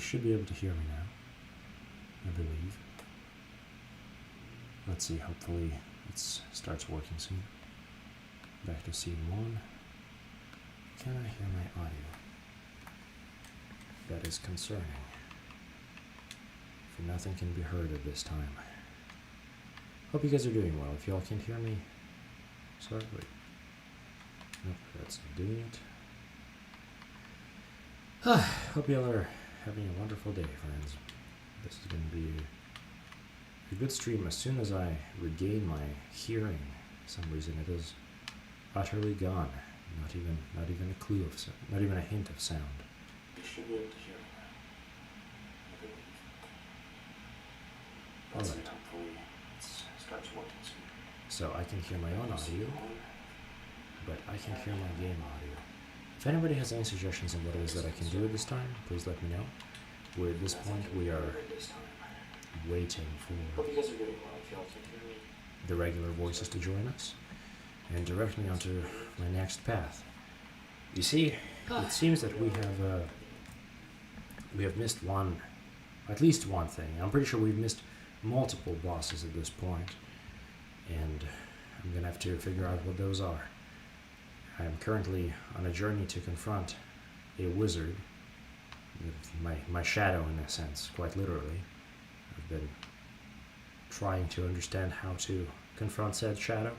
should be able to hear me now, I believe. Let's see, hopefully it starts working soon. Back to scene 1. Can I hear my audio? That is concerning. For nothing can be heard at this time. Hope you guys are doing well. If y'all can't hear me, sorry, wait. Nope, that's not doing it. Hope y'all are having a wonderful day, friends. This is going to be a good stream. As soon as I regain my hearing, for some reason it is utterly gone. Not even a clue of sound, not even a hint of sound. You should be able to hear me now, I believe. All right. Hopefully it starts working soon. So I can hear my own audio, but I can't hear my game audio. If anybody has any suggestions on what it is that I can do at this time, please let me know. At this point, we are waiting for the regular voices to join us and direct me onto my next path. You see, it seems that we have missed at least one thing. I'm pretty sure we've missed multiple bosses at this point, and I'm gonna have to figure out what those are. I am currently on a journey to confront a wizard, my shadow in a sense, quite literally. I've been trying to understand how to confront said shadow,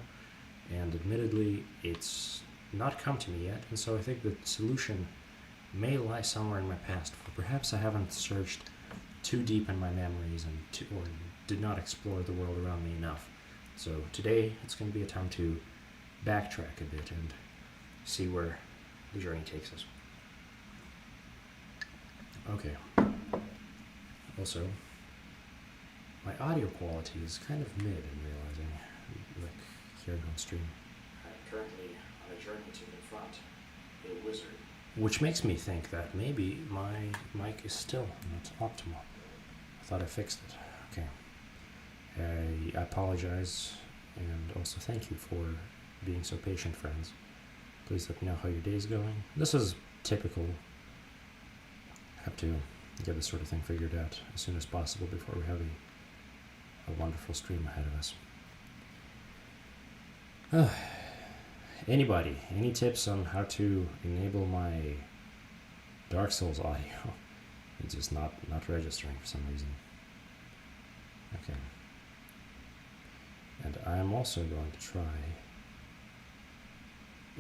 and admittedly it's not come to me yet, and so I think the solution may lie somewhere in my past, for perhaps I haven't searched too deep in my memories or did not explore the world around me enough. So today it's going to be a time to backtrack a bit and see where the journey takes us. Okay. Also, my audio quality is kind of mid, I'm realizing, like here on stream. I'm currently on a journey to confront a wizard. Which makes me think that maybe my mic is still not optimal. I thought I fixed it. Okay. I apologize, and also thank you for being so patient, friends. Please let me know how your day's going. This is typical. Have to get this sort of thing figured out as soon as possible before we have a wonderful stream ahead of us. Anybody, any tips on how to enable my Dark Souls audio? It's just not registering for some reason. Okay. And I'm also going to try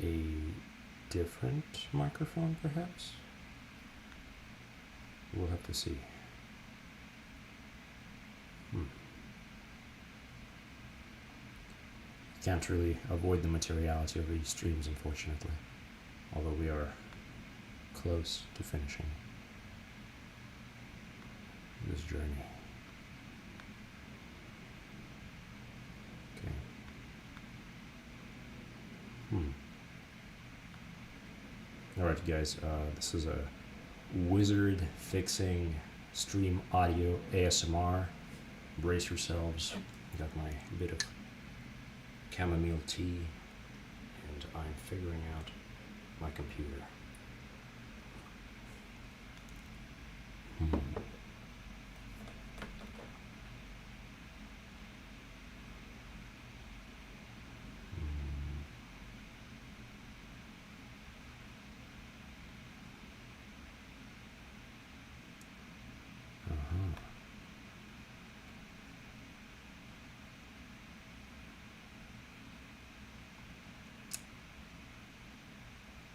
a different microphone, perhaps? We'll have to see. Can't really avoid the materiality of these streams, unfortunately, although we are close to finishing this journey. Okay. Alright guys, this is a wizard fixing stream audio ASMR. Brace yourselves. Got my bit of chamomile tea, and I'm figuring out my computer.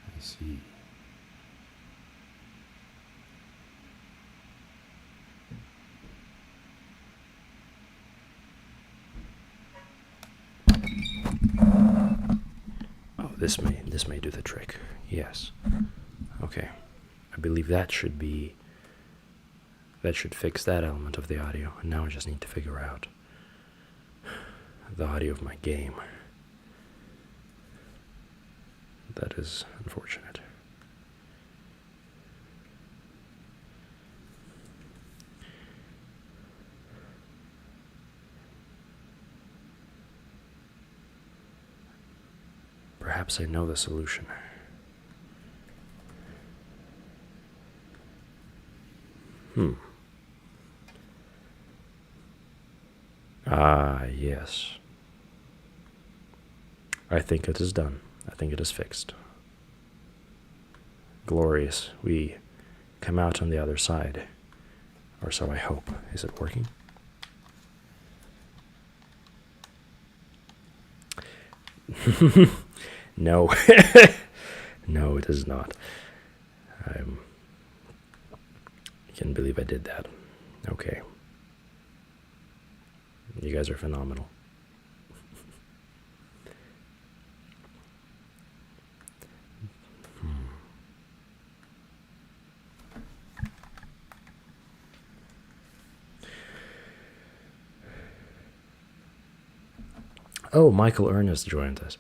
I see. Oh, this may do the trick. Yes. Okay. I believe that should fix that element of the audio, and now I just need to figure out the audio of my game. That is unfortunate. Perhaps I know the solution. Ah, yes. I think it is done. I think it is fixed. Glorious. We come out on the other side. Or so I hope. Is it working? No. No, it is not. I can't believe I did that. Okay. You guys are phenomenal. Oh, Michael Ernest joined us.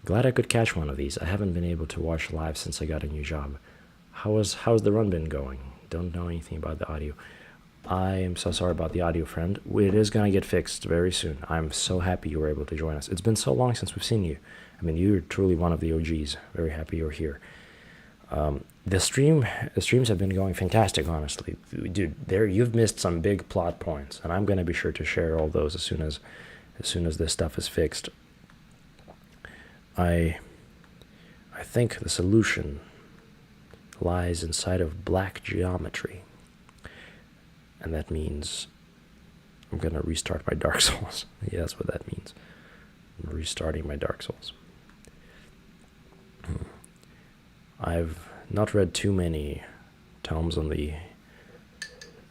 Glad I could catch one of these. I haven't been able to watch live since I got a new job. How's the run been going? Don't know anything about the audio. I am so sorry about the audio, friend. It is going to get fixed very soon. I'm so happy you were able to join us. It's been so long since we've seen you. I mean, you're truly one of the OGs. Very happy you're here. The streams have been going fantastic, honestly. Dude, you've missed some big plot points, and I'm going to be sure to share all those as soon as this stuff is fixed. I think the solution lies inside of black geometry. And that means I'm going to restart my Dark Souls. Yeah, that's what that means. I'm restarting my Dark Souls. I've not read too many tomes on the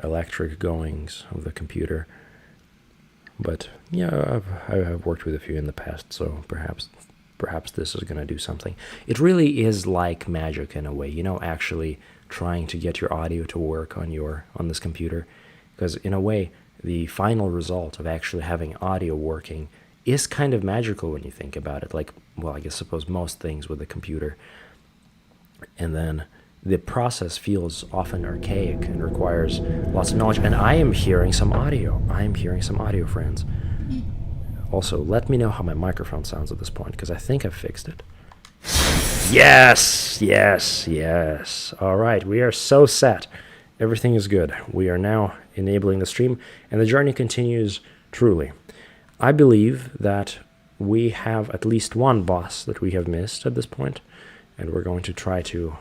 electric goings of the computer. But yeah, I've worked with a few in the past, so perhaps this is going to do something. It really is like magic in a way, actually trying to get your audio to work on this computer. Because in a way, the final result of actually having audio working is kind of magical when you think about it. Like, well, I suppose most things with a computer. And then the process feels often archaic and requires lots of knowledge. And I am hearing some audio. Friends. Also, let me know how my microphone sounds at this point, because I think I've fixed it. Yes. All right, we are so set. Everything is good. We are now enabling the stream, and the journey continues truly. I believe that we have at least one boss that we have missed at this point, and we're going to try to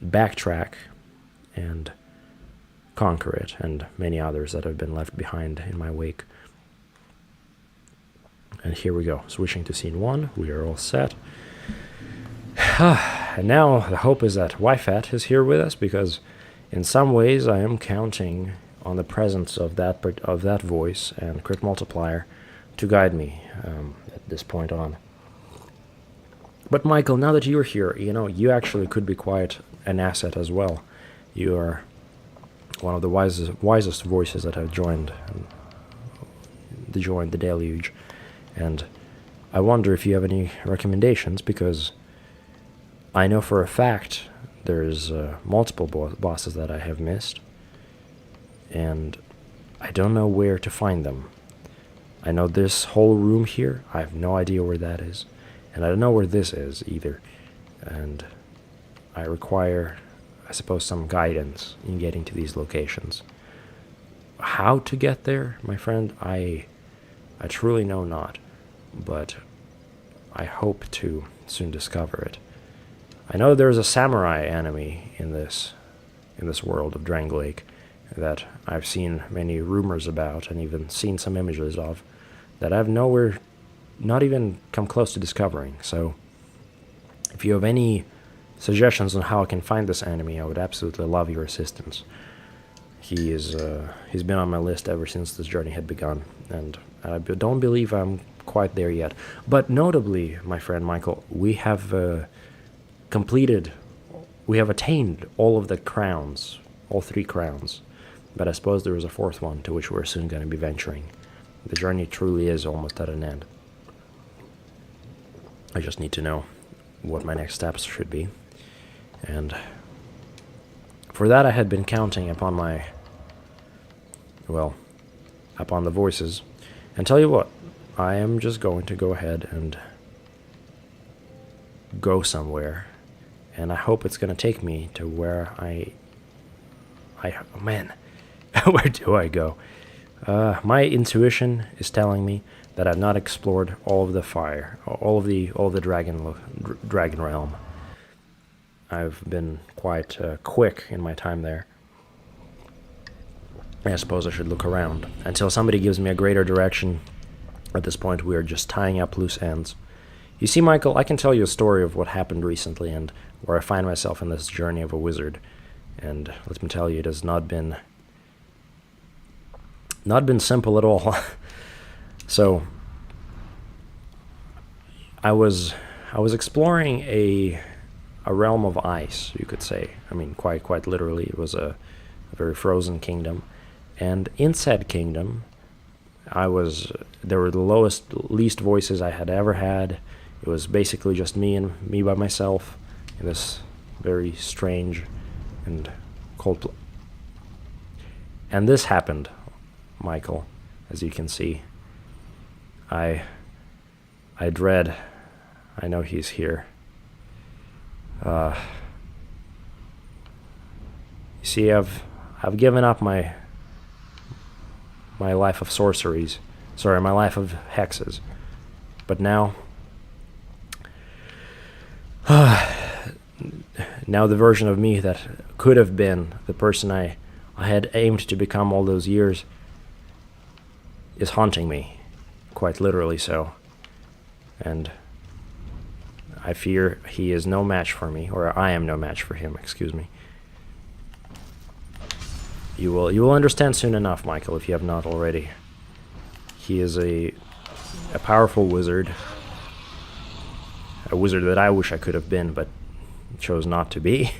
backtrack and conquer it, and many others that have been left behind in my wake. And here we go, switching to scene 1. We are all set. And now the hope is that YFAT is here with us, because in some ways I am counting on the presence of that voice and crit multiplier to guide me at this point on. But Michael, now that you're here, you actually could be quite an asset as well. You are one of the wisest voices that have joined the deluge. And I wonder if you have any recommendations, because I know for a fact there's multiple bosses that I have missed, and I don't know where to find them. I know this whole room here, I have no idea where that is, and I don't know where this is either, and I require, I suppose, some guidance in getting to these locations. How to get there, my friend, I truly know not, but I hope to soon discover it. I know there's a samurai enemy in this world of Drangleic that I've seen many rumors about and even seen some images of, that I've not even come close to discovering. So if you have any suggestions on how I can find this enemy, I would absolutely love your assistance. He's been on my list ever since this journey had begun, and I don't believe I'm quite there yet. But notably, my friend Michael, we have attained all of the crowns, all 3 crowns, but I suppose there is a 4th one to which we're soon going to be venturing. The journey truly is almost at an end. I just need to know what my next steps should be, and for that I had been counting upon upon the voices, and tell you what, I am just going to go ahead and go somewhere, and I hope it's going to take me to where Oh man, where do I go? My intuition is telling me that I've not explored all of the fire, all of the dragon realm. I've been quite quick in my time there. I suppose I should look around until somebody gives me a greater direction. At this point, we are just tying up loose ends. You see, Michael, I can tell you a story of what happened recently and where I find myself in this journey of a wizard. And let me tell you, it has not been simple at all. So, I was exploring a realm of ice, you could say. I mean, quite literally, it was a very frozen kingdom. And in said kingdom, there were the least voices I had ever had. It was basically just me by myself in this very strange and cold and this happened, Michael, as you can see. I dread. I know he's here. You see, I've given up my life of sorceries. Sorry, my life of hexes. But now, now the version of me that could have been the person I had aimed to become all those years is haunting me, quite literally so. And I fear he is no match for me, or I am no match for him, excuse me. You will understand soon enough, Michael, if you have not already. He is a powerful wizard. A wizard that I wish I could have been, but chose not to be.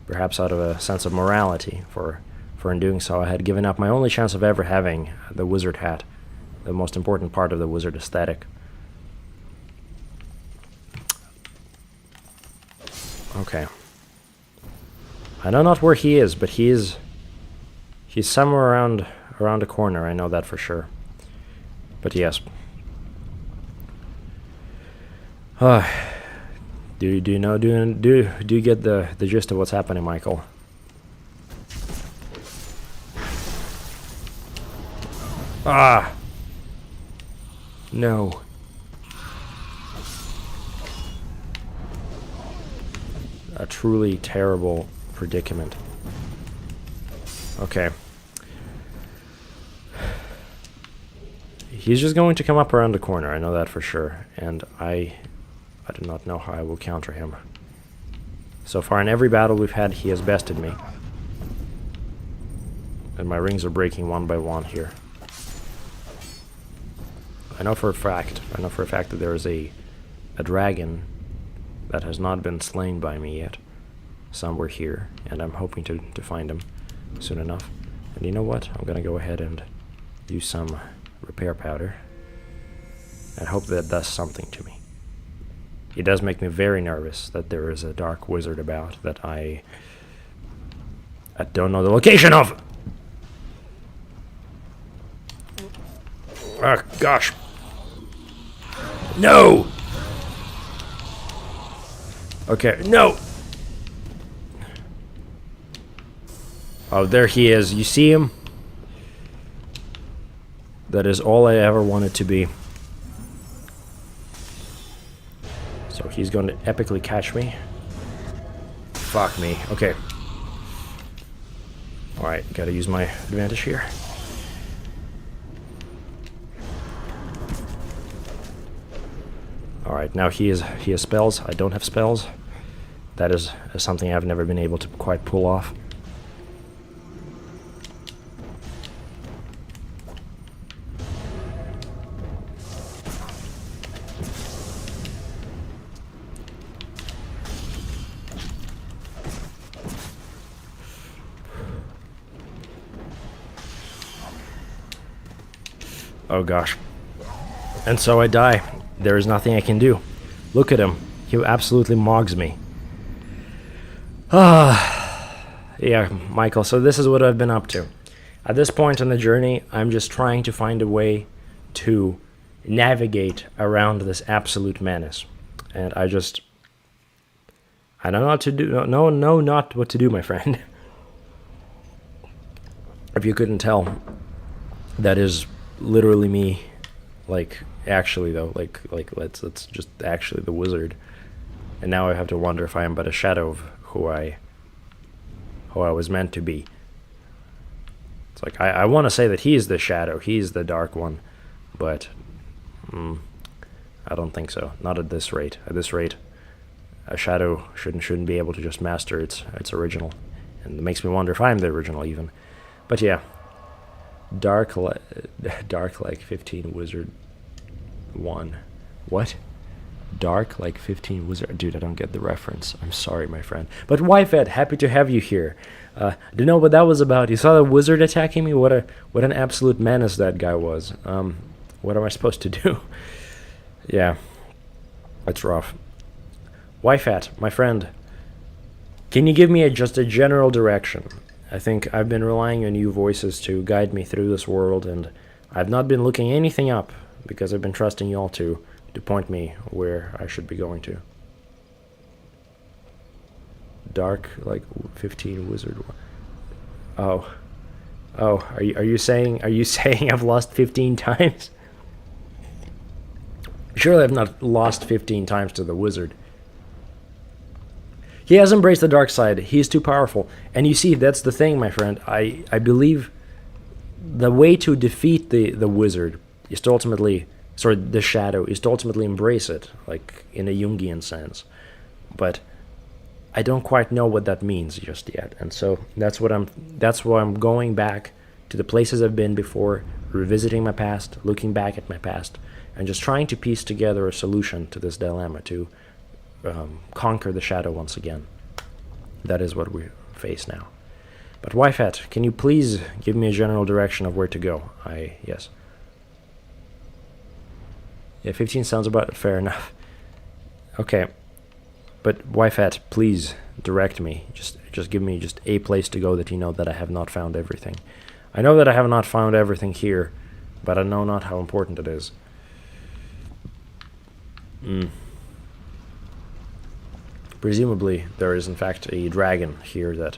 Perhaps out of a sense of morality, for in doing so I had given up my only chance of ever having the wizard hat, the most important part of the wizard aesthetic. Okay. I know not where he is, but he's somewhere around a corner, I know that for sure. But yes. Do you get the gist of what's happening, Michael? Ah! No. A truly terrible predicament. Okay. He's just going to come up around the corner, I know that for sure, and I do not know how I will counter him. So far in every battle we've had, he has bested me. And my rings are breaking one by one here. I know for a fact that there is a dragon that has not been slain by me yet, somewhere here, and I'm hoping to find him soon enough. And you know what? I'm gonna go ahead and use some repair powder and hope that does something to me. It does make me very nervous that there is a dark wizard about that I don't know the location of. Ah, gosh. No! Okay, no! Oh, there he is. You see him? That is all I ever wanted to be. So he's going to epically catch me. Fuck me. Okay. Alright, gotta use my advantage here. Alright, now he has spells. I don't have spells. That is something I've never been able to quite pull off. Oh gosh. And so I die. There is nothing I can do. Look at him. He absolutely mogs me. Yeah, Michael, so this is what I've been up to. At this point in the journey, I'm just trying to find a way to navigate around this absolute menace. And I don't know what to do. No, not what to do, my friend. If you couldn't tell, that is literally me. Like, actually though, like let's just actually the wizard. And now I have to wonder if I am but a shadow of who I was meant to be. It's like I want to say that he's the shadow, he's the dark one, but I don't think so. Not at this rate. At this rate, a shadow shouldn't be able to just master its original, and it makes me wonder if I'm the original even. But yeah, dark like 15 wizard 1. What? Dark like 15 wizard. Dude, I don't get the reference. I'm sorry, my friend. But Wi-Fed, happy to have you here. Didn't know what that was about. You saw the wizard attacking me? What an absolute menace that guy was. What am I supposed to do? Yeah, that's rough. Wi-Fat, my friend, can you give me just a general direction? I think I've been relying on you voices to guide me through this world, and I've not been looking anything up because I've been trusting you all to point me where I should be going to. Dark like 15 wizard. Oh, are you saying I've lost 15 times? Surely I've not lost 15 times to the wizard. He has embraced the dark side. He's too powerful. And you see, that's the thing, my friend. I believe the way to defeat the wizard is to ultimately, the shadow, is to ultimately embrace it, like in a Jungian sense. But I don't quite know what that means just yet. And so that's why I'm going back to the places I've been before, revisiting my past, looking back at my past, and just trying to piece together a solution to this dilemma, to conquer the shadow once again. That is what we face now. But Wi-Fat, can you please give me a general direction of where to go? Yes. Yeah, 15 sounds about fair enough. Okay. But Wi-Fat, please direct me. Just give me just a place to go that you know that I have not found everything. I know that I have not found everything here, but I know not how important it is. Presumably, there is in fact a dragon here that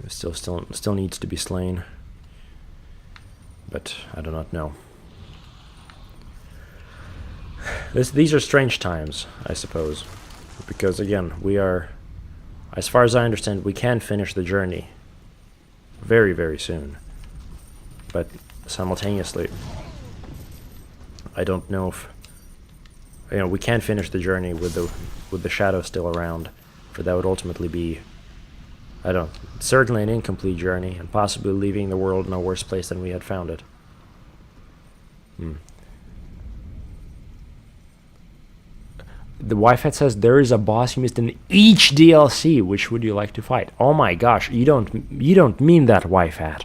still needs to be slain, but I do not know. These are strange times, I suppose, because again, we are, as far as I understand, we can finish the journey very, very soon, but simultaneously, I don't know if, we can't finish the journey with the shadow still around, for that would ultimately be, certainly an incomplete journey, and possibly leaving the world in a worse place than we had found it. The Wi-Fi says there is a boss you missed in each DLC. Which would you like to fight? Oh my gosh, you don't mean that, Wi-Fi.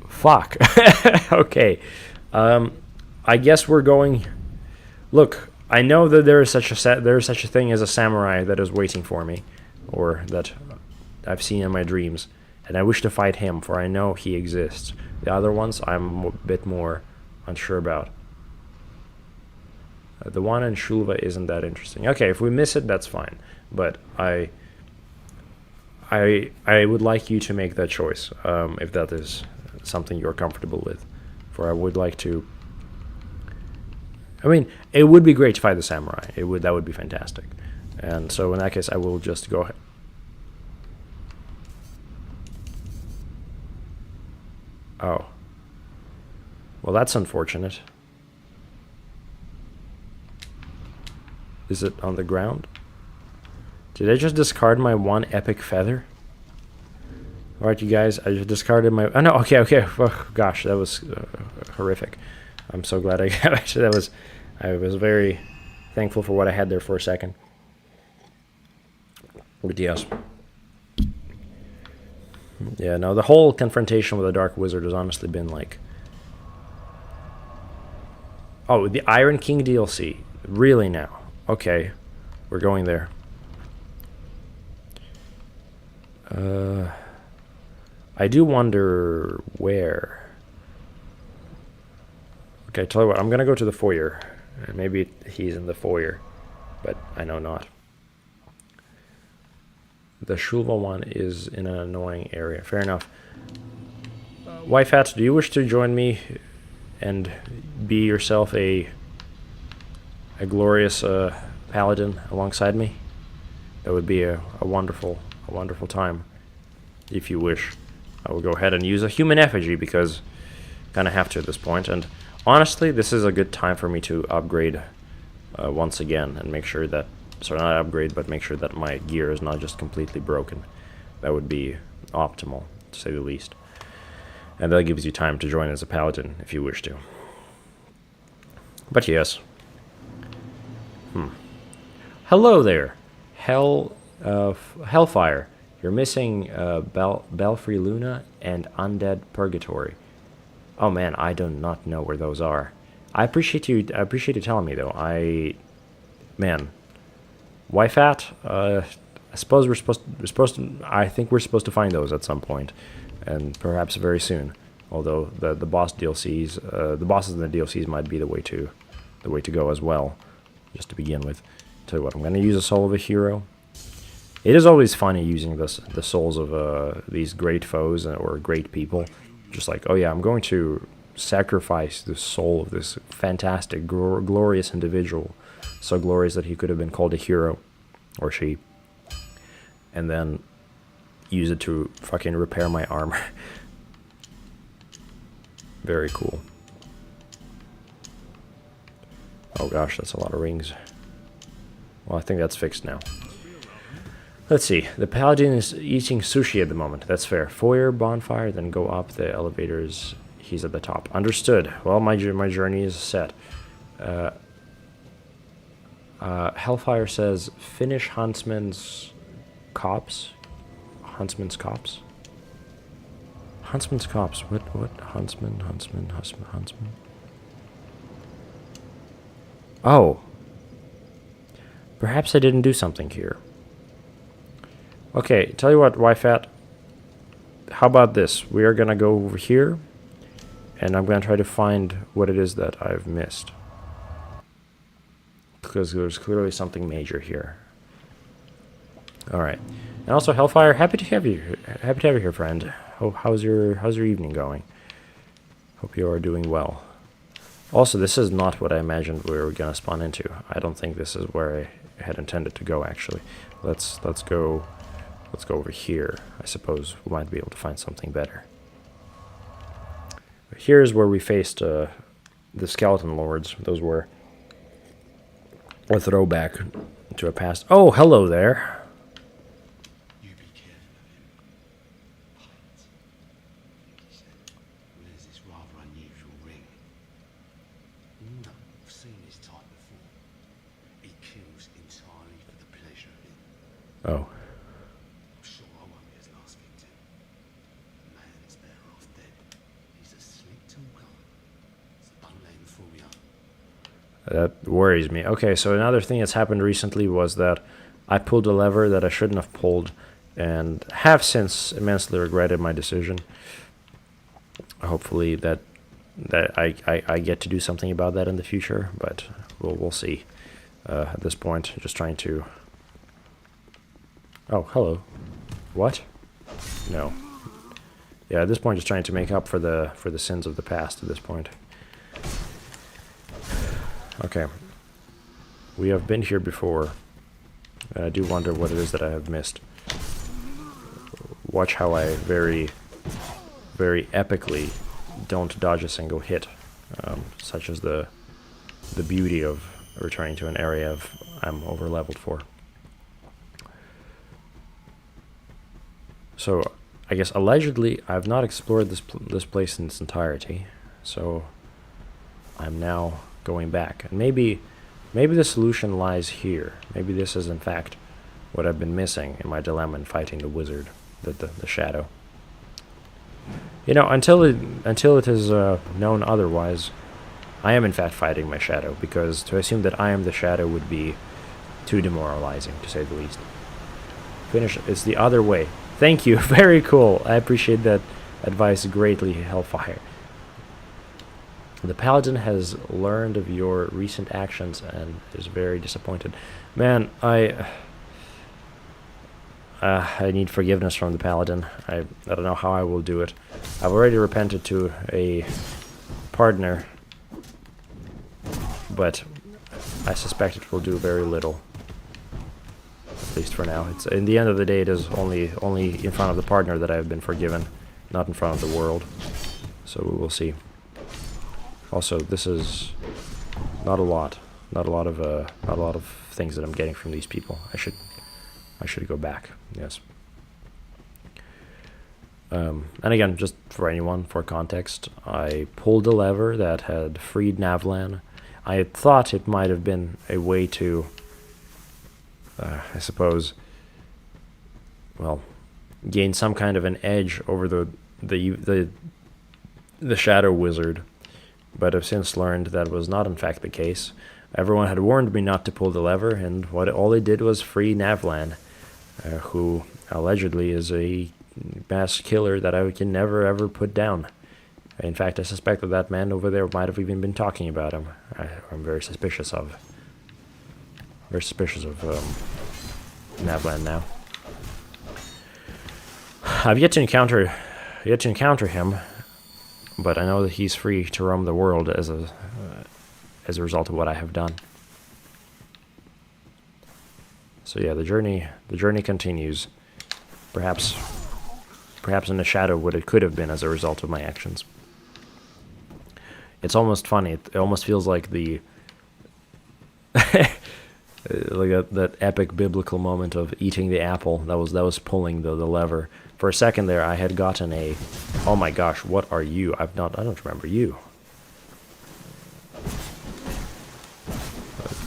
Fuck. Okay. I guess we're going. Look, I know that there is such a thing as a samurai that is waiting for me, or that I've seen in my dreams, and I wish to fight him, for I know he exists. The other ones I'm a bit more unsure about. The one in Shulva isn't that interesting. Okay, if we miss it, that's fine. But I would like you to make that choice, if that is something you're comfortable with. For I would like to. I mean, it would be great to fight the samurai. That would be fantastic. And so in that case, I will just go ahead. Oh. Well, that's unfortunate. Is it on the ground? Did I just discard my one epic feather? Alright, you guys, I just discarded my... Oh, no, okay. Oh, gosh, that was horrific. I'm so glad I got it. I was very thankful for what I had there for a second. But yes. Yeah, no, the whole confrontation with the Dark Wizard has honestly been like... Oh, the Iron King DLC. Really now? Okay, we're going there. I do wonder where. Okay, tell you what, I'm gonna go to the foyer. Maybe he's in the foyer, but I know not. The Shulva one is in an annoying area. Fair enough. Wife Hat, do you wish to join me and be yourself a glorious paladin alongside me? That would be a wonderful time, if you wish. I will go ahead and use a human effigy because kind of have to at this point. And honestly, this is a good time for me to upgrade once again and make sure that, sorry, not upgrade, but make sure that my gear is not just completely broken. That would be optimal, to say the least. And that gives you time to join as a paladin if you wish to. But yes. Hello there, Hellfire. You're missing Belfry Luna and Undead Purgatory. Oh man, I do not know where those are. I appreciate you telling me though. Man, Wifat. I suppose we're supposed to. I think we're supposed to find those at some point, and perhaps very soon. Although the boss DLCs, the bosses in the DLCs might be the way to go as well. Just to begin with. Tell you what, I'm going to use a soul of a hero. It is always funny using the souls of these great foes or great people. Just like, oh yeah, I'm going to sacrifice the soul of this fantastic, glorious individual. So glorious that he could have been called a hero. Or she. And then use it to fucking repair my armor. Very cool. Oh gosh, that's a lot of rings. Well, I think that's fixed now. Let's see. The paladin is eating sushi at the moment. That's fair. Foyer, bonfire, then go up the elevators. He's at the top. Understood. Well, my journey is set. Hellfire says, finish Huntsman's Cops. Huntsman's Cops? Huntsman's Cops. What? Huntsman. Oh. Perhaps I didn't do something here. Okay, tell you what, Wifat. How about this? We are going to go over here, and I'm going to try to find what it is that I've missed. Because there's clearly something major here. Alright. And also, Hellfire, happy to have you here, friend. How's your evening going? Hope you are doing well. Also, this is not what I imagined we were going to spawn into. I don't think this is where I had intended to go, actually. Let's go over here. I suppose we might be able to find something better. Here's where we faced the Skeleton Lords. Those were a throwback to a past. Oh, hello there. You be careful of him. There's this rather unusual ring. No, I've seen this type before. He kills entirely for the pleasure of it. Oh. I'm sure I won't be his last victim. The man is better off dead. He's a slick talker. So don't let him fool you. That worries me. Okay, so another thing that's happened recently was that I pulled a lever that I shouldn't have pulled and have since immensely regretted my decision. Hopefully that I get to do something about that in the future, but we'll see. At this point, just trying to... Oh, hello. What? No. Yeah, at this point, just trying to make up for the sins of the past at this point. Okay. We have been here before. And I do wonder what it is that I have missed. Watch how I very, very epically don't dodge a single hit. Such as the beauty of returning to an area I'm over-leveled for. So, I guess allegedly I've not explored this place in its entirety. So, I'm now going back. And maybe the solution lies here. Maybe this is in fact what I've been missing in my dilemma in fighting the wizard, the shadow. You know, until it is known otherwise, I am in fact fighting my shadow, because to assume that I am the shadow would be too demoralizing, to say the least. Finish. It's the other way. Thank you. Very cool. I appreciate that advice greatly, Hellfire. The paladin has learned of your recent actions and is very disappointed. Man, I need forgiveness from the paladin. I don't know how I will do it. I've already repented to a partner, but I suspect it will do very little. At least for now. It's in the end of the day, it is only in front of the partner that I have been forgiven, not in front of the world. So we will see. Also, this is not a lot of things that I'm getting from these people. I should go back. Yes. And again, just for anyone, for context, I pulled a lever that had freed Navlan. I thought it might have been a way to, I suppose, well, gain some kind of an edge over the Shadow Wizard, but I've since learned that was not in fact the case. Everyone had warned me not to pull the lever, and all it did was free Navlan, who allegedly is a mass killer that I can never ever put down. In fact, I suspect that man over there might have even been talking about him. I'm very suspicious of Navlan now. I've yet to encounter him, but I know that he's free to roam the world as a result of what I have done. So yeah, the journey continues. Perhaps in the shadow what it could have been as a result of my actions. It's almost funny. It almost feels like the that epic biblical moment of eating the apple. That was pulling the lever. For a second there, I had gotten a, oh my gosh, what are you? I don't remember you.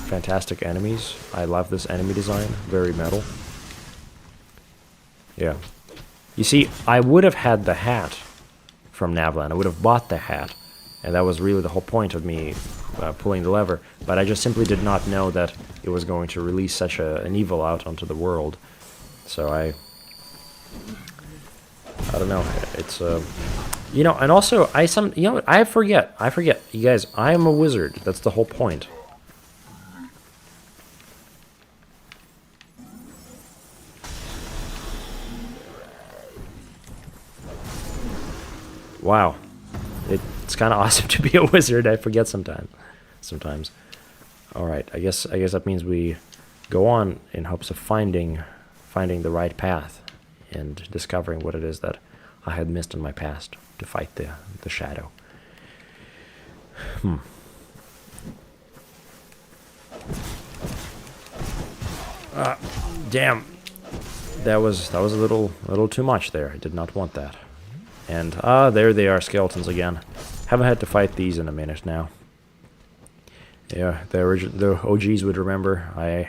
Fantastic enemies. I love this enemy design. Very metal. Yeah. You see, I would have had the hat from Navlan. I would have bought the hat. And that was really the whole point of me pulling the lever. But I just simply did not know that it was going to release such an evil out onto the world. So I don't know. It's you know, and also I forget. You guys, I am a wizard. That's the whole point. Wow. It's kind of awesome to be a wizard. I forget sometimes. All right. I guess that means we go on in hopes of finding the right path and discovering what it is that I had missed in my past to fight the shadow. Damn. That was a little too much there. I did not want that. And there they are, skeletons again. Haven't had to fight these in a minute now. Yeah, the OGs would remember.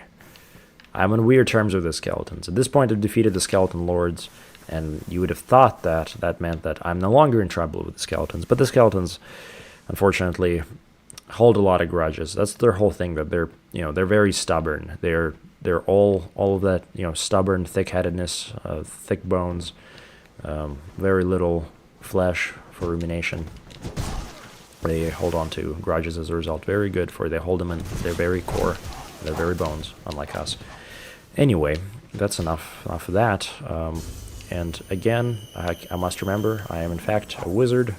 I'm on weird terms with the skeletons. At this point, I've defeated the skeleton lords, and you would have thought that meant that I'm no longer in trouble with the skeletons. But the skeletons, unfortunately, hold a lot of grudges. That's their whole thing. That they're very stubborn. They're all of that stubborn, thick-headedness, thick bones, very little flesh for rumination. They hold on to grudges as a result. Very good for they hold them in their very core, their very bones, unlike us. Anyway, that's enough of that. And again, I must remember, I am in fact a wizard,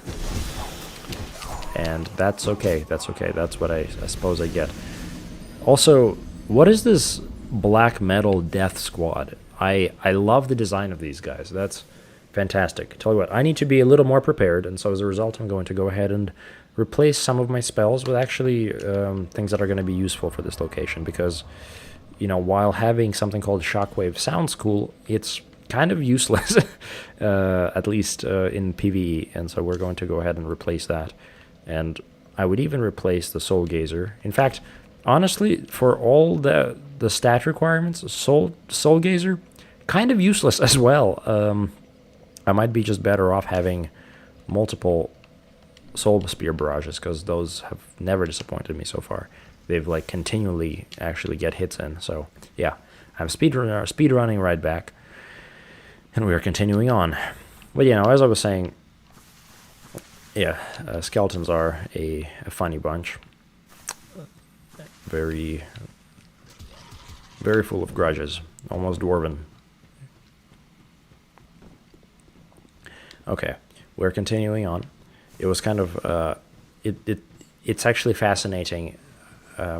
and that's okay. That's okay. That's what I suppose I get. Also, what is this black metal death squad? I love the design of these guys. That's fantastic. Tell you what, I need to be a little more prepared, and so as a result, I'm going to go ahead and replace some of my spells with actually things that are going to be useful for this location, because, while having something called Shockwave sounds cool, it's kind of useless, at least in PvE, and so we're going to go ahead and replace that. And I would even replace the Soul Gazer. In fact, honestly, for all the stat requirements, Soul Gazer, kind of useless as well. I might be just better off having multiple Soul Spear barrages, because those have never disappointed me so far. They've continually actually get hits in. So yeah, I'm speed running right back, and we are continuing on. But as I was saying, yeah, skeletons are a funny bunch. Very, very full of grudges, almost dwarven Okay, we're continuing on. It was kind of it's actually fascinating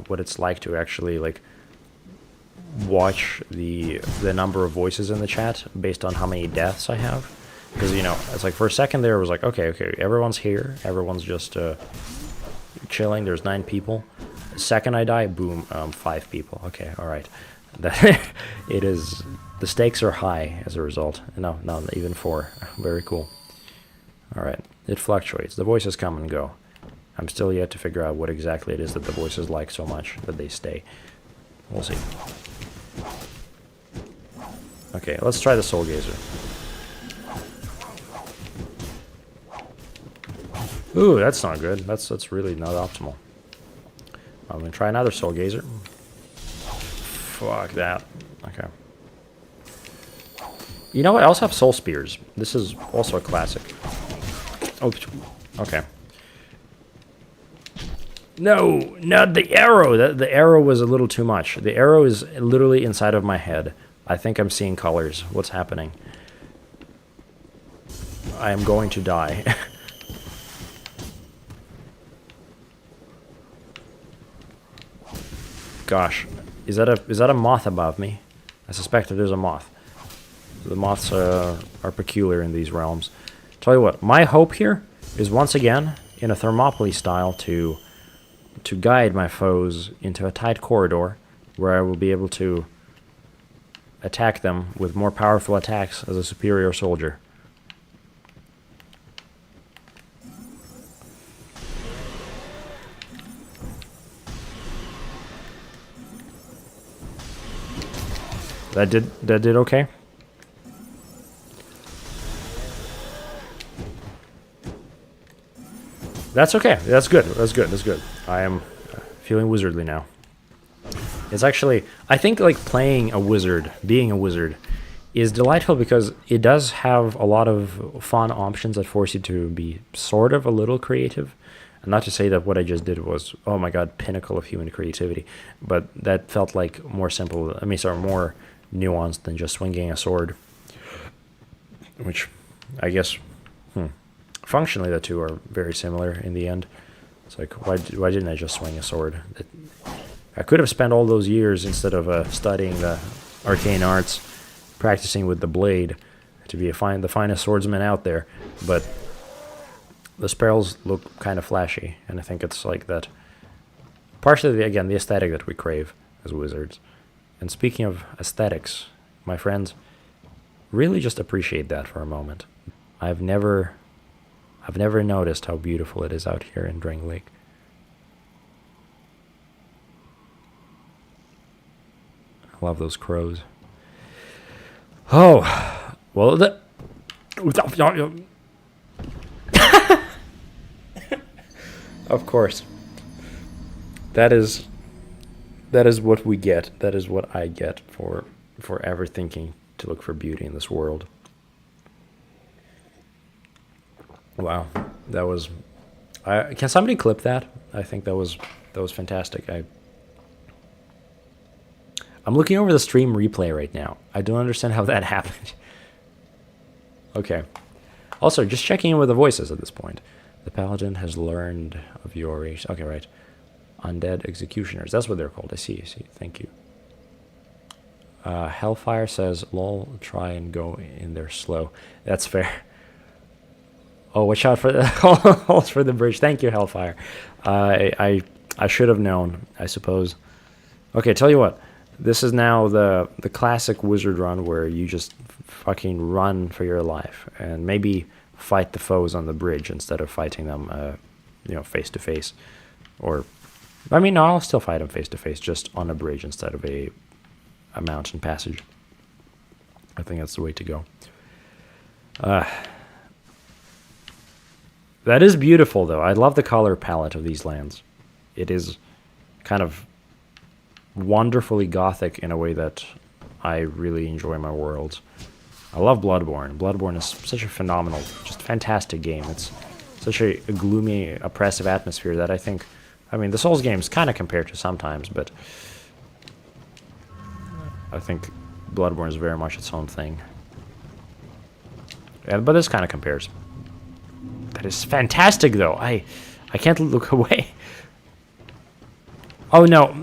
what it's like to actually like watch the number of voices in the chat based on how many deaths I have. Because, you know, it's like for a second there it was like, okay, everyone's here, everyone's just chilling, there's 9 people. The second I die, boom, 5 people. Okay, alright. It is, the stakes are high as a result. No, not even 4. Very cool. Alright, it fluctuates. The voices come and go. I'm still yet to figure out what exactly it is that the voices like so much that they stay. We'll see. Okay, let's try the Soul Gazer. Ooh, that's not good. That's really not optimal. I'm gonna try another Soul Gazer. Fuck that. Okay. You know what? I also have Soul Spears. This is also a classic. Oh, okay. No, not the arrow. The arrow was a little too much. The arrow is literally inside of my head. I think I'm seeing colors. What's happening? I am going to die. Gosh, is that a moth above me? I suspect it is a moth. The moths are peculiar in these realms. Tell you what, my hope here is once again in a Thermopylae style to guide my foes into a tight corridor where I will be able to attack them with more powerful attacks as a superior soldier. That did okay? That's okay. That's good. That's good. That's good. I am feeling wizardly now. It's actually, I think like playing a wizard, being a wizard, is delightful because it does have a lot of fun options that force you to be sort of a little creative. And not to say that what I just did was, oh my god, pinnacle of human creativity, but that felt like more simple, I mean, sorry, more nuanced than just swinging a sword. Which, I guess, functionally the two are very similar in the end. It's like, why didn't I just swing a sword? I could have spent all those years, instead of studying the arcane arts, practicing with the blade to be the finest swordsman out there, but the spells look kind of flashy, and I think it's like that. Partially, again, the aesthetic that we crave as wizards. And speaking of aesthetics, my friends, really just appreciate that for a moment. I've never noticed how beautiful it is out here in Drang Lake. I love those crows. Oh, well, of course. That is what we get. That is what I get for ever thinking to look for beauty in this world. Wow, that was. Can somebody clip that? I think that was fantastic. I'm looking over the stream replay right now. I don't understand how that happened. Okay. Also, just checking in with the voices at this point. The paladin has learned of your race. Okay, right. Undead executioners. That's what they're called. I see. Thank you. Hellfire says, lol, try and go in there slow. That's fair. Oh, watch out for the holes for the bridge. Thank you, Hellfire. I should have known, I suppose. Okay, tell you what. This is now the classic wizard run where you just fucking run for your life and maybe fight the foes on the bridge instead of fighting them, face to face. Or, I mean, no, I'll still fight them face to face, just on a bridge instead of a mountain passage. I think that's the way to go. That is beautiful, though. I love the color palette of these lands. It is kind of wonderfully gothic in a way that I really enjoy my worlds. I love Bloodborne. Bloodborne is such a phenomenal, just fantastic game. It's such a gloomy, oppressive atmosphere that I think, I mean, the Souls games kind of compare to sometimes, but I think Bloodborne is very much its own thing. Yeah, but this kind of compares. That is fantastic, though. I can't look away. Oh, no.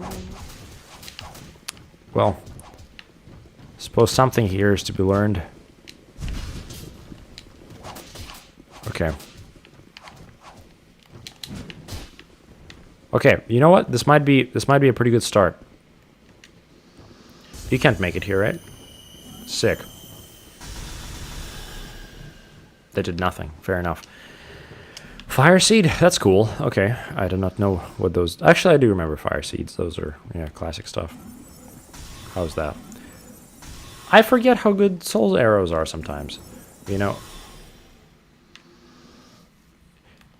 Well, suppose something here is to be learned. Okay. Okay, you know what? This might be a pretty good start. You can't make it here, right? Sick. They did nothing. Fair enough. Fire seed? That's cool. Okay. I do not know what those... Actually, I do remember fire seeds. Those are, yeah, classic stuff. How's that? I forget how good soul arrows are sometimes. You know...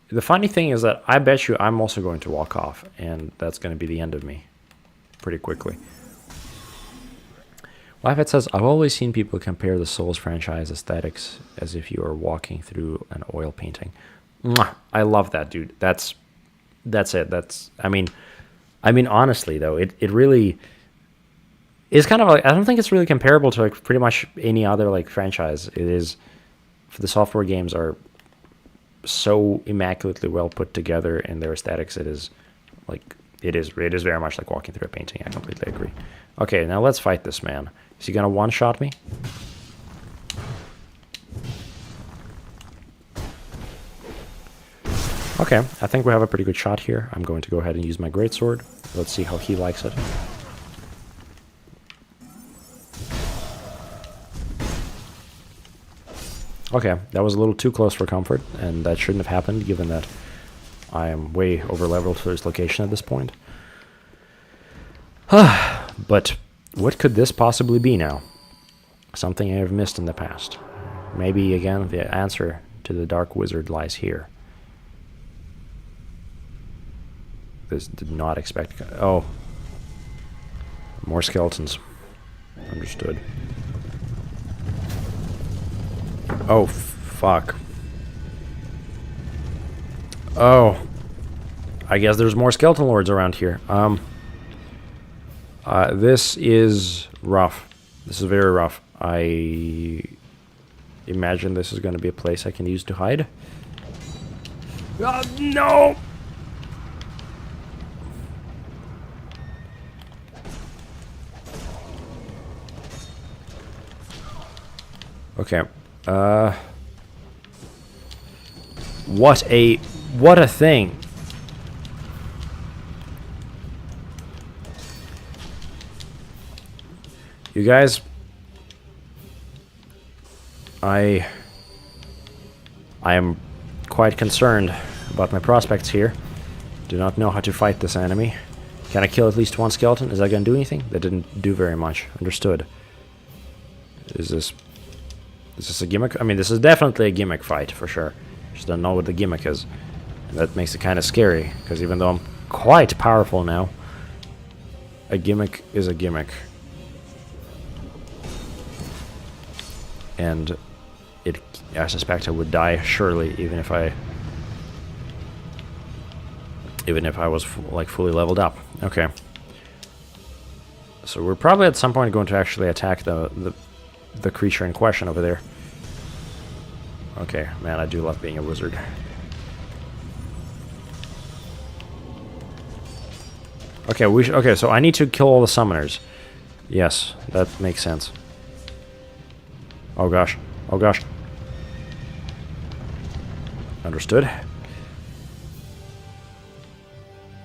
The funny thing is that I bet you I'm also going to walk off, and that's going to be the end of me. Pretty quickly. Lifehead says, I've always seen people compare the Souls franchise aesthetics as if you are walking through an oil painting. Mwah! I love that, dude. That's it. I mean honestly though, it really is kind of like, I don't think it's really comparable to like pretty much any other like franchise. It is, for the software games are so immaculately well put together in their aesthetics. It is very much like walking through a painting. I completely agree. Okay, now let's fight this man. Is he gonna one-shot me? Okay, I think we have a pretty good shot here. I'm going to go ahead and use my greatsword. Let's see how he likes it. Okay, that was a little too close for comfort, and that shouldn't have happened, given that I am way over-leveled for this location at this point. But what could this possibly be now? Something I have missed in the past. Maybe, again, the answer to the Dark Wizard lies here. This did not expect... Oh. More skeletons. Understood. Oh, fuck. Oh. I guess there's more skeleton lords around here. This is rough. This is very rough. I imagine this is going to be a place I can use to hide. No! Okay. What a thing. You guys, I am quite concerned about my prospects here. Do not know how to fight this enemy. Can I kill at least one skeleton? Is that going to do anything? That didn't do very much. Understood. Is this a gimmick? I mean, this is definitely a gimmick fight, for sure. Just don't know what the gimmick is. And that makes it kind of scary, because even though I'm quite powerful now, a gimmick is a gimmick. And I suspect I would die, surely, even if I was like fully leveled up. Okay. So we're probably at some point going to actually attack the creature in question over there. Okay, man, I do love being a wizard. Okay, okay, so I need to kill all the summoners. Yes, that makes sense. Oh gosh. Oh gosh. Understood.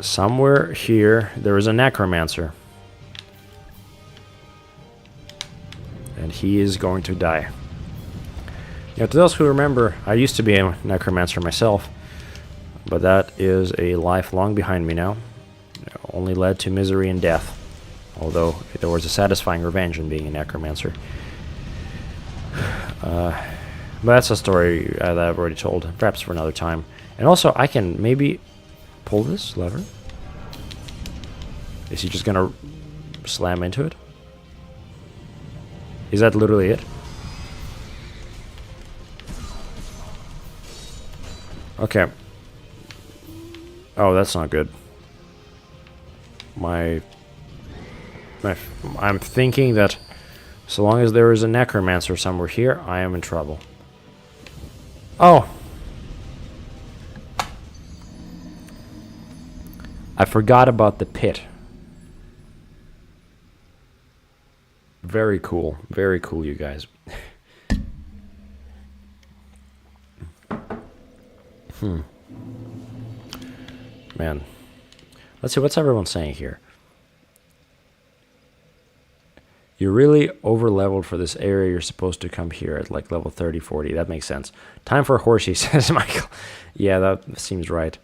Somewhere here there is a necromancer. And he is going to die. You know, to those who remember, I used to be a necromancer myself, but that is a life long behind me now. It only led to misery and death, although there was a satisfying revenge in being a necromancer. But that's a story that I've already told, perhaps for another time. And also, I can maybe pull this lever. Is he just gonna slam into it? Is that literally it? Okay. Oh, that's not good. I'm thinking that so long as there is a necromancer somewhere here, I am in trouble. Oh. I forgot about the pit. Very cool. Very cool, you guys. Man. Let's see, what's everyone saying here? You're really over-leveled for this area. You're supposed to come here at like level 30, 40. That makes sense. Time for a horsey, says Michael. Yeah, that seems right.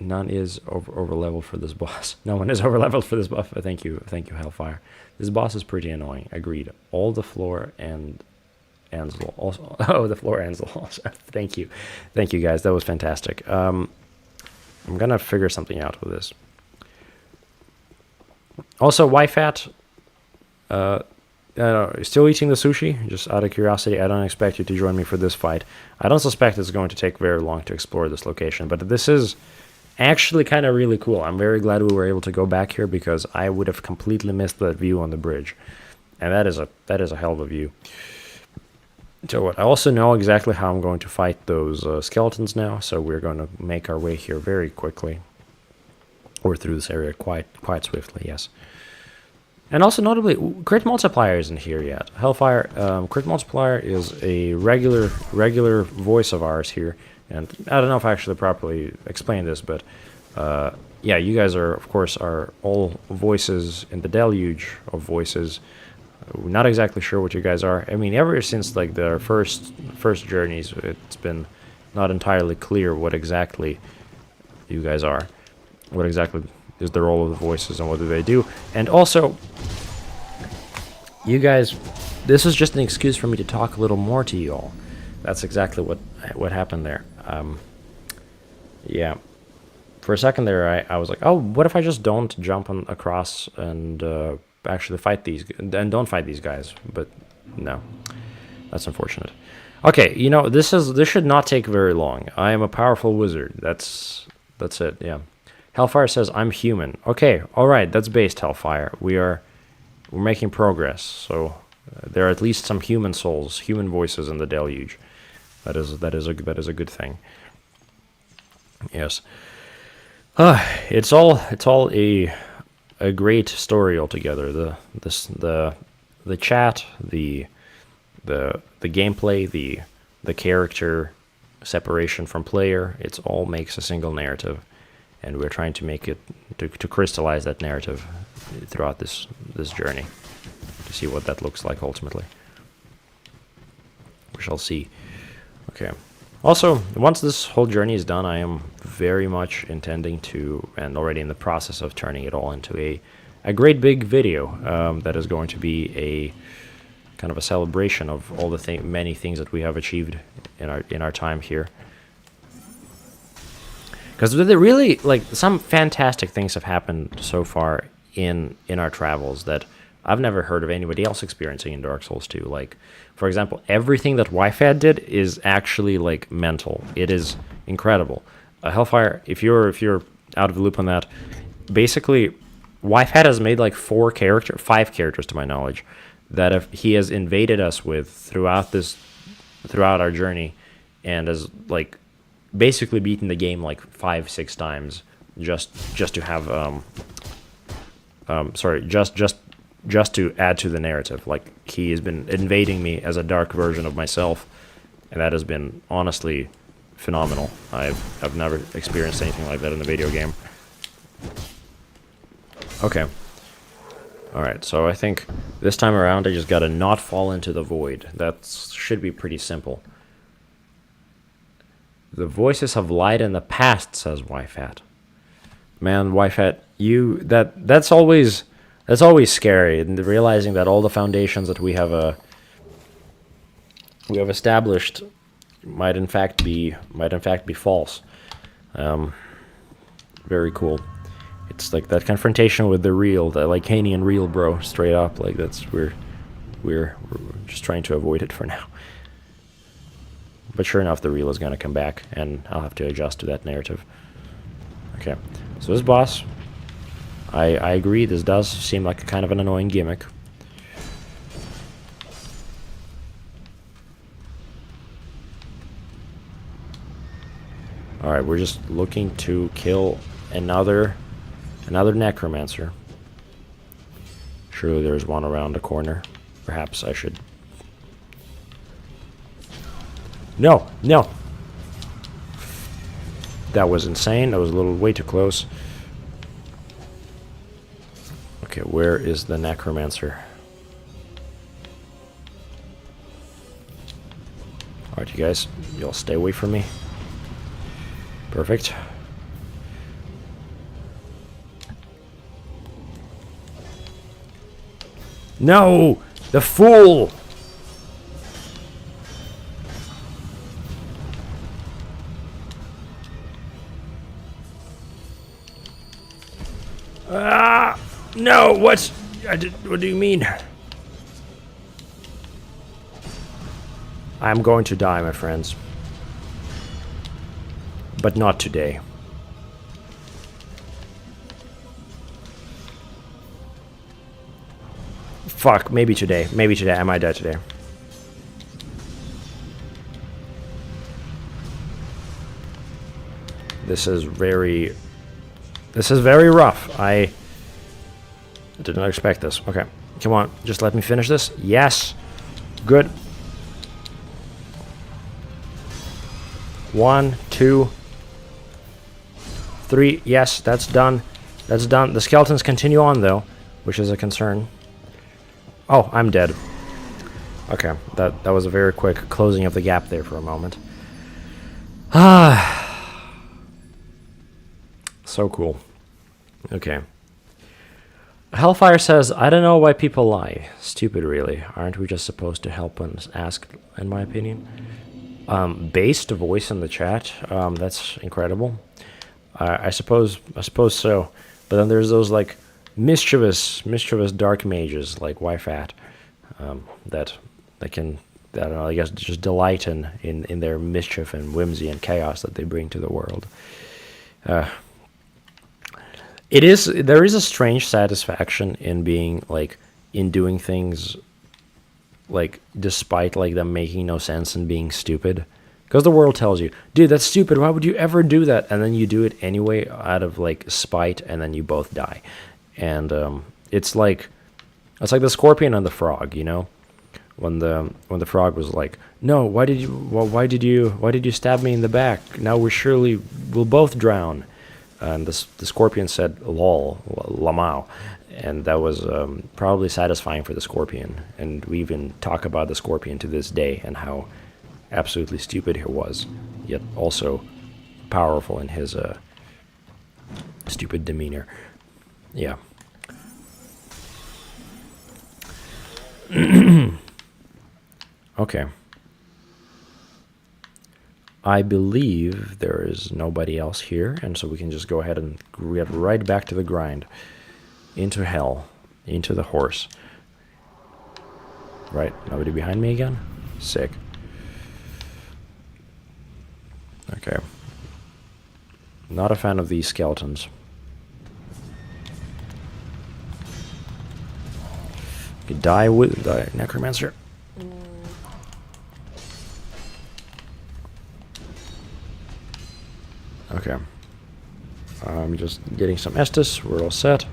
None is over-leveled for this boss. No one is over-leveled for this buff. Thank you, Hellfire. This boss is pretty annoying. Agreed. All the floor and Ansel also. Oh, the floor Ansel also. Thank you, guys. That was fantastic. I'm gonna figure something out with this. Also, YFAT, still eating the sushi? Just out of curiosity, I don't expect you to join me for this fight. I don't suspect it's going to take very long to explore this location, but this is actually kind of really cool. I'm very glad we were able to go back here because I would have completely missed that view on the bridge. And that is a hell of a view. So what? I also know exactly how I'm going to fight those skeletons now, so we're going to make our way here very quickly. Or through this area quite swiftly, yes. And also notably, Crit Multiplier isn't here yet. Hellfire, Crit Multiplier is a regular voice of ours here. And I don't know if I actually properly explained this, but yeah, you guys are, of course, are all voices in the deluge of voices. We're not exactly sure what you guys are. I mean, ever since like their first journeys, it's been not entirely clear what exactly you guys are. What exactly is the role of the voices and what do they do? And also, you guys, this is just an excuse for me to talk a little more to you all. That's exactly what happened there. Yeah. For a second there, I was like, oh, what if I just don't jump across and actually fight these, and don't fight these guys? But no, that's unfortunate. Okay, you know, this should not take very long. I am a powerful wizard. That's it, yeah. Hellfire says, I'm human. Okay, alright, that's based, Hellfire. We're making progress, so there are at least some human souls, human voices in the deluge. That is a good thing. Yes. It's all a great story altogether. The chat, the gameplay, the character separation from player, it all makes a single narrative. And we're trying to make it, to crystallize that narrative throughout this journey, to see what that looks like ultimately. We shall see. Okay. Also, once this whole journey is done, I am very much intending to, and already in the process of turning it all into a great big video that is going to be a kind of a celebration of all the many things that we have achieved in our time here. Because really, like, some fantastic things have happened so far in our travels that I've never heard of anybody else experiencing in Dark Souls 2. Like, for example, everything that YFAD did is actually, like, mental. It is incredible. Hellfire, if you're out of the loop on that, basically, YFAD has made, like, 5 characters, to my knowledge, that he has invaded us with throughout our journey, and has, like, basically beaten the game like 5-6 times just to have just to add to the narrative. Like, he has been invading me as a dark version of myself, and that has been honestly phenomenal. I've never experienced anything like that in a video game. Okay. Alright, so I think this time around I just gotta not fall into the void. That should be pretty simple. The voices have lied in the past, says YFAT. Man, YFAT, that's always scary, and realizing that all the foundations that we have established might in fact be false. Very cool. It's like that confrontation with the real, the Lycanian real, bro, straight up. Like, we're just trying to avoid it for now. But sure enough, the real is going to come back, and I'll have to adjust to that narrative. Okay, so this boss, I agree, this does seem like a kind of an annoying gimmick. Alright, we're just looking to kill another necromancer. Surely there's one around the corner. Perhaps I should... No! No! That was insane. That was a little way too close. Okay, where is the necromancer? Alright, you guys, you'll stay away from me. Perfect. No! The fool! Ah! No! What do you mean? I'm going to die, my friends. But not today. Fuck, maybe today. Maybe today. I might die today. This is very rough. I did not expect this. Okay. Come on. Just let me finish this. Yes. Good. 1, 2, 3. Yes, that's done. That's done. The skeletons continue on, though, which is a concern. Oh, I'm dead. Okay, that was a very quick closing of the gap there for a moment. Ah, so cool. Okay. Hellfire says, I don't know why people lie. Stupid, really. Aren't we just supposed to help and ask, in my opinion? Based voice in the chat. That's incredible. I suppose so. But then there's those, like, mischievous dark mages like YFAT that can, I don't know, I guess just delight in their mischief and whimsy and chaos that they bring to the world. There is a strange satisfaction in being in doing things despite them making no sense and being stupid. Because the world tells you, dude, that's stupid, why would you ever do that? And then you do it anyway out of spite, and then you both die. And it's like the scorpion and the frog, you know, when the frog was like, no, why did you stab me in the back? Now we'll both drown. And the scorpion said, lol, lamau. And that was probably satisfying for the scorpion. And we even talk about the scorpion to this day and how absolutely stupid he was, yet also powerful in his stupid demeanor. Yeah. Okay. I believe there is nobody else here, and so we can just go ahead and get right back to the grind. Into hell. Into the horse. Right, nobody behind me again? Sick. Okay. Not a fan of these skeletons. You die with the necromancer. Okay. I'm just getting some Estus. We're all set.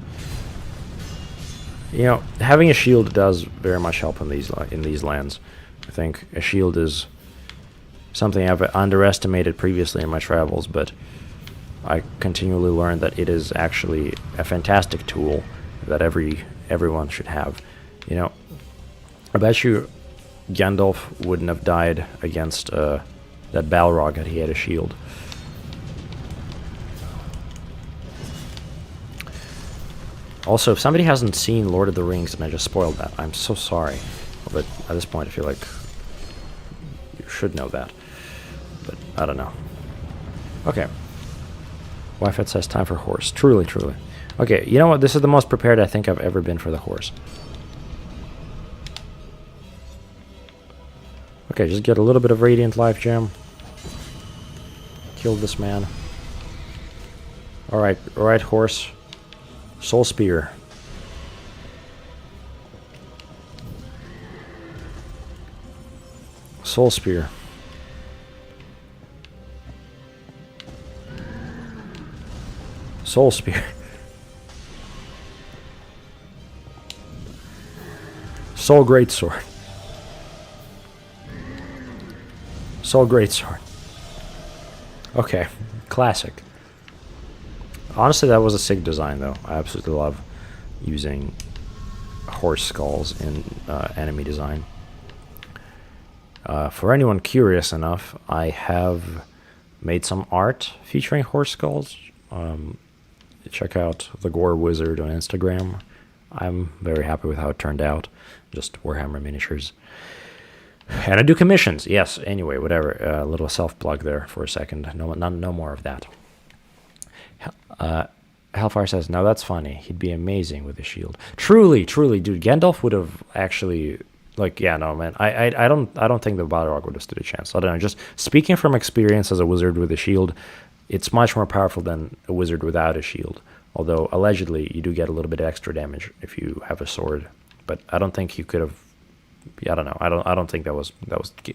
You know, having a shield does very much help in these lands. I think a shield is something I've underestimated previously in my travels, but I continually learn that it is actually a fantastic tool that everyone should have. You know, I bet you Gandalf wouldn't have died against that Balrog had he had a shield. Also, if somebody hasn't seen Lord of the Rings and I just spoiled that, I'm so sorry. But at this point, I feel like you should know that. But I don't know. Okay. Wi-Fi says time for horse. Truly, truly. Okay, you know what? This is the most prepared I think I've ever been for the horse. Okay, just get a little bit of Radiant Life Gem. Kill this man. Alright, horse. Soul Spear. Soul Spear. Soul Spear. Soul Greatsword. Soul Greatsword. Okay, classic. Honestly, that was a sick design, though. I absolutely love using horse skulls in enemy design. For anyone curious enough, I have made some art featuring horse skulls. Check out the Gore Wizard on Instagram. I'm very happy with how it turned out. Just Warhammer miniatures. And I do commissions. Yes, anyway, whatever. A little self-plug there for a second. No more of that. Hellfire says, "No, that's funny. He'd be amazing with a shield." Truly, dude. Gandalf would have actually, like, yeah, no, man. I don't think the Balrog would have stood a chance. I don't know. Just speaking from experience as a wizard with a shield, it's much more powerful than a wizard without a shield. Although allegedly you do get a little bit extra damage if you have a sword, but I don't think you could have. Yeah, I don't know. I don't think that was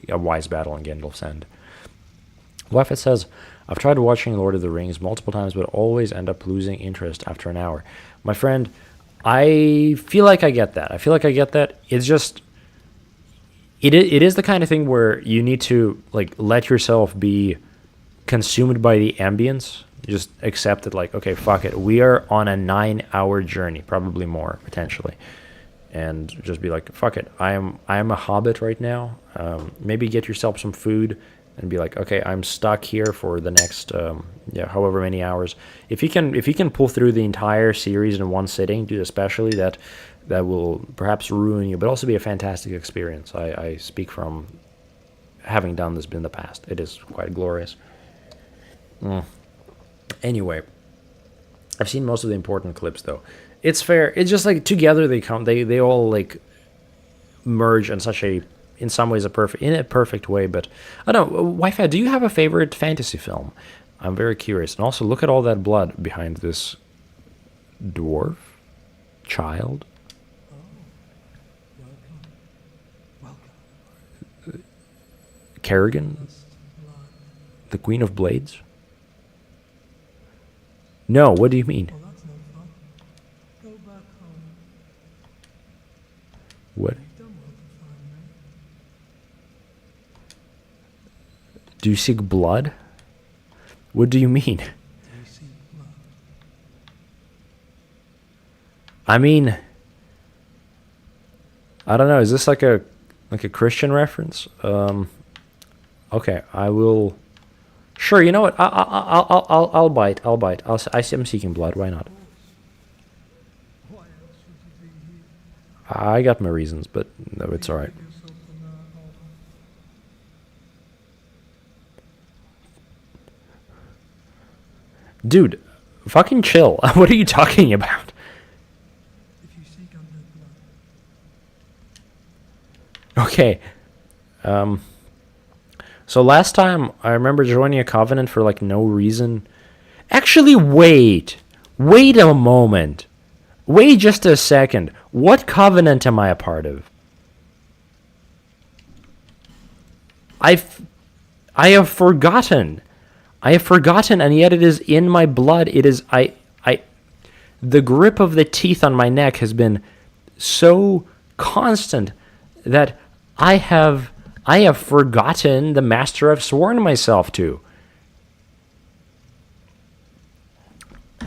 a wise battle on Gandalf's end. Waffet says, "I've tried watching Lord of the Rings multiple times, but always end up losing interest after an hour." My friend, I feel like I get that. It's just, it is the kind of thing where you need to, like, let yourself be consumed by the ambience. Just accept it, like, okay, fuck it. We are on a 9-hour journey, probably more, potentially. And just be like, fuck it. I am a hobbit right now. Maybe get yourself some food and be like, okay, I'm stuck here for the next however many hours. If you can pull through the entire series in one sitting, dude, especially that will perhaps ruin you, but also be a fantastic experience. I speak from having done this in the past. It is quite glorious. Anyway, I've seen most of the important clips though. It's fair. It's just like together they all like merge in such a, in some ways, a perfect way. But I don't know, Wi-Fi, do you have a favorite fantasy film? I'm very curious. And also, look at all that blood behind this dwarf child. Kerrigan, the Queen of Blades. No, what do you mean? What? Do you seek blood? What do you mean? I mean, I don't know. Is this like a Christian reference? Okay, I will. Sure, you know what? I'll bite. I'm seeking blood. Why not? I got my reasons, but no, it's all right. Dude, fucking chill. What are you talking about? Okay. So last time I remember joining a covenant for like no reason. Actually, wait a moment. Wait just a second. What covenant am I a part of? I have forgotten. And yet it is in my blood. It is the grip of the teeth on my neck has been so constant that I have forgotten the master I've sworn myself to.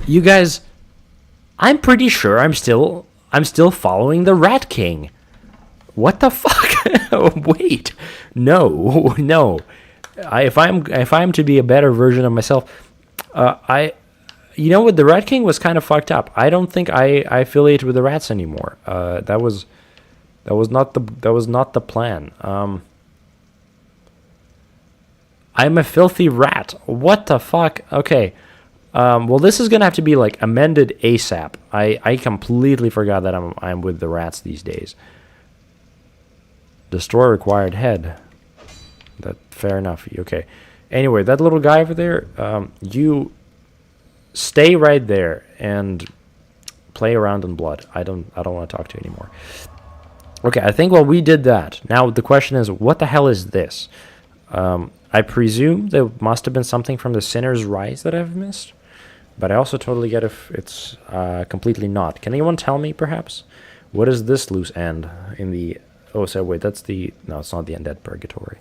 You guys, I'm pretty sure I'm still following the Rat King. What the fuck? Wait. No. If I'm to be a better version of myself, you know what, the Rat King was kind of fucked up. I don't think I affiliate with the rats anymore. That was not the plan. I'm a filthy rat. What the fuck? Okay. Well, this is gonna have to be like amended ASAP. I completely forgot that I'm with the rats these days. Destroy required head. That fair enough. Okay. Anyway, that little guy over there, you stay right there and play around in blood. I don't want to talk to you anymore. Okay, I think, well, we did that. Now the question is, what the hell is this? I presume there must have been something from the Sinner's Rise that I've missed. But I also totally get if it's completely not. Can anyone tell me, perhaps? What is this loose end in the... Oh, so wait, that's the... No, it's not the Undead Purgatory.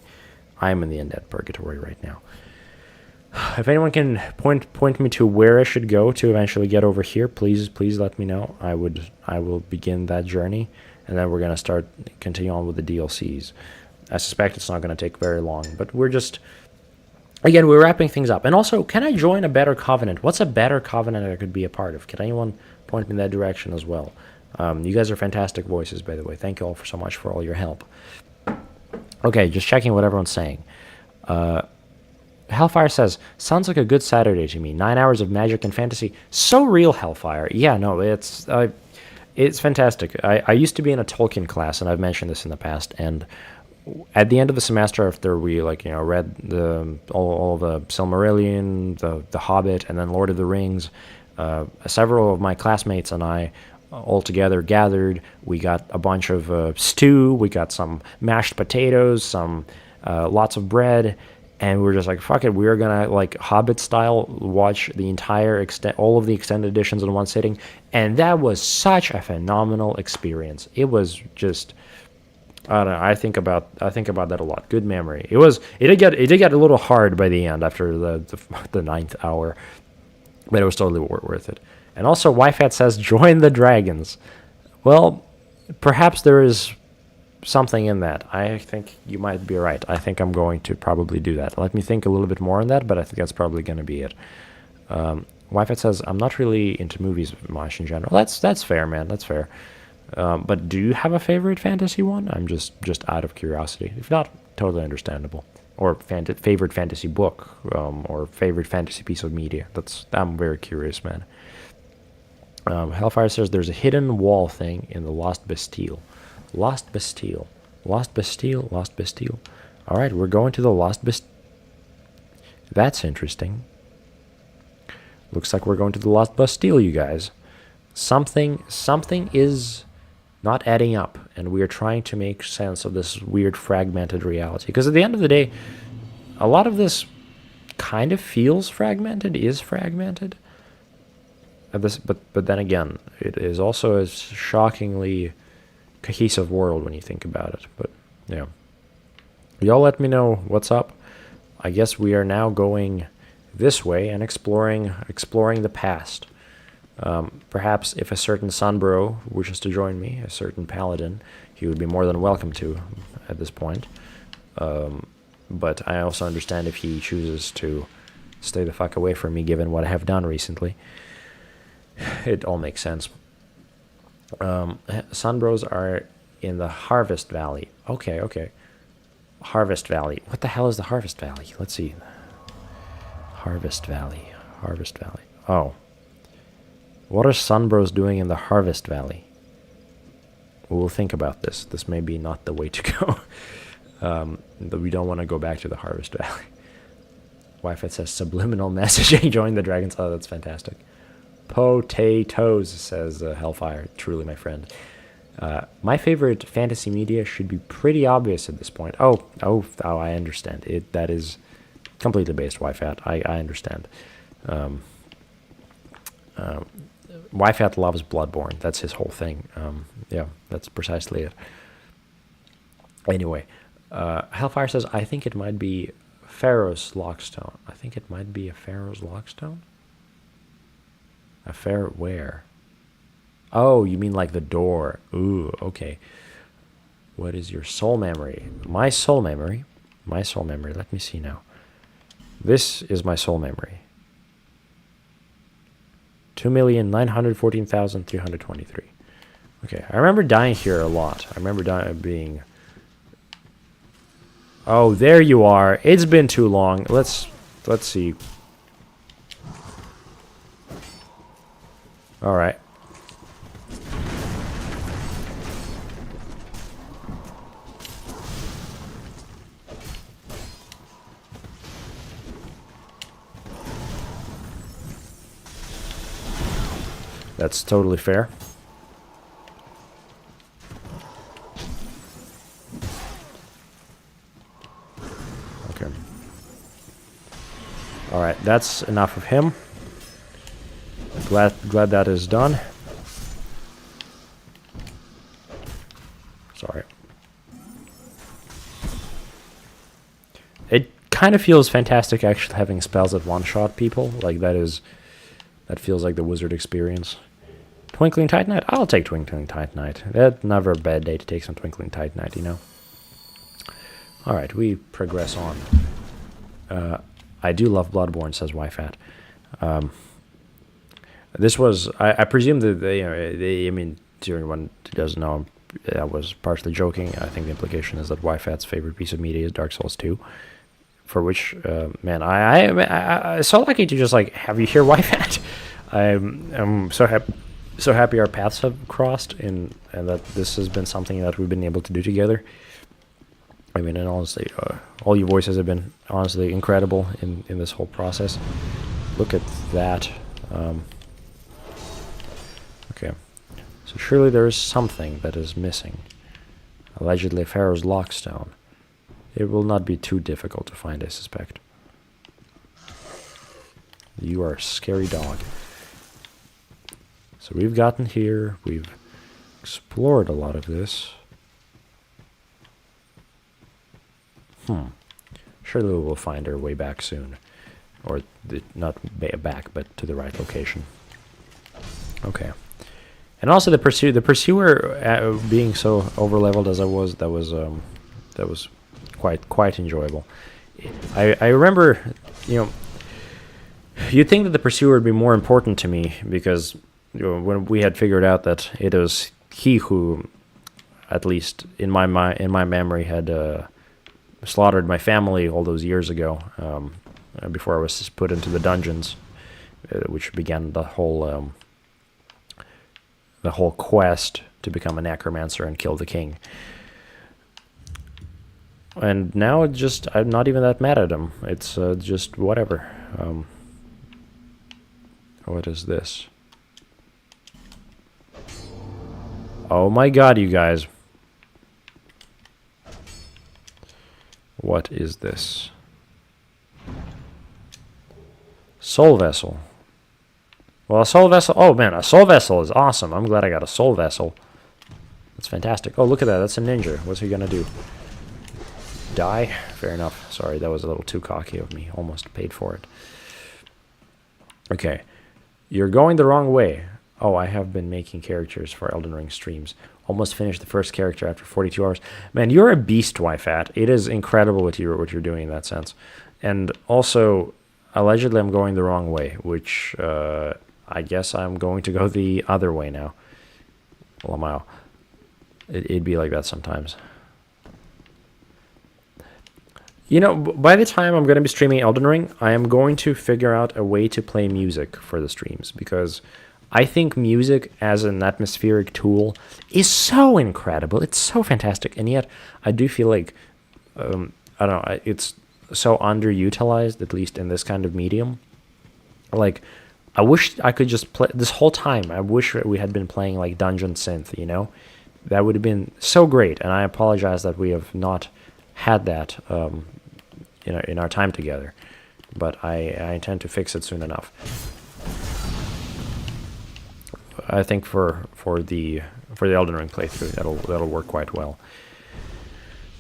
I'm in the Undead Purgatory right now. If anyone can point me to where I should go to eventually get over here, please let me know. I will begin that journey, and then we're gonna continue on with the DLCs. I suspect it's not gonna take very long, but we're wrapping things up. And also, can I join a better covenant? What's a better covenant I could be a part of? Can anyone point me in that direction as well? You guys are fantastic voices, by the way. Thank you all so much for all your help. Okay, just checking what everyone's saying. Hellfire says, sounds like a good Saturday to me. 9 hours of magic and fantasy. So real, Hellfire. Yeah, no, it's fantastic. I used to be in a Tolkien class, and I've mentioned this in the past, and at the end of the semester, after we read all the Silmarillion, the Hobbit, and then Lord of the Rings, several of my classmates and I all together gathered. We got a bunch of stew. We got some mashed potatoes, some lots of bread. And we were just like, fuck it, we are going to, Hobbit style, watch the entire all of the extended editions in one sitting. And that was such a phenomenal experience. It was just, I don't know, I think about that a lot. Good memory. It did get a little hard by the end after the ninth hour, but it was totally worth it. And also, YFAT says, join the dragons. Well, perhaps there is something in that. I think you might be right. I think I'm going to probably do that. Let me think a little bit more on that, but I think that's probably going to be it. Wi-Fi says, I'm not really into movies much in general. That's fair, man. That's fair. But do you have a favorite fantasy one? I'm just out of curiosity. If not, totally understandable. Or favorite fantasy book, or favorite fantasy piece of media. I'm very curious, man. Hellfire says, there's a hidden wall thing in the Lost Bastille. Lost Bastille. Lost Bastille. Lost Bastille. All right, we're going to the Lost Bastille. That's interesting. Looks like we're going to the Lost Bastille, you guys. Something is not adding up, and we are trying to make sense of this weird fragmented reality. Because at the end of the day, a lot of this kind of feels fragmented, is fragmented. But then again, it is also a shockingly cohesive world when you think about it. But yeah, y'all let me know what's up. I guess we are now going this way and exploring the past. Perhaps if a certain Sunbro wishes to join me, a certain paladin, he would be more than welcome to at this point. But I also understand if he chooses to stay the fuck away from me, given what I have done recently. It all makes sense. Sunbros are in the Harvest Valley. Okay. Harvest Valley. What the hell is the Harvest Valley? Let's see. Harvest Valley. Oh. What are Sunbros doing in the Harvest Valley? We'll think about this. This may be not the way to go. But we don't want to go back to the Harvest Valley. Wi-Fi says subliminal messaging. Join the dragons. Oh, that's fantastic. Potatoes, says Hellfire. Truly, my friend. My favorite fantasy media should be pretty obvious at this point. Oh, I understand. That is completely based Wi-Fi. I understand. Wi-Fi loves Bloodborne. That's his whole thing. Yeah, that's precisely it. Anyway, Hellfire says, I think it might be Pharaoh's Lockstone. I think it might be a Pharaoh's Lockstone? A pharaoh where? Oh, you mean like the door. Ooh, okay. What is your soul memory? My soul memory. Let me see now. This is my soul memory. 2,914,323. Okay, I remember dying here a lot. I remember being... Oh, there you are. It's been too long. Let's see. All right. That's totally fair. Okay. All right, that's enough of him. glad that is done. Sorry. It kind of feels fantastic actually having spells that one-shot people. Like that feels like the wizard experience. Twinkling Titanite? I'll take Twinkling Titanite. That's never a bad day to take some Twinkling Titanite, you know? Alright, we progress on. I do love Bloodborne, says YFAT. This was... I presume that I mean, to anyone who doesn't know, I was partially joking. I think the implication is that YFAT's favorite piece of media is Dark Souls 2. For which, man, I'm so lucky to just, like, have you here, YFAT. I'm so happy our paths have crossed, and that this has been something that we've been able to do together. I mean, and honestly, all your voices have been honestly incredible in this whole process. Look at that. Okay, so surely there is something that is missing. Allegedly Pharaoh's Lockstone. It will not be too difficult to find, I suspect. You are a scary dog. So we've gotten here, we've explored a lot of this. Surely we will find our way back soon. Or, not back, but to the right location. Okay. And also the pursuer being so overleveled as I was, that was quite enjoyable. I remember, you know, you'd think that the pursuer would be more important to me because when we had figured out that it was he who, at least in my memory, had slaughtered my family all those years ago, before I was put into the dungeons, which began the whole quest to become a necromancer and kill the king. And now I'm not even that mad at him. It's just whatever. What is this? Oh my god, you guys. What is this? Soul Vessel. Well, a Soul Vessel... Oh, man, a Soul Vessel is awesome. I'm glad I got a Soul Vessel. That's fantastic. Oh, look at that. That's a ninja. What's he gonna do? Die? Fair enough. Sorry, that was a little too cocky of me. Almost paid for it. Okay. You're going the wrong way. Oh, I have been making characters for Elden Ring streams. Almost finished the first character after 42 hours. Man, you're a beast, YFAT. It is incredible what you're doing in that sense. And also, allegedly I'm going the wrong way, which I guess I'm going to go the other way now. Lamau. It'd be like that sometimes. You know, by the time I'm going to be streaming Elden Ring, I am going to figure out a way to play music for the streams, because I think music as an atmospheric tool is so incredible. It's so fantastic. And yet, I do feel like, I don't know, it's so underutilized, at least in this kind of medium. Like, I wish I could just play, this whole time, I wish we had been playing, like, Dungeon Synth, you know? That would have been so great. And I apologize that we have not had that in our time together. But I intend to fix it soon enough. I think for the Elden Ring playthrough, that'll work quite well.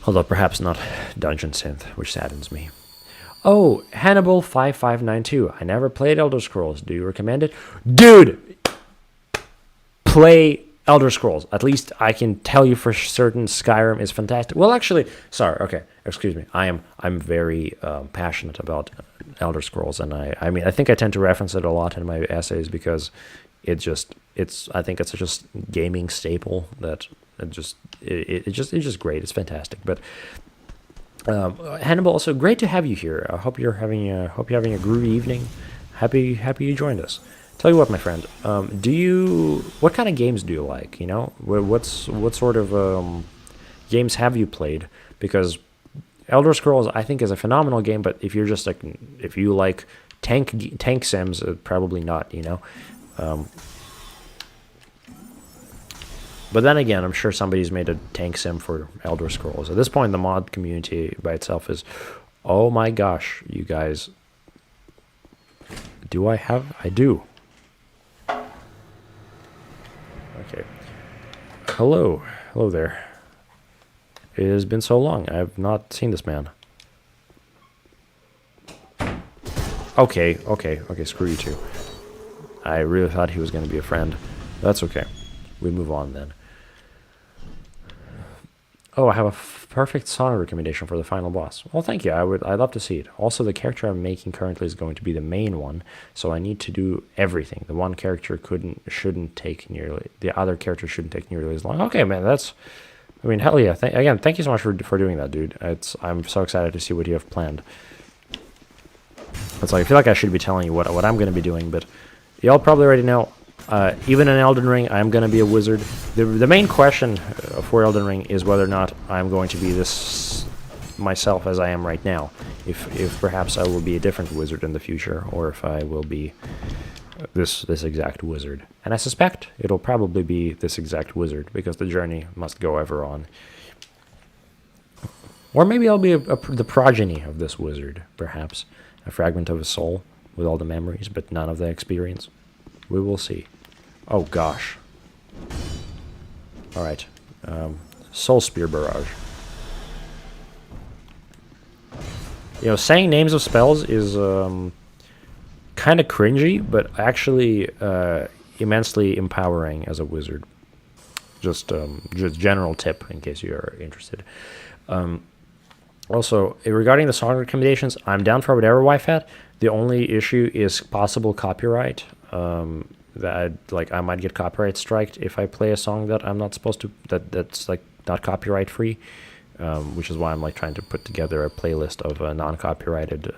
Although perhaps not Dungeon Synth, which saddens me. Oh, Hannibal5592. I never played Elder Scrolls. Do you recommend it? Dude! Play Elder Scrolls. At least I can tell you for certain Skyrim is fantastic. Well, actually, sorry, okay, excuse me. I'm very passionate about Elder Scrolls, and I mean, I think I tend to reference it a lot in my essays because I think it's just gaming staple that it's just great. It's fantastic. But Hannibal, also great to have you here. I hope you're having a groovy evening. Happy you joined us. Tell you what, my friend. What kind of games do you like? You know, what sort of games have you played? Because Elder Scrolls, I think, is a phenomenal game. But if you like tank sims, probably not. You know. But then again, I'm sure somebody's made a tank sim for Elder Scrolls. At this point, the mod community by itself is, oh my gosh, you guys. I do. Hello. Hello there. It has been so long. I've not seen this man. Okay, screw you two. I really thought he was going to be a friend. That's okay. We move on then. Oh, I have a perfect song recommendation for the final boss. Well, thank you. I'd love to see it. Also, the character I'm making currently is going to be the main one, so I need to do everything. The one character shouldn't take nearly. The other character shouldn't take nearly as long. Okay, man, that's. I mean, hell yeah. Again, thank you so much for doing that, dude. I'm so excited to see what you have planned. It's like I feel like I should be telling you what I'm going to be doing, but y'all probably already know. Even in Elden Ring, I'm going to be a wizard. The main question for Elden Ring is whether or not I'm going to be this myself as I am right now. If perhaps I will be a different wizard in the future, or if I will be this exact wizard. And I suspect it'll probably be this exact wizard, because the journey must go ever on. Or maybe I'll be the progeny of this wizard, perhaps. A fragment of his soul with all the memories, but none of the experience. We will see. Oh, gosh. Alright. Soul Spear Barrage. You know, saying names of spells is kind of cringy, but actually immensely empowering as a wizard. Just general tip, in case you are interested. Also, regarding the song recommendations, I'm down for whatever YFAT. The only issue is possible copyright. That I might get copyright striked if I play a song that I'm not supposed to. That's like not copyright free, which is why I'm like trying to put together a playlist of non-copyrighted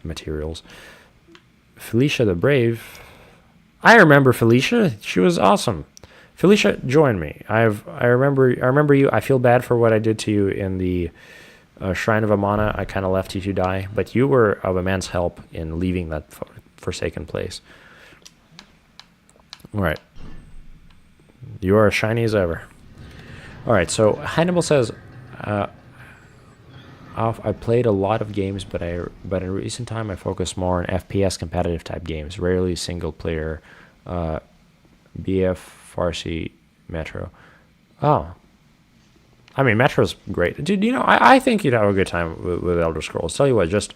materials. Felicia the Brave. I remember Felicia. She was awesome. Felicia, join me. I remember you. I feel bad for what I did to you in the Shrine of Amana. I kind of left you to die, but you were of immense help in leaving that forsaken place. All right. You are as shiny as ever. All right, so Hannibal says, I played a lot of games, but in recent time I focus more on FPS competitive type games, rarely single player, BF, Farsi, Metro. Oh. I mean, Metro's great. Dude, you know, I think you'd have a good time with Elder Scrolls. Tell you what, just...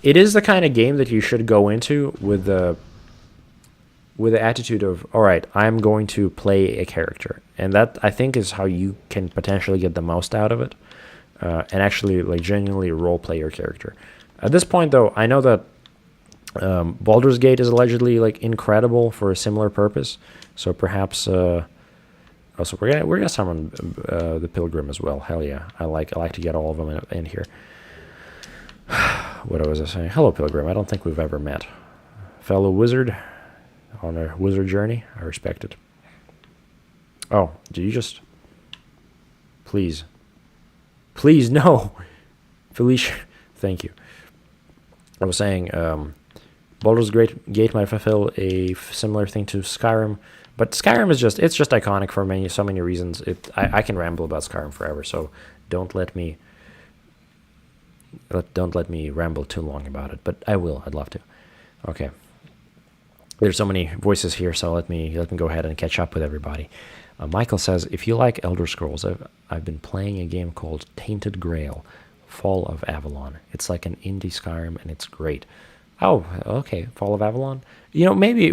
It is the kind of game that you should go into with the attitude of, all right, I'm going to play a character. And that, I think, is how you can potentially get the most out of it. And actually, like, genuinely role-play your character. At this point, though, I know that Baldur's Gate is allegedly, like, incredible for a similar purpose. So perhaps... Also, we're gonna summon the Pilgrim as well. Hell yeah, I like to get all of them in here. What was I saying? Hello, Pilgrim. I don't think we've ever met. Fellow wizard on a wizard journey. I respect it. Oh, did you just? Please no, Felicia. Thank you. I was saying, Baldur's Gate might fulfill a similar thing to Skyrim. But Skyrim is just iconic for so many reasons. I can ramble about Skyrim forever, so don't let me ramble too long about it. But I will. I'd love to. Okay. There's so many voices here, so let me go ahead and catch up with everybody. Michael says, if you like Elder Scrolls, I've been playing a game called Tainted Grail, Fall of Avalon. It's like an indie Skyrim, and it's great. Oh, okay. Fall of Avalon. You know, maybe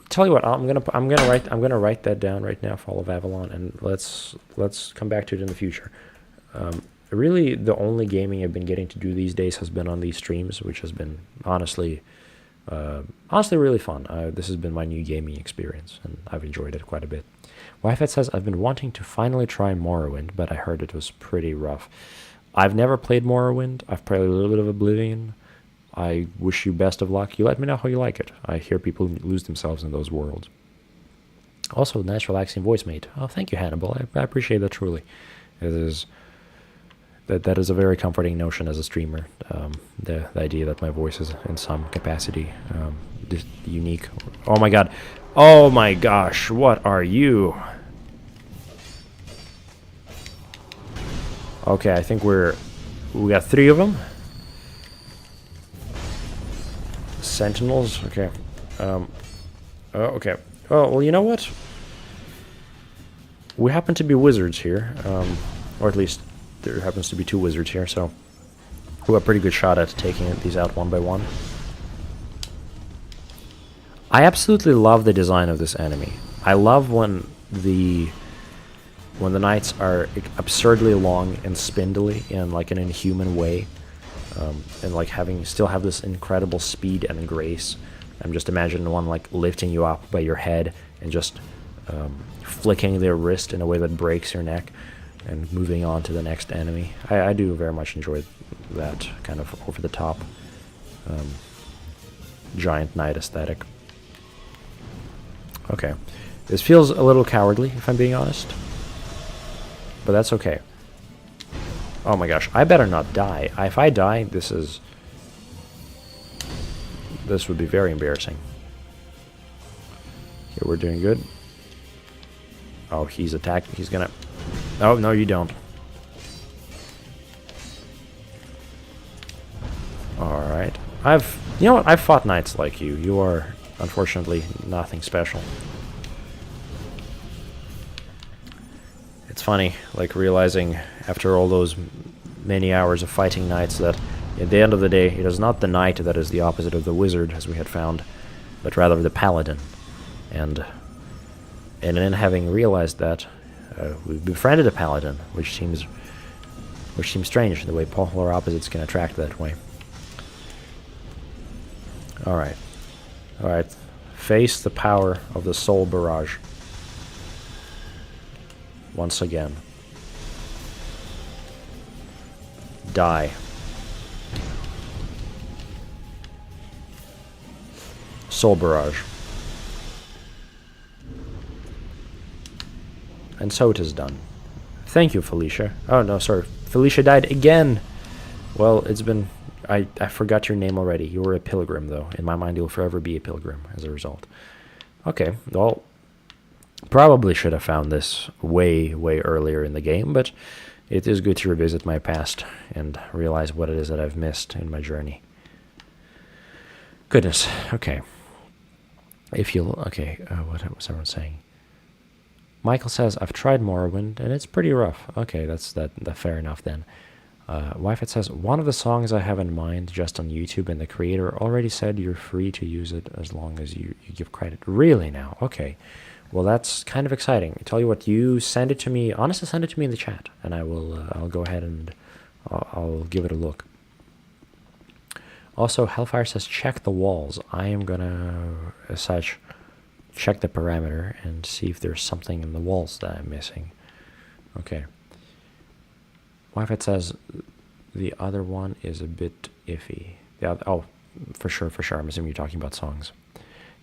tell you what. I'm gonna write that down right now. Fall of Avalon, and let's come back to it in the future. Really, the only gaming I've been getting to do these days has been on these streams, which has been honestly really fun. This has been my new gaming experience, and I've enjoyed it quite a bit. Wyfet says, I've been wanting to finally try Morrowind, but I heard it was pretty rough. I've never played Morrowind. I've played a little bit of Oblivion. I wish you best of luck. You let me know how you like it. I hear people lose themselves in those worlds. Also, nice relaxing voice, mate. Oh, thank you, Hannibal. I appreciate that truly. It is that is a very comforting notion as a streamer. The idea that my voice is in some capacity unique. Oh my god. Oh my gosh. What are you? Okay, I think we got 3 of them. Sentinels. Okay. Okay. Oh, well, you know what? We happen to be wizards here, or at least there happens to be 2 wizards here, so we have a pretty good shot at taking these out one by one. I absolutely love the design of this enemy. I love when the knights are absurdly long and spindly in like an inhuman way, and like still have this incredible speed and grace. I'm just imagining one like lifting you up by your head and just flicking their wrist in a way that breaks your neck and moving on to the next enemy. I do very much enjoy that kind of over the top giant knight aesthetic. Okay, this feels a little cowardly if I'm being honest, but that's okay. Oh my gosh, I better not die. If I die, this would be very embarrassing. Okay, we're doing good. Oh, he's attacking. He's gonna... Oh, no, you don't. Alright. You know what? I've fought knights like you. You are, unfortunately, nothing special. It's funny, like, realizing after all those many hours of fighting knights that at the end of the day, it is not the knight that is the opposite of the wizard, as we had found, but rather the paladin. And then having realized that, we've befriended a paladin, which seems strange, the way polar opposites can attract that way. Alright. Alright. Face the power of the soul barrage. Once again. Die. Soul barrage. And so it is done. Thank you, Felicia. Oh, no, sorry. Felicia died again! Well, it's been... I forgot your name already. You were a pilgrim, though. In my mind, you'll forever be a pilgrim as a result. Okay, well... Probably should have found this way, way earlier in the game, but it is good to revisit my past and realize what it is that I've missed in my journey. Goodness, okay. Okay, what was everyone saying? Michael says, I've tried Morrowind, and it's pretty rough. Okay, that's fair enough then. Wifeit says, one of the songs I have in mind just on YouTube, and the creator already said you're free to use it as long as you give credit. Really now? Okay. Well, that's kind of exciting. I tell you what, you send it to me, honestly send it to me in the chat, and I'll go ahead and I'll give it a look. Also, Hellfire says, check the walls. I am gonna, as such, check the parameter and see if there's something in the walls that I'm missing. Okay. Wifeit says, the other one is a bit iffy. Oh, for sure. I'm assuming you're talking about songs.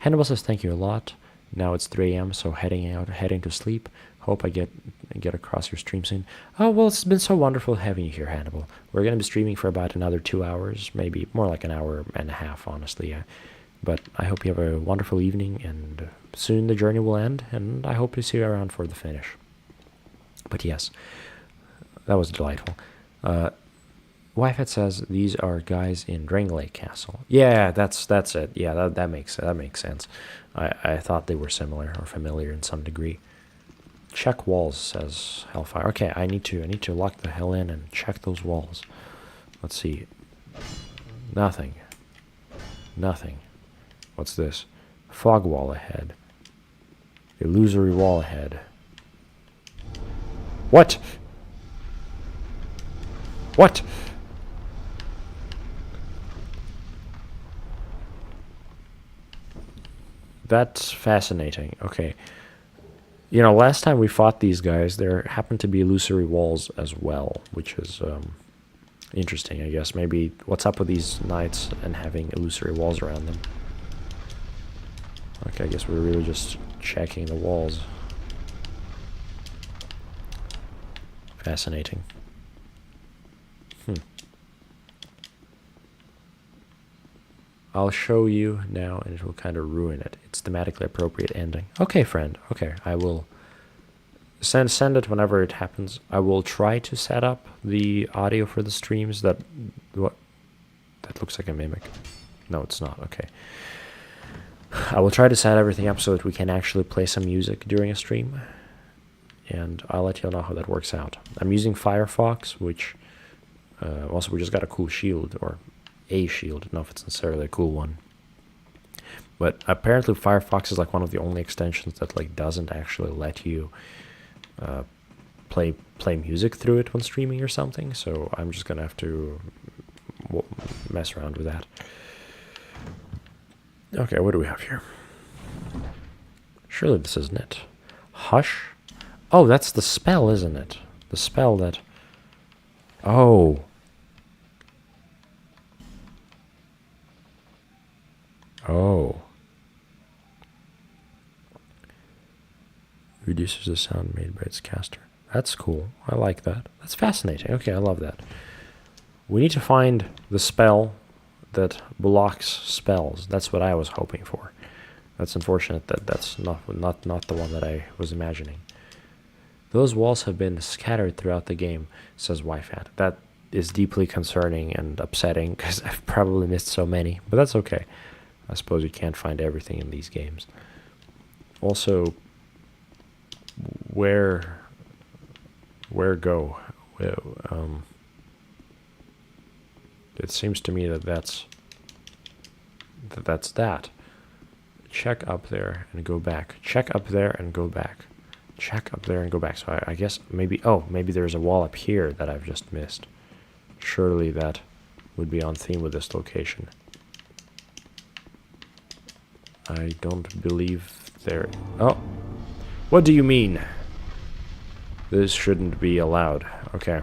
Hannibal says, thank you a lot. Now it's 3 a.m., so heading to sleep. Hope I get across your stream soon. Oh, well, it's been so wonderful having you here, Hannibal. We're going to be streaming for about another 2 hours, maybe more like an hour and a half, honestly. But I hope you have a wonderful evening, and soon the journey will end, and I hope to see you around for the finish. But yes, that was delightful. Wifeit says these are guys in Drangleic Castle. Yeah, that's it. Yeah, that makes sense. I thought they were similar or familiar in some degree. Check walls, says Hellfire. Okay, I need to lock the hell in and check those walls. Let's see. Nothing. What's this? Fog wall ahead. Illusory wall ahead. What? What? That's fascinating. Okay. You know, last time we fought these guys, there happened to be illusory walls as well, which is interesting, I guess. Maybe what's up with these knights and having illusory walls around them? Okay, I guess we're really just checking the walls. Fascinating. I'll show you now, and it will kind of ruin it. It's thematically appropriate ending. Okay, friend. Okay, I will send it whenever it happens. I will try to set up the audio for the streams. That looks like a mimic. No, it's not. Okay. I will try to set everything up so that we can actually play some music during a stream, and I'll let you know how that works out. I'm using Firefox, which also we just got a cool shield, or a shield. I don't know if it's necessarily a cool one, but apparently Firefox is like one of the only extensions that like doesn't actually let you play music through it when streaming or something. So I'm just gonna have to mess around with that. Okay, what do we have here? Surely this isn't it. Hush? Oh, that's the spell, isn't it? The spell that... Oh. Oh. Reduces the sound made by its caster. That's cool. I like that. That's fascinating. Okay, I love that. We need to find the spell that blocks spells. That's what I was hoping for. That's unfortunate that that's not the one that I was imagining. Those walls have been scattered throughout the game, says YFAT. That is deeply concerning and upsetting because I've probably missed so many, but that's okay. I suppose you can't find everything in these games. Also, where go? It seems to me that that's that. Check up there and go back. Check up there and go back. Check up there and go back. So I guess maybe... Oh, maybe there's a wall up here that I've just missed. Surely that would be on theme with this location. I don't believe there... Oh! What do you mean? This shouldn't be allowed. Okay.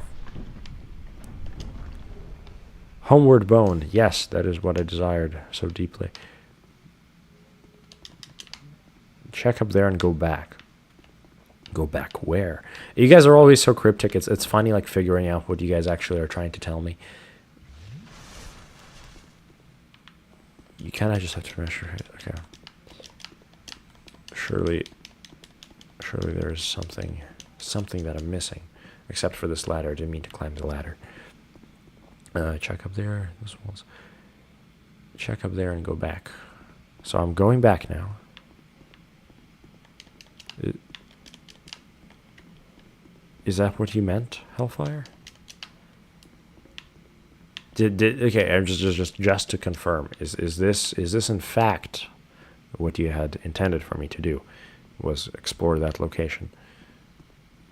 Homeward bound. Yes, that is what I desired so deeply. Check up there and go back. Go back where? You guys are always so cryptic. It's funny, like, figuring out what you guys actually are trying to tell me. You kind of just have to measure it. Okay. Surely there's something that I'm missing. Except for this ladder. I didn't mean to climb the ladder. Check up there. Those walls. Check up there and go back. So I'm going back now. Is that what you meant, Hellfire? Okay? I'm just to confirm. Is this in fact what you had intended for me to do? Was explore that location?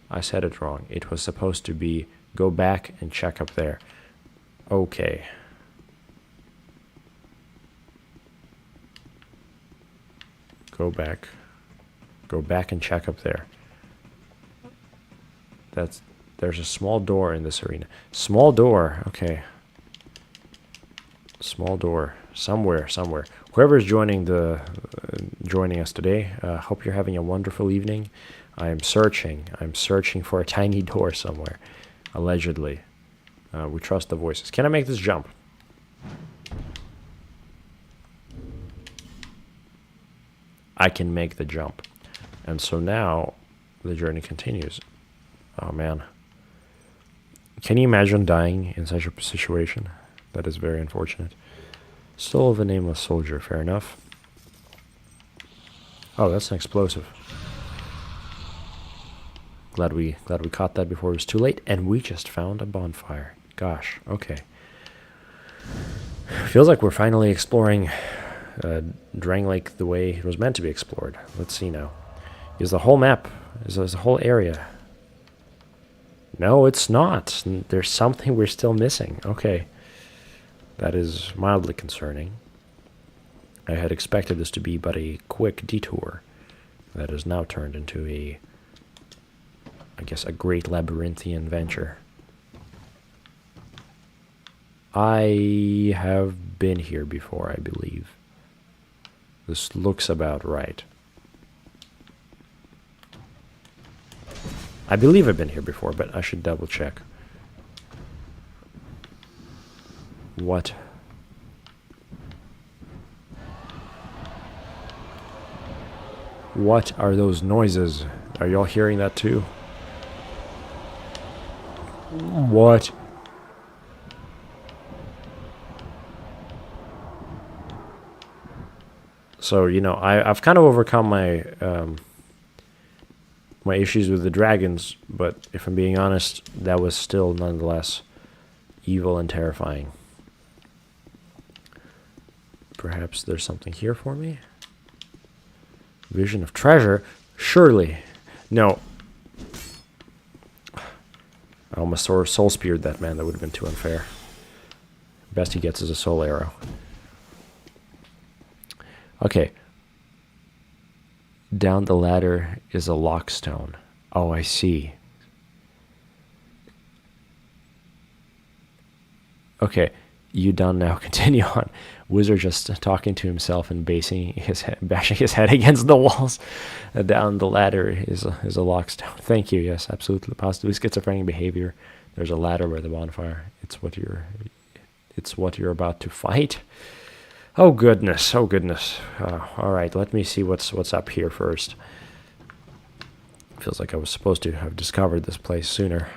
I said it wrong. It was supposed to be go back and check up there. Okay. Go back. Go back and check up there. There's a small door in this arena. Small door. Okay. Small door. Somewhere. Whoever's joining us today, hope you're having a wonderful evening. I'm searching for a tiny door somewhere. Allegedly. We trust the voices. Can I make this jump? I can make the jump. And so now the journey continues. Oh man. Can you imagine dying in such a situation? That is very unfortunate. Soul of a nameless soldier, fair enough. Oh, that's an explosive. Glad we caught that before it was too late, and we just found a bonfire. Gosh, okay. Feels like we're finally exploring Drang Lake the way it was meant to be explored. Let's see now. Is the whole map, is the whole area? No, it's not. There's something we're still missing. Okay. That is mildly concerning. I had expected this to be but a quick detour that has now turned into I guess, a great labyrinthian venture. I have been here before, I believe. This looks about right. I believe I've been here before, but I should double check. What? What are those noises? Are y'all hearing that too? What? So, you know, I've kind of overcome my my issues with the dragons, but if I'm being honest, that was still nonetheless evil and terrifying. Perhaps there's something here for me? Vision of treasure? Surely. No. I almost soul speared that man. That would have been too unfair. Best he gets is a soul arrow. Okay. Down the ladder is a lockstone. Oh, I see. Okay, you done now. Continue on. Wizard just talking to himself and bashing his head against the walls. Down the ladder is a lockstone. Thank you. Yes, absolutely. Positively schizophrenic behavior. There's a ladder by the bonfire. It's what you're about to fight. Oh goodness. Oh goodness. All right. Let me see what's up here first. Feels like I was supposed to have discovered this place sooner.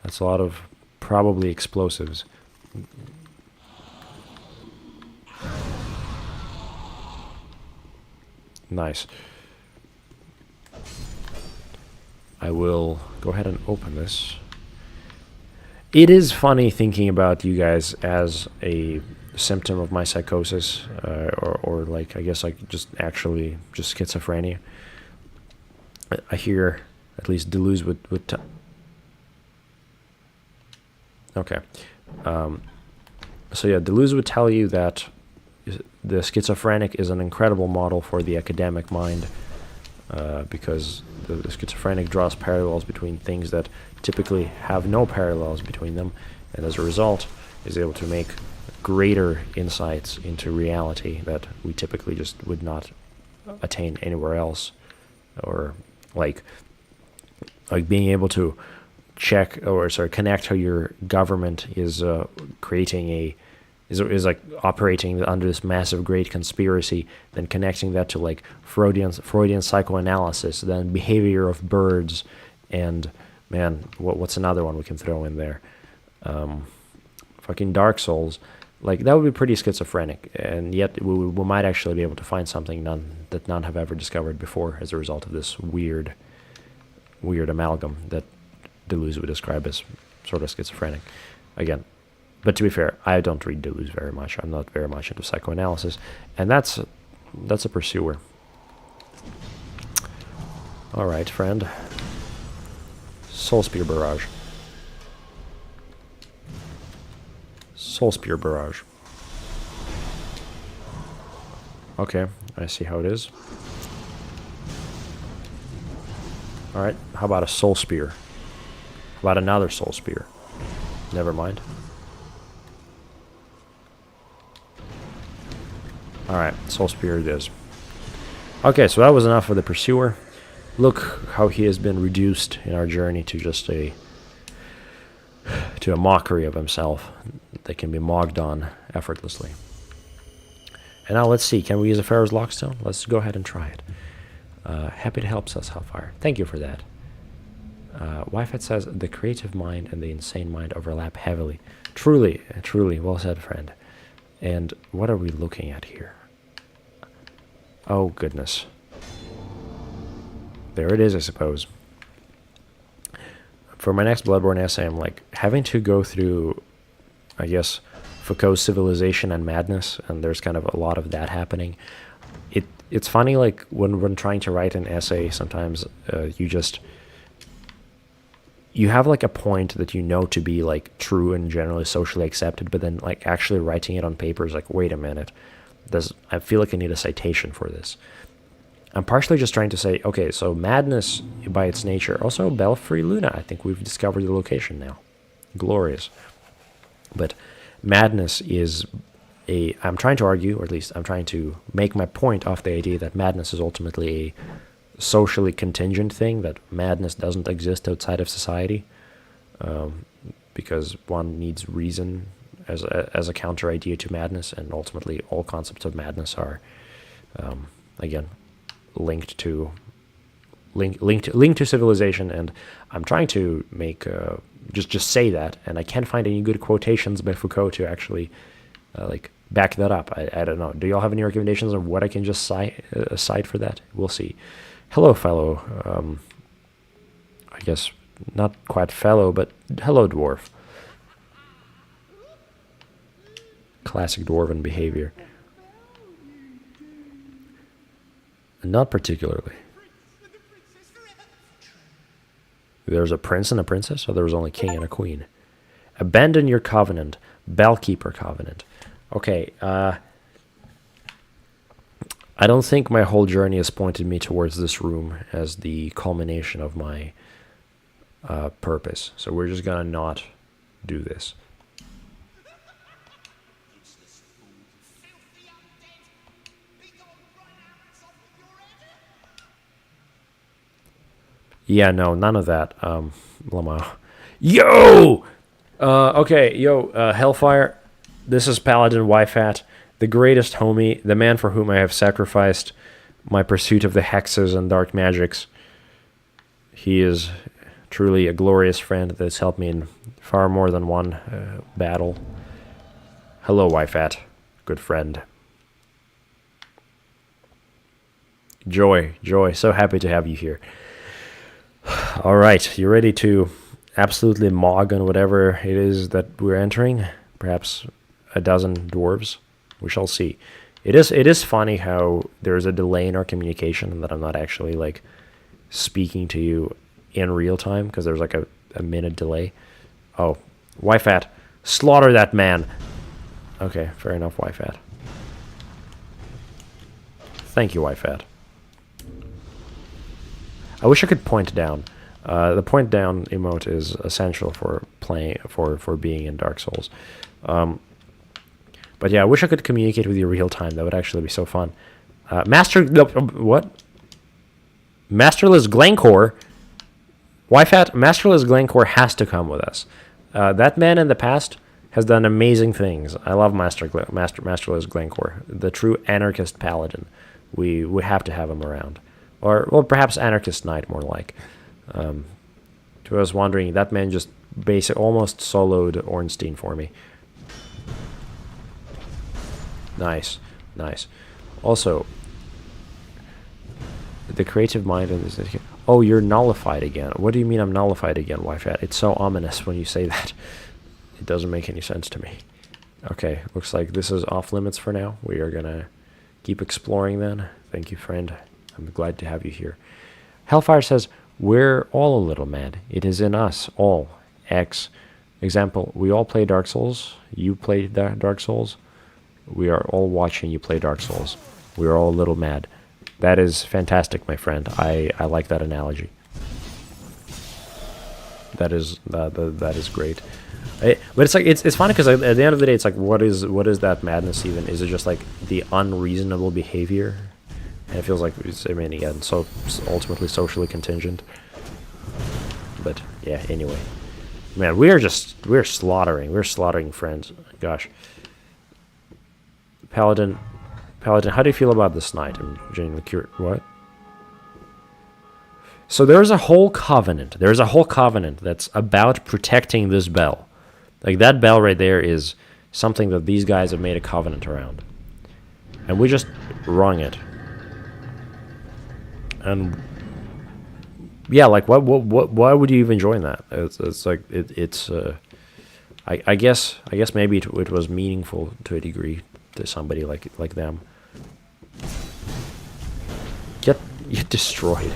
That's a lot of probably explosives. Nice. I will go ahead and open this. It is funny thinking about you guys as a symptom of my psychosis, or like, I guess, like just schizophrenia. I hear at least Deleuze would okay. So yeah, Deleuze would tell you that the schizophrenic is an incredible model for the academic mind, because the schizophrenic draws parallels between things that typically have no parallels between them, and as a result is able to make greater insights into reality that we typically just would not attain anywhere else. Or like being able to connect how your government is is like operating under this massive great conspiracy, then connecting that to like Freudian psychoanalysis, then behavior of birds, and man, what's another one we can throw in there? Fucking Dark Souls. Like, that would be pretty schizophrenic, and yet we might actually be able to find something that none have ever discovered before as a result of this weird amalgam that Deleuze would describe as sort of schizophrenic. Again, but to be fair, I don't read Deleuze very much. I'm not very much into psychoanalysis, and that's a pursuer. All right, friend. Soul Spear Barrage. Soul Spear Barrage. Okay, I see how it is. Alright, how about a Soul Spear? How about another Soul Spear? Never mind. Alright, Soul Spear it is. Okay, so that was enough for the Pursuer. Look how he has been reduced in our journey to just a mockery of himself that can be mocked on effortlessly. And now let's see, can we use a Pharaoh's Lockstone? Let's go ahead and try it. Happy to help us, Hellfire. Thank you for that. Wi-Fi says, the creative mind and the insane mind overlap heavily. Truly, truly, well said, friend. And what are we looking at here? Oh, goodness. There it is, I suppose. For my next Bloodborne essay, I'm like having to go through, I guess, Foucault's Civilization and Madness, and there's kind of a lot of that happening. It's funny, like when trying to write an essay, sometimes you have like a point that you know to be like true and generally socially accepted, but then like actually writing it on paper is like, wait a minute, I feel like I need a citation for this. I'm partially just trying to say, okay, so madness by its nature, also Belfry Luna, I think we've discovered the location now. Glorious. But madness is I'm trying to argue, or at least I'm trying to make my point off the idea that madness is ultimately a socially contingent thing, that madness doesn't exist outside of society, because one needs reason as a counter idea to madness, and ultimately all concepts of madness are, again, linked to civilization. And I'm trying to make just say that, and I can't find any good quotations by Foucault to actually back that up. I don't know. Do y'all have any recommendations of what I can just cite for that? We'll see. Hello, fellow. I guess not quite fellow, but hello, dwarf. Classic dwarven behavior. Not particularly. There's a prince and a princess, or there was only king and a queen? Abandon your covenant. Bellkeeper covenant. Okay, I don't think my whole journey has pointed me towards this room as the culmination of my purpose. So we're just gonna not do this. Yeah, no, none of that, Lamau. Yo! Okay, Hellfire. This is Paladin Wyfat, the greatest homie, the man for whom I have sacrificed my pursuit of the hexes and dark magics. He is truly a glorious friend that's helped me in far more than one battle. Hello, Wyfat, good friend. Joy, so happy to have you here. All right, you ready to absolutely mog on whatever it is that we're entering? Perhaps a dozen dwarves? We shall see. It is funny how there's a delay in our communication and that I'm not actually like speaking to you in real time because there's like a minute delay. Oh, Wyfat, slaughter that man. Okay, fair enough, Wyfat. Thank you, Wyfat. I wish I could point down. The point down emote is essential for playing for being in Dark Souls. But yeah, I wish I could communicate with you real time. That would actually be so fun. What? Masterless Glencore? Wyfat, Masterless Glencore has to come with us. That man in the past has done amazing things. I love Masterless Glencore, the true anarchist paladin. We have to have him around. Or, well, perhaps Anarchist Knight, more like. I was wondering, that man just almost soloed Ornstein for me. Nice. Also, the creative mind in this... Oh, you're nullified again. What do you mean I'm nullified again, Wyfat? It's so ominous when you say that. It doesn't make any sense to me. Okay, looks like this is off limits for now. We are gonna keep exploring then. Thank you, friend. I'm glad to have you here. Hellfire says, we're all a little mad. It is in us, all. X. Example, we all play Dark Souls. You play Dark Souls. We are all watching you play Dark Souls. We are all a little mad. That is fantastic, my friend. I like that analogy. That is great. But it's like it's funny because at the end of the day, it's like what is that madness even? Is it just like the unreasonable behavior? And it feels like it's, I mean, again, so ultimately socially contingent. But yeah, anyway, man, we're slaughtering friends. Gosh, Paladin, how do you feel about this night? I'm genuinely curious. What? So there's a whole covenant. There's a whole covenant that's about protecting this bell. Like that bell right there is something that these guys have made a covenant around, and we just wrung it. And yeah, like why would you even join that? It's like I guess maybe it was meaningful to a degree to somebody like them. Get destroyed,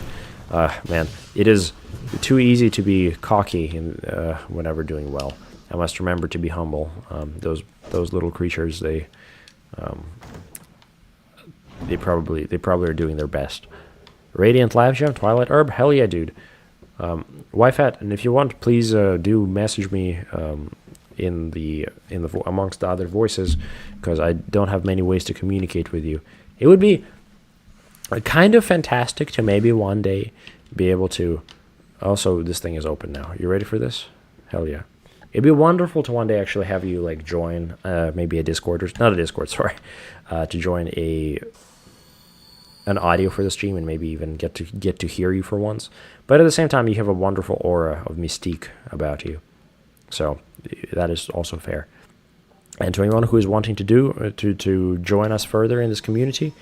man. It is too easy to be cocky whenever doing well. I must remember to be humble. Those little creatures, they probably are doing their best. Radiant Live Gem, Twilight Herb, hell yeah, dude. Wyfat, and if you want, please do message me in the amongst the other voices, because I don't have many ways to communicate with you. It would be kind of fantastic to maybe one day be able to. Also, this thing is open now. You ready for this? Hell yeah. It'd be wonderful to one day actually have you like join maybe a Discord, or not a Discord, sorry, to join an audio for the stream and maybe even get to hear you for once. But at the same time, you have a wonderful aura of mystique about you, so that is also fair. And to anyone who is wanting to to join us further in this community,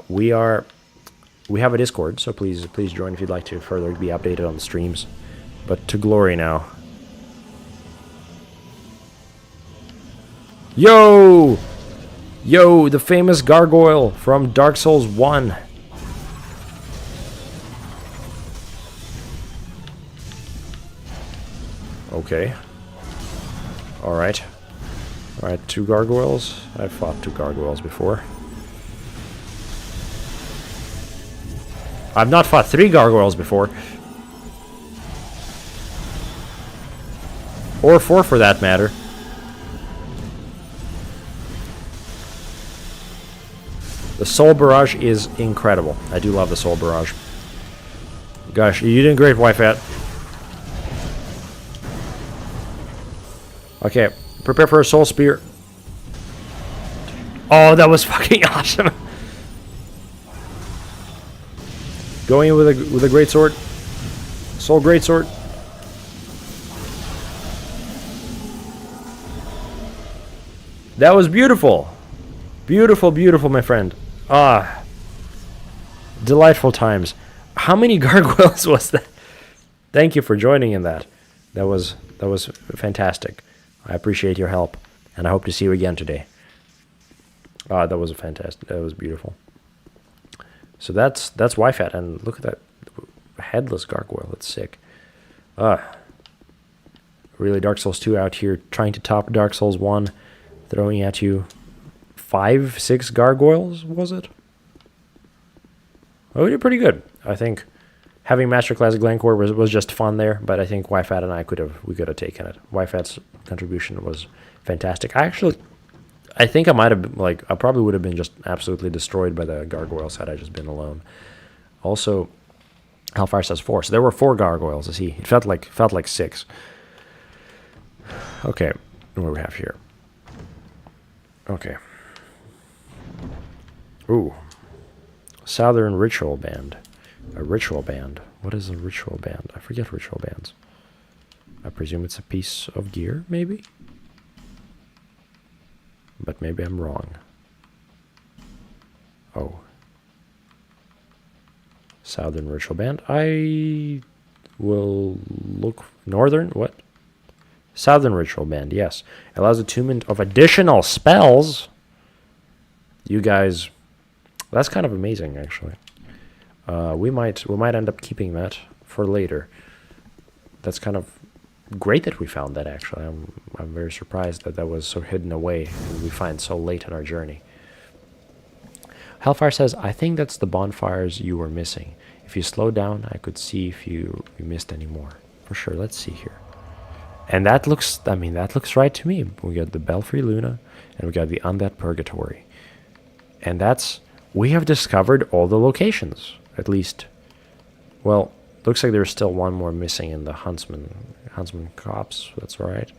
we have a Discord, so please join if you'd like to further be updated on the streams. But to glory now. Yo, the famous gargoyle from Dark Souls 1. Okay. Alright. Alright, 2 gargoyles. I've fought 2 gargoyles before. I've not fought 3 gargoyles before. Or 4 for that matter. The Soul Barrage is incredible. I do love the Soul Barrage. Gosh, you did great, Wi-Fat. Okay, prepare for a Soul Spear. Oh, that was fucking awesome. Going in with a great sword. Soul Great Sword. That was beautiful. Beautiful, beautiful, my friend. Ah. Delightful times. How many gargoyles was that? Thank you for joining in that. That was fantastic. I appreciate your help, and I hope to see you again today. Ah, that was fantastic. That was beautiful. So that's Wi-Fi, and look at that headless gargoyle. That's sick. Really, Dark Souls 2 out here trying to top Dark Souls 1, throwing at you 5, 6 gargoyles, was it? Oh, we did pretty good. I think having Masterclass Glencore was just fun there, but I think Wi-Fi and I could have taken it. Wi-Fi's contribution was fantastic. I think I might have I probably would have been just absolutely destroyed by the gargoyles had I just been alone. Also, Hellfire says 4, so there were 4 gargoyles. I see. It felt like 6. Okay, what do we have here? Okay. Ooh. Southern Ritual Band. A ritual band. What is a ritual band? I forget ritual bands. I presume it's a piece of gear, maybe? But maybe I'm wrong. Oh. Southern Ritual Band. I will look... Northern? What? Southern Ritual Band, yes. Allows attunement of additional spells. You guys... That's kind of amazing, actually. We might end up keeping that for later. That's kind of great that we found that, actually. I'm very surprised that was so hidden away and we find so late in our journey. Hellfire says, I think that's the bonfires you were missing. If you slow down, I could see if you missed any more. For sure, let's see here. And that looks right to me. We got the Belfry Luna and we got the Undead Purgatory. And we have discovered all the locations, at least. Well, looks like there's still one more missing in the Huntsman Copse. That's right.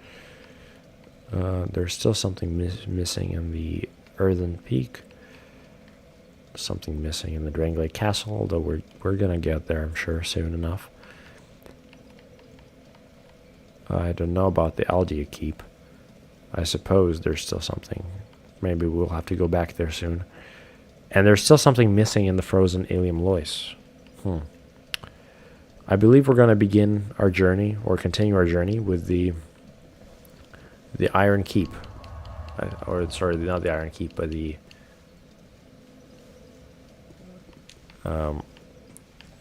There's still something missing in the Earthen Peak. Something missing in the Dranglade Castle, although we're gonna get there, I'm sure, soon enough. I don't know about the Aldia Keep. I suppose there's still something. Maybe we'll have to go back there soon. And there's still something missing in the frozen Ilium Lois. I believe we're going to begin our journey, or continue our journey, with the Iron Keep. Sorry, not the Iron Keep, but the...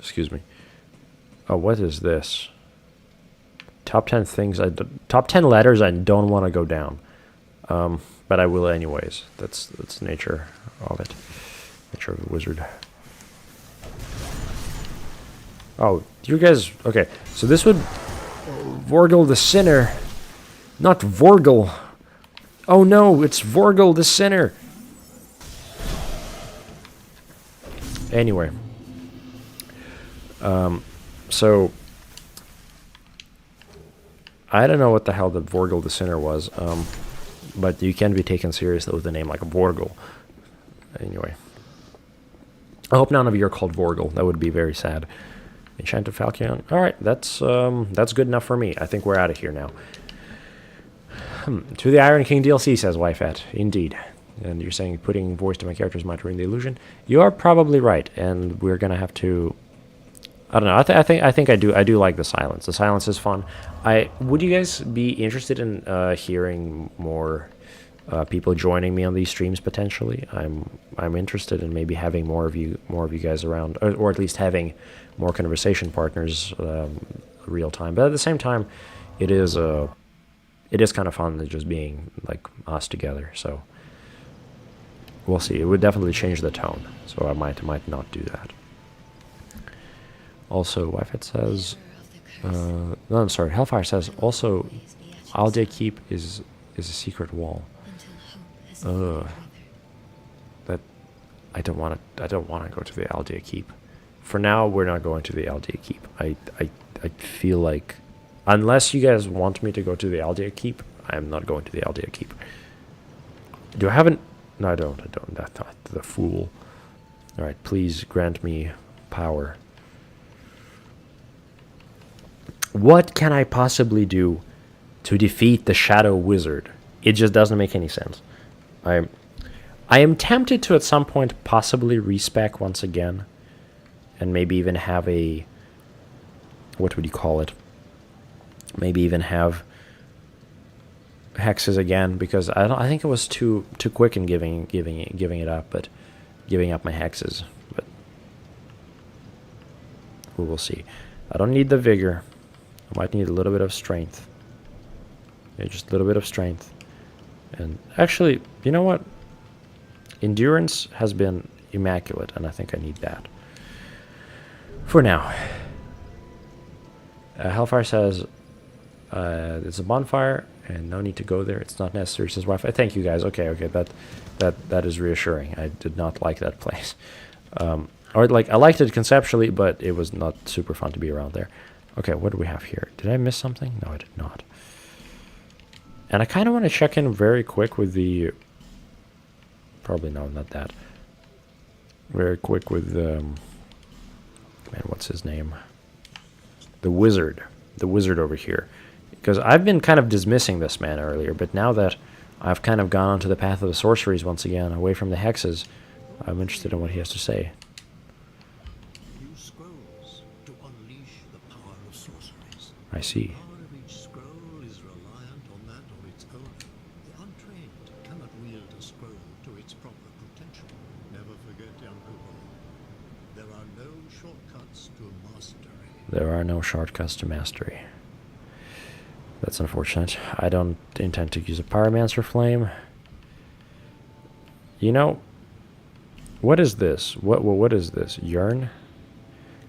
excuse me. Oh, what is this? Top 10 things top 10 letters I don't want to go down. But I will anyways. That's nature of it. Nature of the wizard. Oh, you guys... Okay, so this would... Vorgil the Sinner. Not Vorgil. Oh no, it's Vorgil the Sinner. Anyway. So... I don't know what the hell the Vorgil the Sinner was. But you can be taken seriously with a name like Vorgil. Anyway. I hope none of you are called Vorgil. That would be very sad. Enchanted Falchion. Alright, that's good enough for me. I think we're out of here now. To the Iron King DLC, says Wyfat. Indeed. And you're saying putting voice to my characters might ruin the illusion. You are probably right, and we're gonna have to. I don't know. I think I do like the silence. The silence is fun. Would you guys be interested in hearing more people joining me on these streams potentially? I'm interested in maybe having more of you guys around, or at least having more conversation partners real time. But at the same time, it is kind of fun just being like us together. So we'll see. It would definitely change the tone. So I might not do that. Also, Wi-Fi says, no, I'm sorry. Hellfire says also, Aldea Keep is a secret wall. That I don't want to go to the Aldea Keep. For now, we're not going to the Aldea Keep. I feel like, unless you guys want me to go to the Aldea Keep, I am not going to the Aldea Keep. Do I have an? No, I don't. That's not the fool. All right, please grant me power. What can I possibly do to defeat the Shadow Wizard? It just doesn't make any sense. I am tempted to at some point possibly respec once again, and maybe even have a, what would you call it? Maybe even have hexes again, because I think it was too quick in giving it up, but giving up my hexes. But we will see. I don't need the vigor. I might need a little bit of strength. Yeah, just a little bit of strength. And actually, you know what? Endurance has been immaculate, and I think I need that. For now. Hellfire says, it's a bonfire, and no need to go there. It's not necessary, says Wi-Fi. Thank you, guys. Okay, that is reassuring. I did not like that place. Or, like, I liked it conceptually, but it was not super fun to be around there. Okay, what do we have here? Did I miss something? No, I did not. And I kind of want to check in very quick with the... Probably no, not that. Very quick with man, what's his name? The wizard. The wizard over here. Because I've been kind of dismissing this man earlier, but now that I've kind of gone onto the path of the sorceries once again, away from the hexes, I'm interested in what he has to say. Use scrolls to unleash the power of sorceries. I see. The power of each scroll is reliant on that of its owner. The untrained cannot wield a scroll to its proper potential. Never forget, young people, there are no shortcuts to mastery. There are no shortcuts to mastery. That's unfortunate. I don't intend to use a Pyromancer Flame. You know, what is this? What is this? Yearn?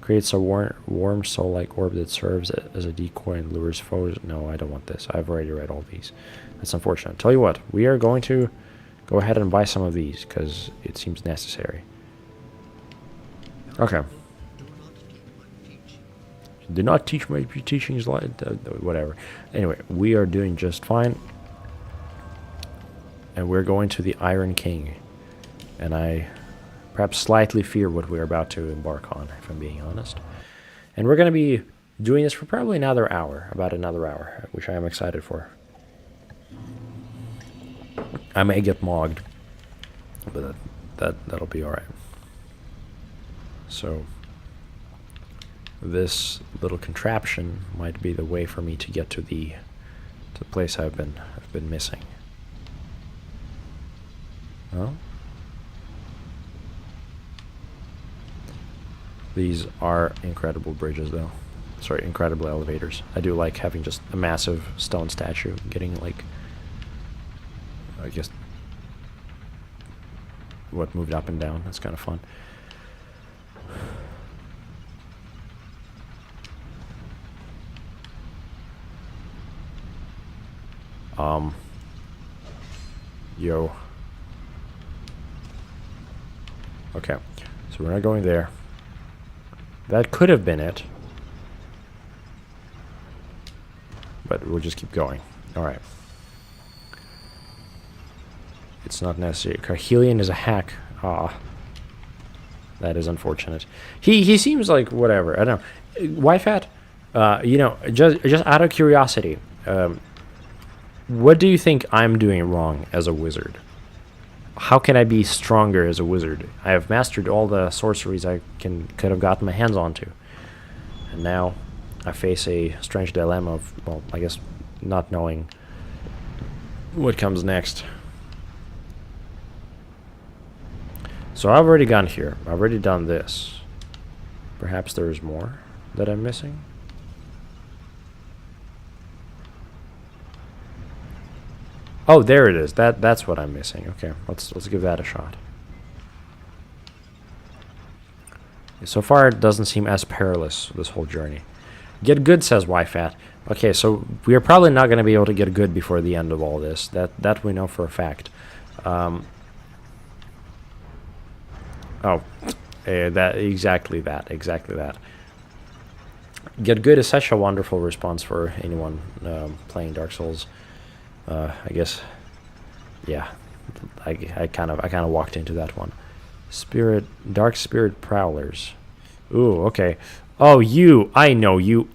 Creates a warm soul-like orb that serves as a decoy and lures foes. No, I don't want this. I've already read all these. That's unfortunate. Tell you what, we are going to go ahead and buy some of these, because it seems necessary. Okay. Do not teach my teachings like whatever. Anyway, we are doing just fine. And we're going to the Iron King. And I perhaps slightly fear what we're about to embark on, if I'm being honest. And we're going to be doing this for probably another hour, about another hour, which I am excited for. I may get mogged, but that'll be alright. So this little contraption might be the way for me to get to the place I've been missing. Well, these are incredible bridges, though. Sorry, incredible elevators. I do like having just a massive stone statue, getting like, I guess, what moved up and down. That's kind of fun. Yo. Okay, so we're not going there. That could have been it. But we'll just keep going. Alright. It's not necessary. Carhelion is a hack. Ah. That is unfortunate. He seems like whatever. I don't know. Wyfat, you know, just out of curiosity, what do you think I'm doing wrong as a wizard? How can I be stronger as a wizard? I have mastered all the sorceries I could have gotten my hands onto. And now I face a strange dilemma of, well, I guess not knowing what comes next. So I've already gone here. I've already done this. Perhaps there is more that I'm missing? Oh, there it is. That's what I'm missing. Okay, let's give that a shot. So far, it doesn't seem as perilous, this whole journey. Get good, says YFAT. Okay, so we are probably not going to be able to get good before the end of all this. That we know for a fact. Exactly that. Get good is such a wonderful response for anyone playing Dark Souls. I guess, yeah, I kind of walked into that one. Dark Spirit Prowlers. Ooh, okay. Oh, I know you.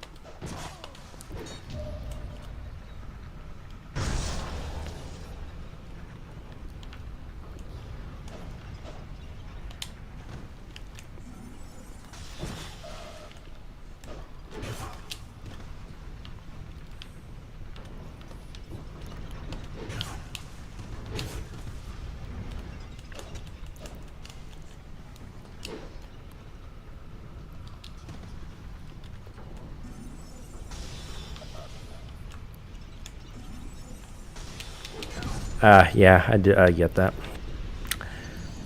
Yeah, I get that.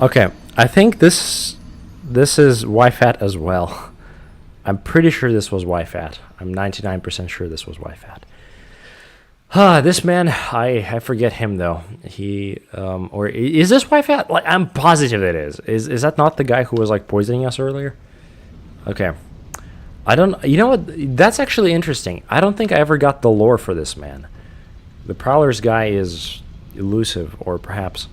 Okay, I think this is YFAT as well. I'm pretty sure this was YFAT. I'm 99% sure this was YFAT. This man, I forget him though. He or is this YFAT? Like, I'm positive it is. Is that not the guy who was like poisoning us earlier? Okay. I don't. You know what? That's actually interesting. I don't think I ever got the lore for this man. The Prowlers guy is elusive, or perhaps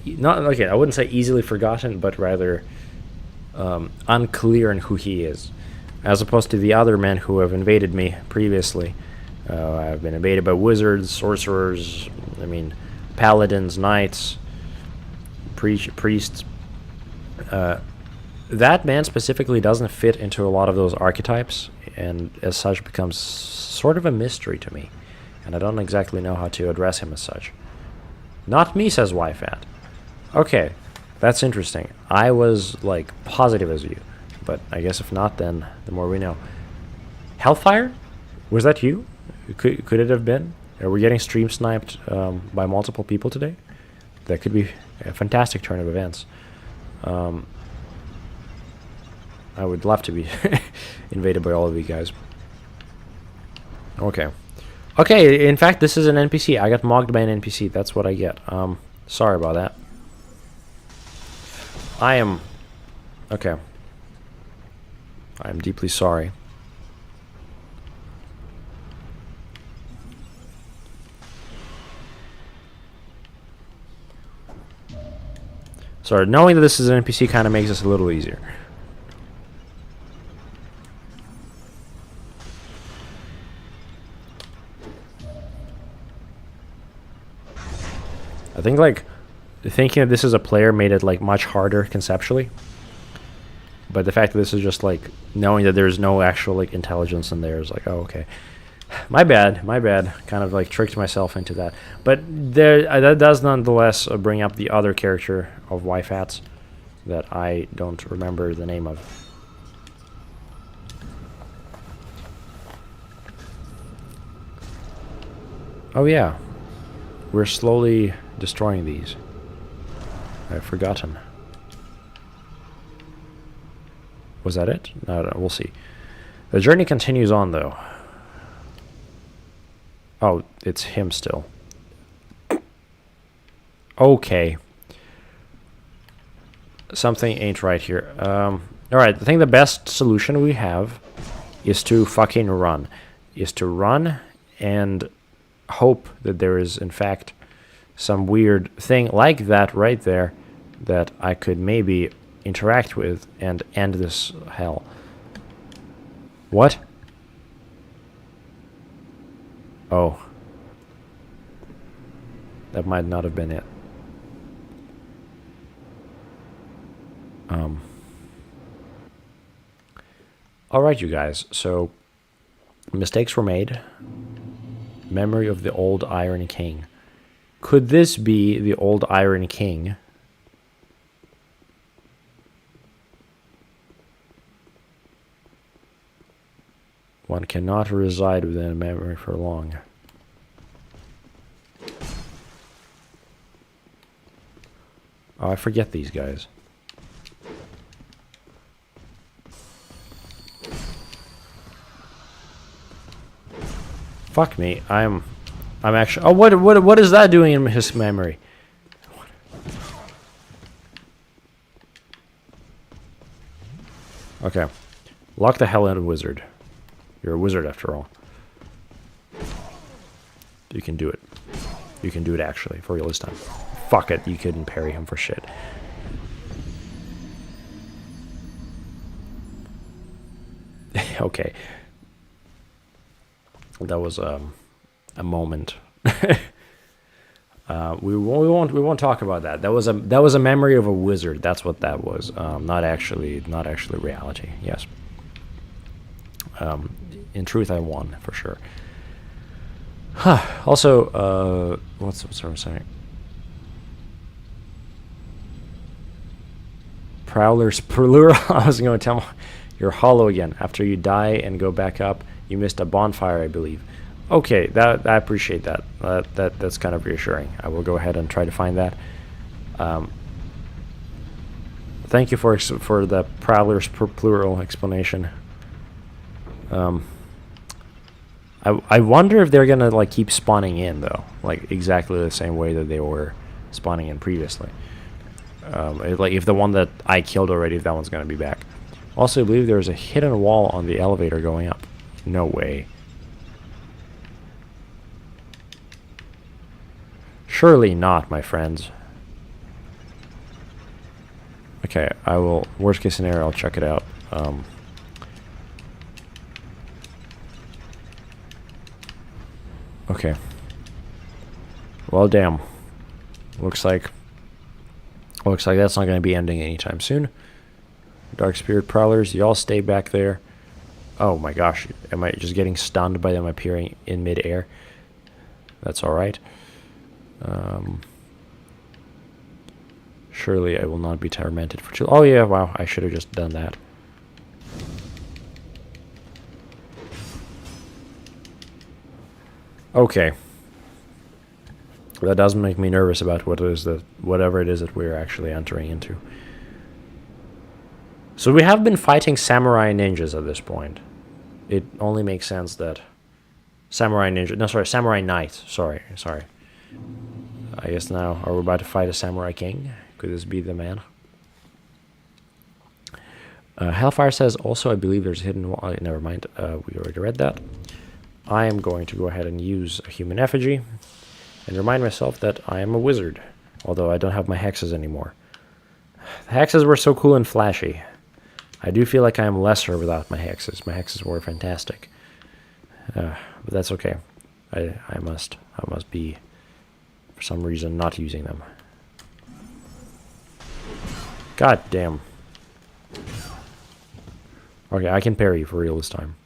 not. Okay, I wouldn't say easily forgotten, but rather unclear in who he is, as opposed to the other men who have invaded me previously. I've been invaded by wizards, sorcerers. I mean, paladins, knights, priests. That man specifically doesn't fit into a lot of those archetypes, and as such becomes sort of a mystery to me, and I don't exactly know how to address him as such. Not me, says YFAT. Okay, that's interesting. I was like positive as you, but I guess if not, then the more we know. Hellfire? Was that you? Could it have been? Are we getting stream sniped by multiple people today? That could be a fantastic turn of events. I would love to be invaded by all of you guys. Okay. Okay, in fact, this is an NPC. I got mocked by an NPC. That's what I get. Sorry about that. I am... Okay. I am deeply sorry. So knowing that this is an NPC kind of makes this a little easier. I think like thinking that this is a player made it like much harder conceptually. But the fact that this is just like knowing that there's no actual like intelligence in there is like, oh, okay. My bad. Kind of like tricked myself into that. But there, that does nonetheless bring up the other character of YFAT's that I don't remember the name of. Oh yeah, we're slowly destroying these. I've forgotten. Was that it? No, we'll see. The journey continues on though. Oh, it's him still. Okay. Something ain't right here. Alright, I think the best solution we have is to fucking run. Is to run and hope that there is, in fact, some weird thing like that right there that I could maybe interact with and end this hell. What? Oh. That might not have been it. Alright, you guys. So, mistakes were made. Memory of the old Iron King. Could this be the old Iron King? One cannot reside within a memory for long. Oh, I forget these guys. Fuck me. I'm actually. Oh, what is that doing in his memory? Okay, lock the hell in, wizard. You're a wizard after all. You can do it. You can do it actually for real this time. Fuck it, you couldn't parry him for shit. Okay. That was a moment. We won't talk about that. That was a memory of a wizard. That's what that was. Not actually reality. Yes. In truth, I won for sure. Also, what's I saying? Prowler's plural. I was going to tell him you're hollow again. After you die and go back up, you missed a bonfire, I believe. Okay, I appreciate that. That's kind of reassuring. I will go ahead and try to find that. Thank you for the Prowler's plural explanation. I wonder if they're gonna like keep spawning in though, like exactly the same way that they were spawning in previously. Like if the one that I killed already, if that one's gonna be back. Also, I believe there's a hidden wall on the elevator going up. No way. Surely not, my friends. Okay, I will. Worst case scenario, I'll check it out. Okay. Well, damn. Looks like that's not going to be ending anytime soon. Dark Spirit Prowlers, y'all stay back there. Oh my gosh, am I just getting stunned by them appearing in mid-air? That's alright. Surely I will not be tormented for too long. Oh yeah, wow, I should have just done that. Okay. That does make me nervous about whatever it is that we're actually entering into. So we have been fighting samurai ninjas at this point. It only makes sense that samurai knights. Sorry. I guess now, are we about to fight a samurai king? Could this be the man? Hellfire says, also, I believe there's a hidden wall. Never mind. We already read that. I am going to go ahead and use a human effigy and remind myself that I am a wizard, although I don't have my hexes anymore. The hexes were so cool and flashy. I do feel like I am lesser without my hexes. My hexes were fantastic. But that's okay. I must be, for some reason, not using them. God damn. Okay, I can parry you for real this time.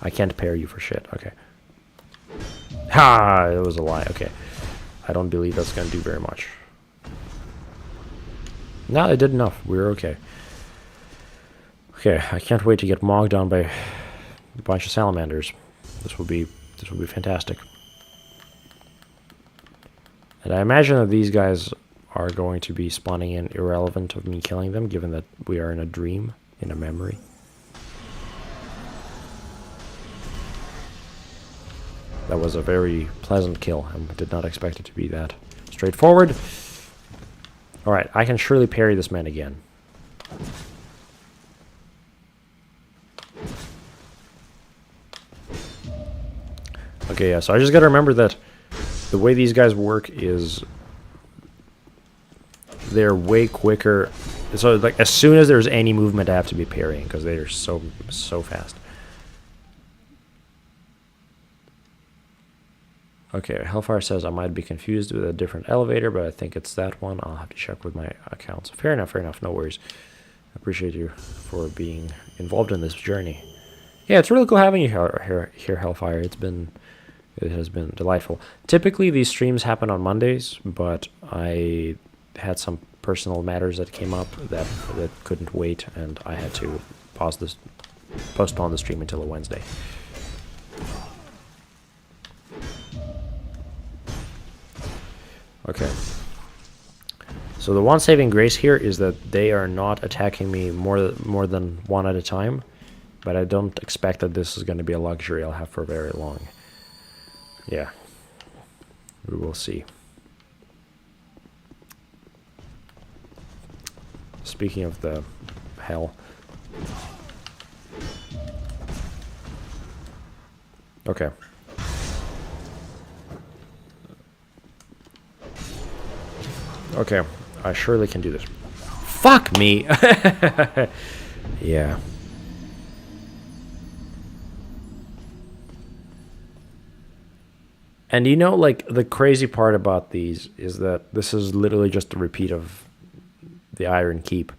I can't parry you for shit. Okay. Ha! It was a lie. Okay. I don't believe that's going to do very much. No, it did enough. We're okay. Okay, I can't wait to get mogged on by a bunch of salamanders. This will be fantastic. And I imagine that these guys are going to be spawning in irrelevant of me killing them, given that we are in a dream, in a memory. That was a very pleasant kill. I did not expect it to be that straightforward. Alright, I can surely parry this man again. Okay, yeah, so I just gotta remember that the way these guys work is they're way quicker. So, like, as soon as there's any movement, I have to be parrying, because they're so fast. Okay, Hellfire says I might be confused with a different elevator, but I think it's that one. I'll have to check with my accounts. Fair enough, no worries. I appreciate you for being involved in this journey. Yeah, it's really cool having you here, Hellfire. It has been delightful. Typically, these streams happen on Mondays, but I had some personal matters that came up that couldn't wait, and I had to postpone the stream until a Wednesday. Okay. So the one saving grace here is that they are not attacking me more than one at a time, but I don't expect that this is going to be a luxury I'll have for very long. Yeah. We will see. Speaking of the hell. Okay. Okay, I surely can do this. Fuck me! Yeah. And you know, like, the crazy part about these is that this is literally just a repeat of the Iron Keep,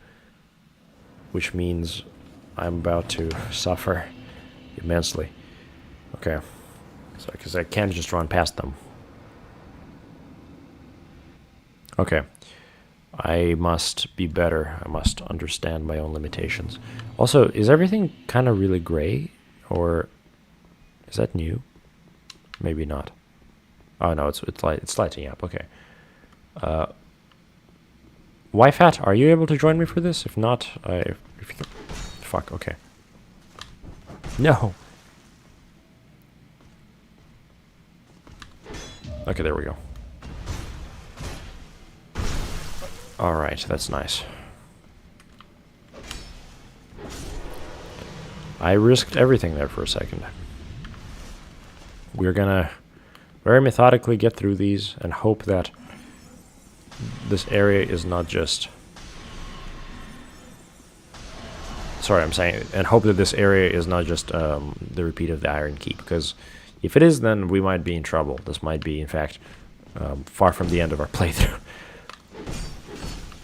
which means I'm about to suffer immensely. Okay. So, because I can't just run past them. Okay. I must be better. I must understand my own limitations. Also, is everything kind of really gray? Or is that new? Maybe not. Oh no, it's lighting up. Okay. Wi-Fat, are you able to join me for this? If not, if you can, fuck. Okay. No. Okay, there we go. All right, that's nice. I risked everything there for a second. We're gonna very methodically get through these and hope that this area is not just... Sorry, I'm saying... And hope that this area is not just the repeat of the Iron Keep, because if it is, then we might be in trouble. This might be, in fact, far from the end of our playthrough.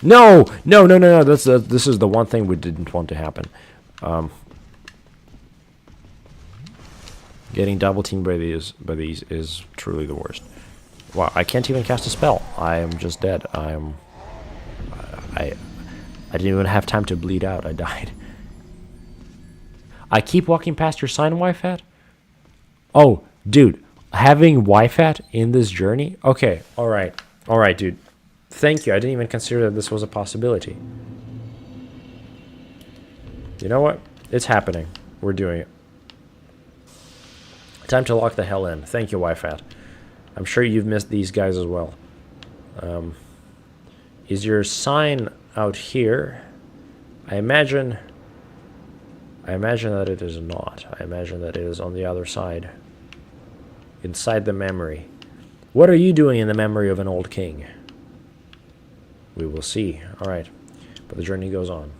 No! No! This is the one thing we didn't want to happen. Getting double teamed by these is truly the worst. Wow, I can't even cast a spell. I am just dead. I didn't even have time to bleed out. I died. I keep walking past your sign, Wi-Fat? Oh, dude. Having Wi-Fat in this journey? Okay, alright. Alright, dude. Thank you. I didn't even consider that this was a possibility. You know what? It's happening. We're doing it. Time to lock the hell in. Thank you, Wi-Fat. I'm sure you've missed these guys as well. Is your sign out here? I imagine that it is not. I imagine that it is on the other side. Inside the memory. What are you doing in the memory of an old king? We will see. Alright. But the journey goes on.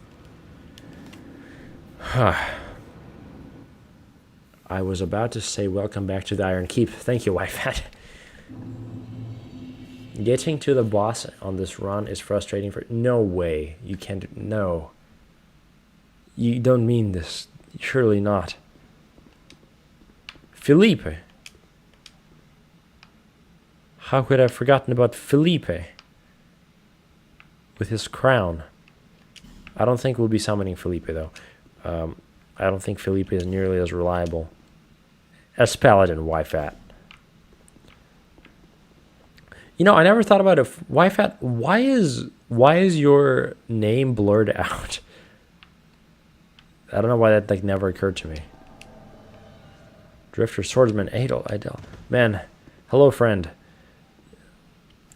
I was about to say welcome back to the Iron Keep. Thank you, Wi-Fi. Getting to the boss on this run is frustrating for... No way. You can't... No. You don't mean this. Surely not. Felipe. How could I have forgotten about Felipe? With his crown. I don't think we'll be summoning Felipe, though. I don't think Felipe is nearly as reliable as Paladin Wi-Fat. You know, I never thought about it. Wi-Fat, why is your name blurred out? I don't know why that never occurred to me. Drifter, Swordsman, Adel. Man, hello, friend.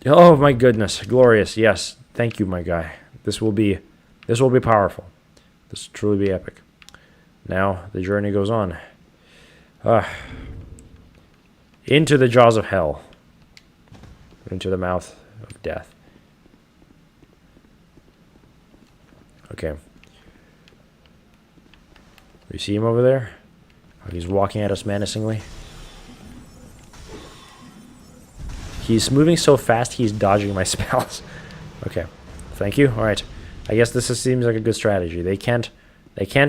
Oh my goodness, glorious. Yes, thank you, my guy. This will be powerful. This will truly be epic. Now the journey goes on. Into the jaws of hell. Into the mouth of death. Okay. You see him over there? He's walking at us menacingly. He's moving so fast, he's dodging my spells. Okay. Thank you. Alright. I guess seems like a good strategy. They can't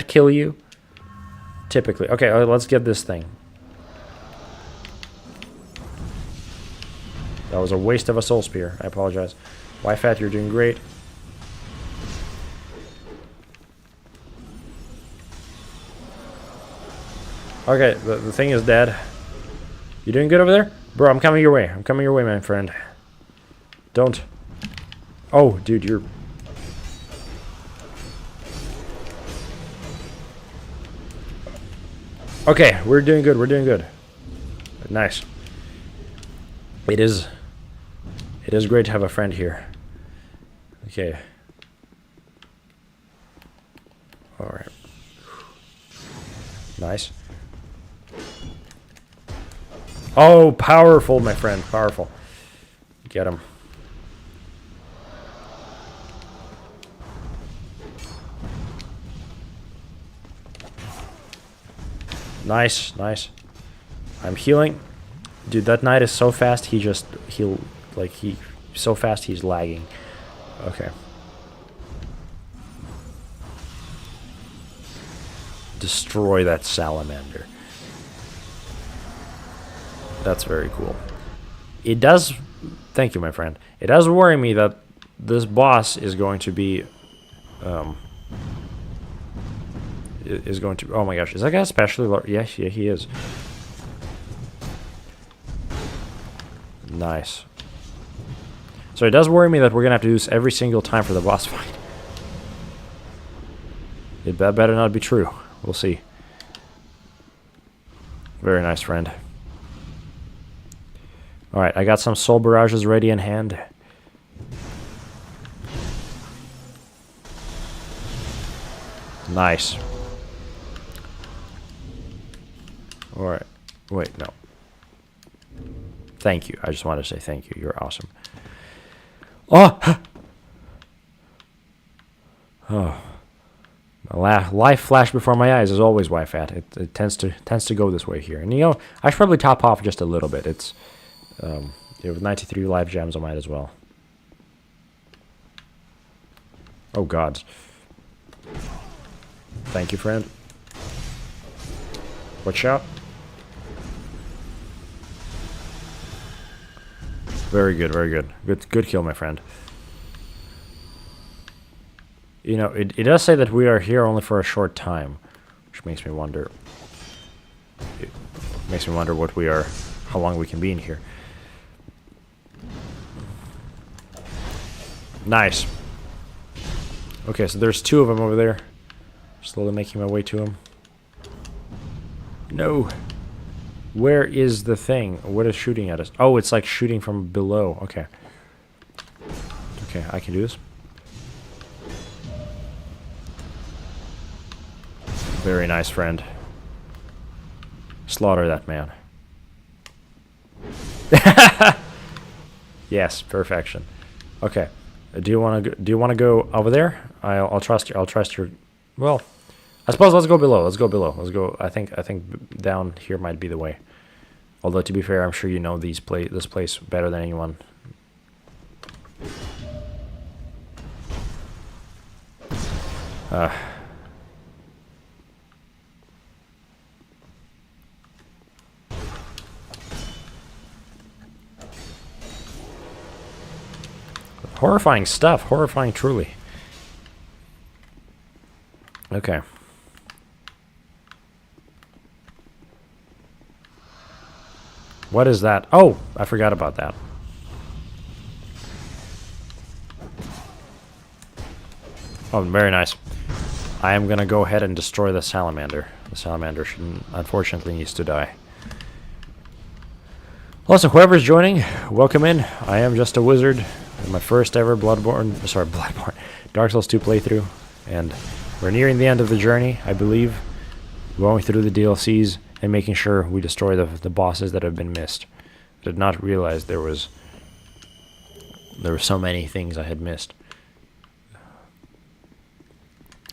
kill you. Typically. Okay, let's get this thing. That was a waste of a soul spear. I apologize. Fat, you're doing great. Okay, the thing is dead. You doing good over there? Bro, I'm coming your way. I'm coming your way, my friend. Don't. Oh, dude, you're... Okay, we're doing good. We're doing good. Nice. It is great to have a friend here. Okay. All right. Nice. Oh, powerful, my friend. Powerful. Get him. Nice, nice. I'm healing. Dude, that knight is so fast, he's so fast he's lagging. Okay. Destroy that salamander. That's very cool. It does... Thank you, my friend. It does worry me that this boss is going to be... Oh my gosh, is that guy especially large? Yeah, he is. Nice. So it does worry me that we're gonna have to do this every single time for the boss fight. That better not be true. We'll see. Very nice, friend. Alright, I got some soul barrages ready in hand. Nice. Alright. Wait, no. Thank you. I just wanted to say thank you. You're awesome. Oh! Oh. Life flashed before my eyes, as always, Fat. It tends to go this way here. And, you know, I should probably top off just a little bit. It's... with 93 life gems, I might as well. Oh, God. Thank you, friend. Watch out. Very good, very good. Good kill, my friend. You know, it does say that we are here only for a short time, which makes me wonder. It makes me wonder what we are, how long we can be in here. Nice. Okay, so there's two of them over there. Slowly making my way to them. No. Where is the thing? What is shooting at us? Oh, it's like shooting from below. Okay. Okay, I can do this. Very nice, friend. Slaughter that man. Yes, perfection. Okay. Do you want to go over there? I'll trust you. I'll trust your... Well, I suppose let's go below. Let's go below. Let's go... I think down here might be the way. Although, to be fair, I'm sure you know this place better than anyone. Horrifying stuff. Horrifying, truly. Okay. What is that? Oh, I forgot about that. Oh, very nice. I am gonna go ahead and destroy the salamander. The salamander unfortunately needs to die. Also, whoever's joining, welcome in. I am just a wizard. My first ever Bloodborne, Dark Souls 2 playthrough, and we're nearing the end of the journey, I believe, going through the DLCs and making sure we destroy the bosses that have been missed. I did not realize there were so many things I had missed.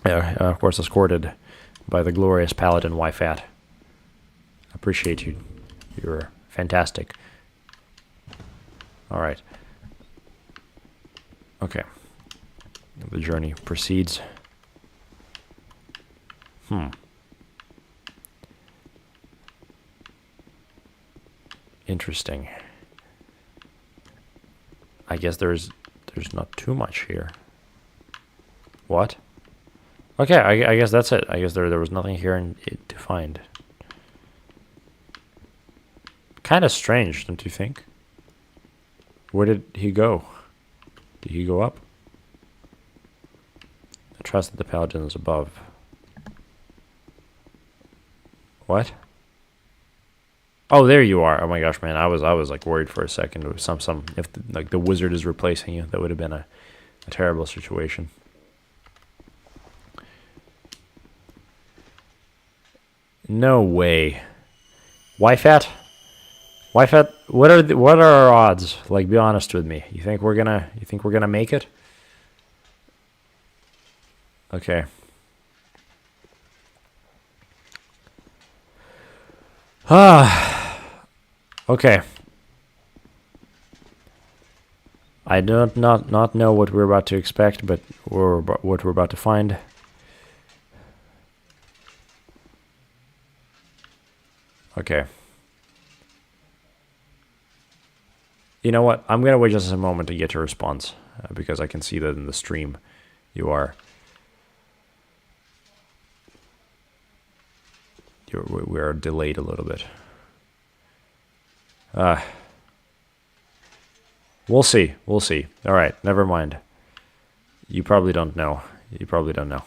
Of course, escorted by the glorious Paladin Fat. Appreciate you. You're fantastic. Alright. Okay. The journey proceeds. Interesting. I guess there's not too much here. What? Okay, I guess that's it. I guess there was nothing here to find. Kind of strange, don't you think? Where did he go? Did he go up? I trust that the paladin is above. What? Oh, there you are. Oh my gosh, man! I was like worried for a second. It was some if the wizard is replacing you, that would have been a terrible situation. No way. Wifat? Wifat, what are our odds? Like, be honest with me. You think we're gonna make it? Okay. Okay. I do not know what we're about to expect, but what we're about to find. Okay. You know what? I'm gonna wait just a moment to get your response because I can see that in the stream we are delayed a little bit. We'll see. We'll see. All right, never mind. You probably don't know. You probably don't know.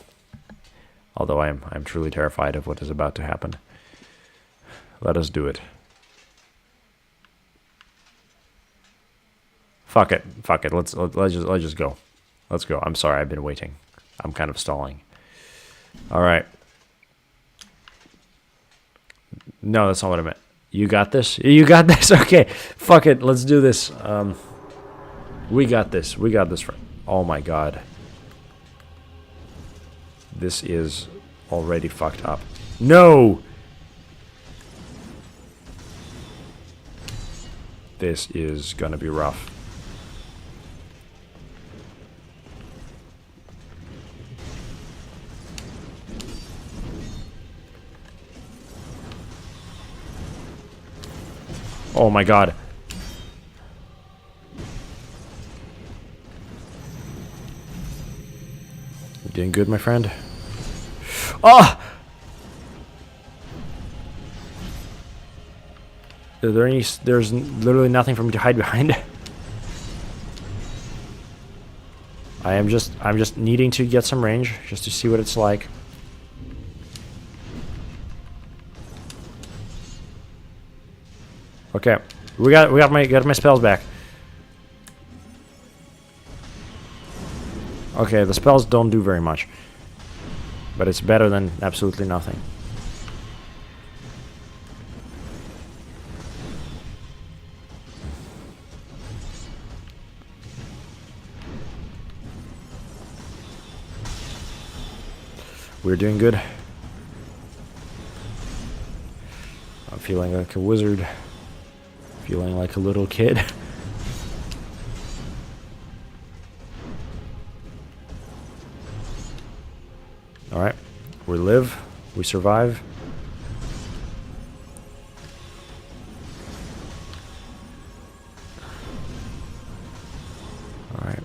Although I'm truly terrified of what is about to happen. Let us do it. Fuck it. Fuck it. Let's just go. Let's go. I'm sorry. I've been waiting. I'm kind of stalling. All right. No, that's not what I meant. You got this? You got this? Okay. Fuck it. Let's do this. We got this. We got this. Oh my god. This is already fucked up. No! This is gonna be rough. Oh my god. You doing good, my friend? Oh! There's literally nothing for me to hide behind. I'm just needing to get some range just to see what it's like. Okay, we got my spells back. Okay, the spells don't do very much, but it's better than absolutely nothing. We're doing good. I'm feeling like a wizard. Feeling like a little kid. Alright. We live. We survive. Alright.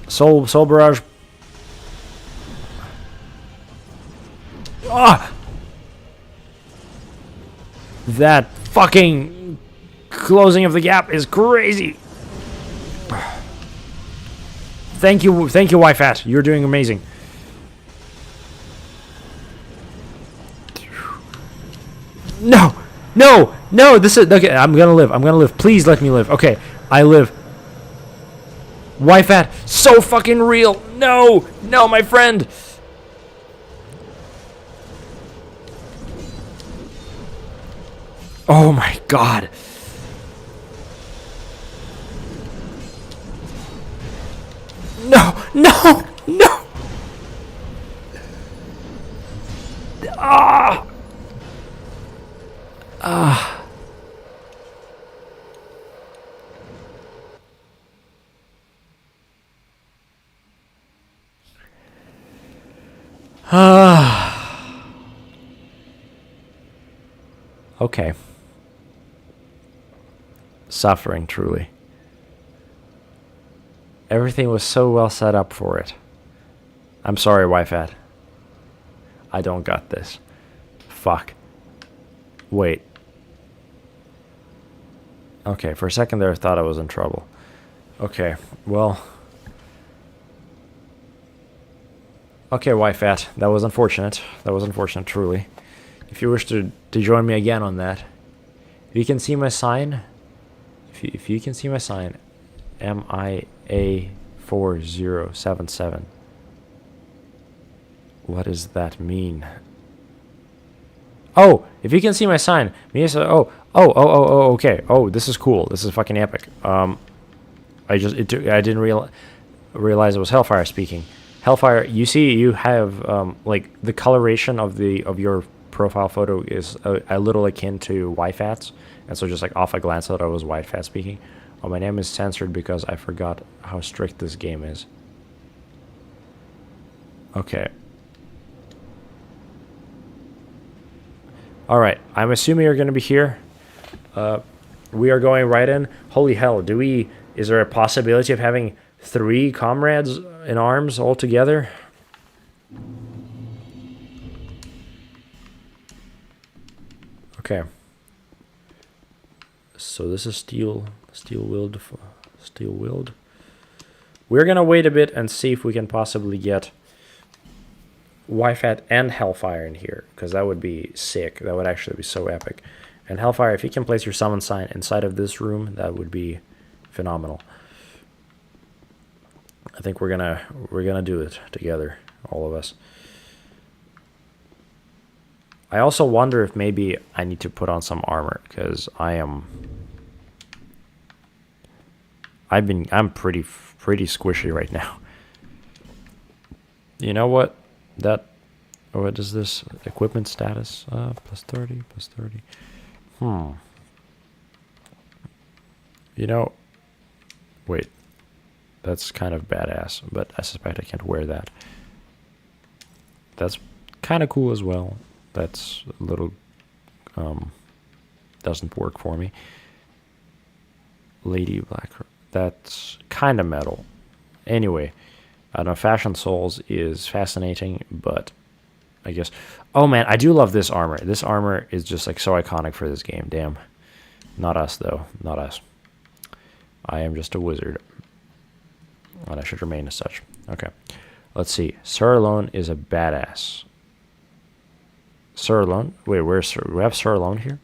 Soul barrage. Ah! That fucking closing of the gap is crazy. Thank you, Wifat. You're doing amazing. No. This is okay. I'm gonna live. Please let me live. Okay, I live. Wifat, so fucking real. No, my friend. Oh my god. No. Okay. Suffering, truly. Everything was so well set up for it. I'm sorry, Wi-Fi. I don't got this. Fuck. Wait. Okay, for a second there I thought I was in trouble. Okay, well. Okay, Wi-Fi. That was unfortunate. That was unfortunate, truly. If you wish to join me again on that. If you can see my sign. If you can see my sign. MIA4077. What does that mean? Oh, if you can see my sign, okay. Oh, this is cool. This is fucking epic. I didn't realize it was Hellfire speaking. Hellfire, you see, you have like the coloration of your profile photo is a little akin to Wi-Fat's, and so just like off a glance, I thought I was Wi-Fat speaking. Oh, my name is censored because I forgot how strict this game is. Okay. Alright, I'm assuming you're going to be here. We are going right in. Holy hell, is there a possibility of having 3 comrades in arms all together? Okay. So this is steel-willed. We're going to wait a bit and see if we can possibly get Wi-Fi and Hellfire in here, because that would be sick. That would actually be so epic. And Hellfire, if you can place your summon sign inside of this room, that would be phenomenal. I think we're gonna do it together, all of us. I also wonder if maybe I need to put on some armor, because I'm pretty squishy right now. You know what? What is this? Equipment status? Plus 30, plus 30. You know, wait. That's kind of badass, but I suspect I can't wear that. That's kind of cool as well. That's a little, doesn't work for me. Lady Black, that's kind of metal. Anyway, I don't know, Fashion Souls is fascinating, but I guess... Oh man, I do love this armor. This armor is just like so iconic for this game, damn. Not us though, not us. I am just a wizard. And I should remain as such. Okay, let's see. Sir Alonne is a badass. Sir Alonne? Wait, where's Sir? We have Sir Alonne here?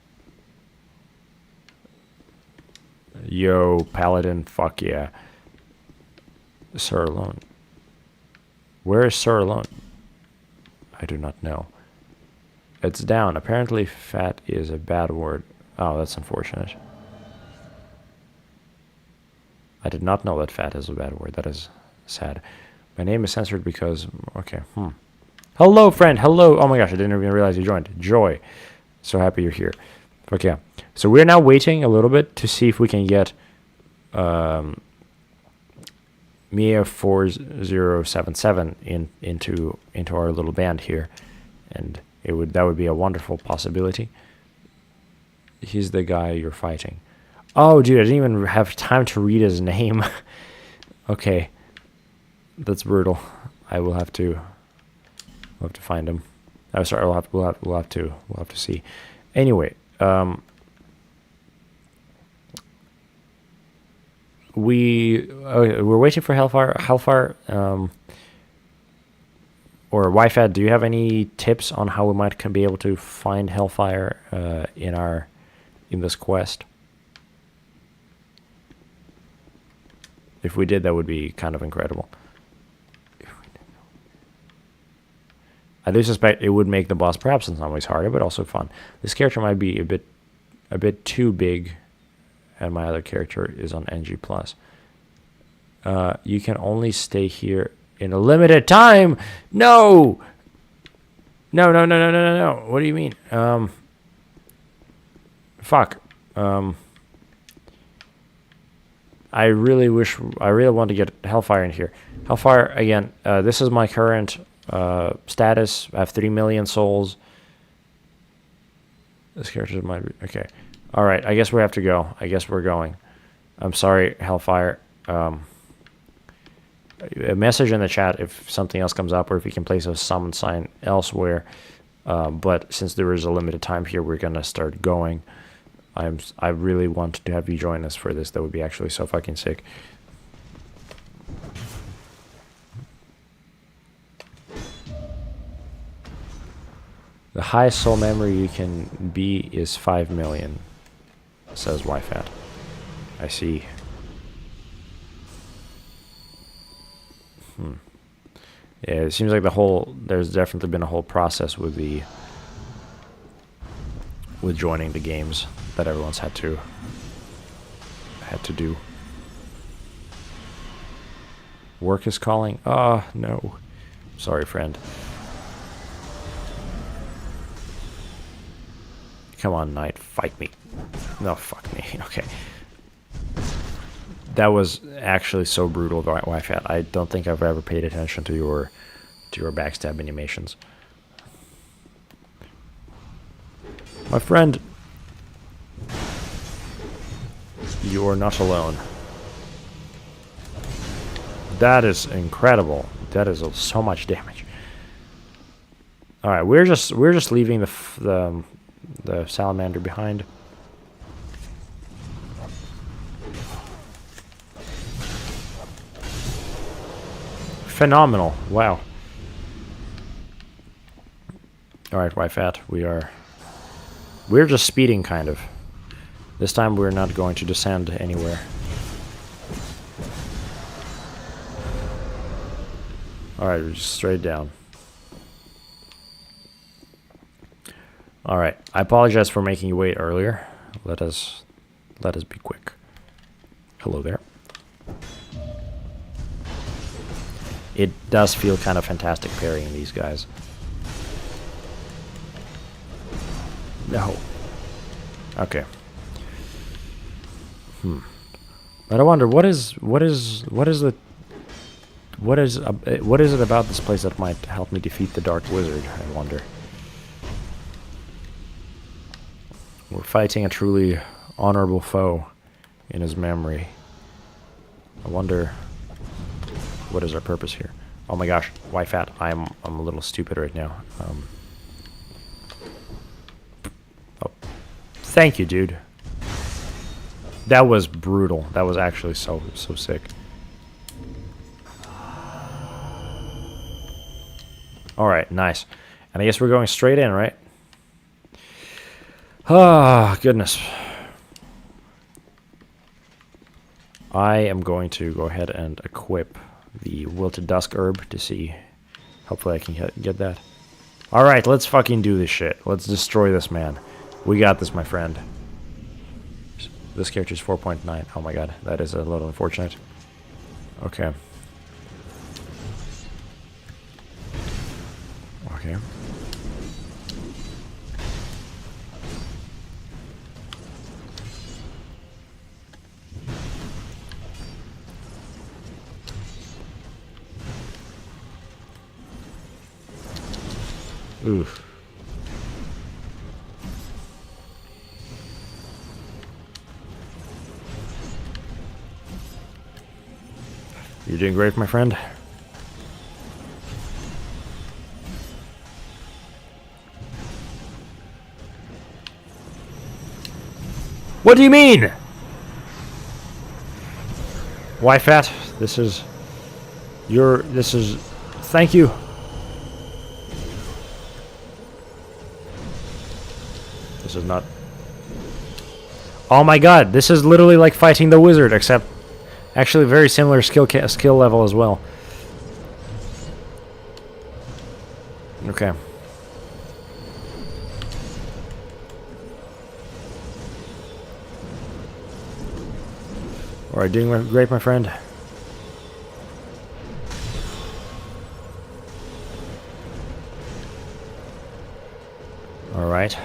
Yo, Paladin, fuck yeah. Sir Alonne. Where is Sir Alonne? I do not know. It's down. Apparently fat is a bad word. Oh, that's unfortunate. I did not know that fat is a bad word. That is sad. My name is censored because... Okay, Hello, friend. Hello. Oh my gosh, I didn't even realize you joined. Joy. So happy you're here. Okay, so we're now waiting a little bit to see if we can get Mia 4077 into our little band here, and that would be a wonderful possibility. He's the guy you're fighting. Oh, dude, I didn't even have time to read his name. Okay, that's brutal. I will have to find him. Oh, sorry, we'll have to see. Anyway, we're waiting for Hellfire. Or Wi-Fi. Do you have any tips on how we might be able to find Hellfire in this quest? If we did, that would be kind of incredible. I do suspect it would make the boss perhaps in some ways harder, but also fun. This character might be a bit too big, and my other character is on NG+. You can only stay here in a limited time. No. No. What do you mean? Fuck. I really want to get Hellfire in here. Hellfire again. This is my current status. I have 3 million souls. This character might be... Okay. Alright, I guess we have to go. I guess we're going. I'm sorry, Hellfire. A message in the chat if something else comes up or if you can place a summon sign elsewhere. But since there is a limited time here, we're going to start going. I really want to have you join us for this. That would be actually so fucking sick. The highest soul memory you can be is 5 million, says YFAT. I see. Yeah, it seems like there's definitely been a whole process with joining the games that everyone's had to do. Work is calling? No. Sorry, friend. Come on, knight, fight me. No, fuck me. Okay. That was actually so brutal, Wi-Fi. I don't think I've ever paid attention to your backstab animations. My friend, you are not alone. That is incredible. That is so much damage. All right, we're just leaving the salamander behind. Phenomenal. Wow. All right, YFAT, we're just speeding kind of. This time we're not going to descend anywhere. All right, we're just straight down. All right, I apologize for making you wait earlier. Let us be quick. Hello there. It does feel kind of fantastic parrying these guys. No. Okay. But I wonder what is it about this place that might help me defeat the Dark Wizard? I wonder. We're fighting a truly honorable foe in his memory. I wonder what is our purpose here. Oh my gosh, YFAT, I'm a little stupid right now. Oh, thank you, dude. That was brutal. That was actually so sick. All right, nice. And I guess we're going straight in, right? Ah, goodness. I am going to go ahead and equip the Wilted Dusk Herb to see. Hopefully I can get that. Alright, let's fucking do this shit. Let's destroy this man. We got this, my friend. This character is 4.9. Oh my god, that is a little unfortunate. Okay. Okay. Oof. You're doing great, my friend. What do you mean? YFAT, this is... Thank you. This is not... Oh my god, this is literally like fighting the wizard, except actually very similar skill level as well. Okay. Alright, doing great, my friend. Alright.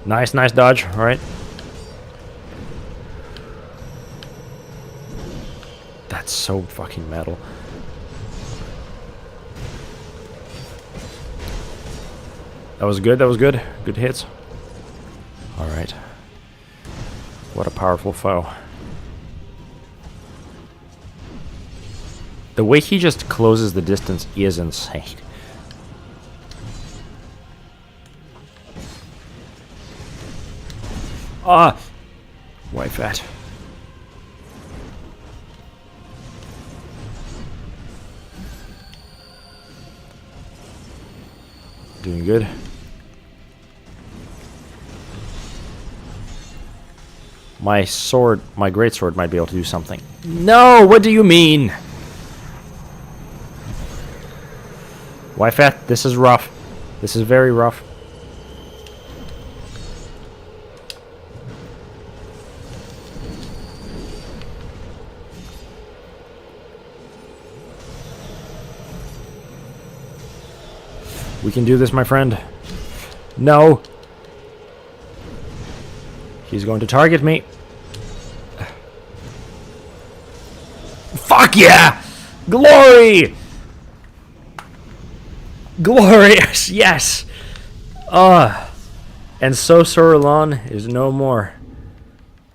Nice dodge, alright. That's so fucking metal. That was good, that was good. Good hits. Alright. What a powerful foe. The way he just closes the distance is insane. Ah! Why fat? Doing good. My sword, my greatsword might be able to do something. No! What do you mean? Why fat? This is rough. This is very rough. We can do this, my friend. No. He's going to target me. Fuck yeah! Glory! Glorious, yes! And so Sir Alonne is no more.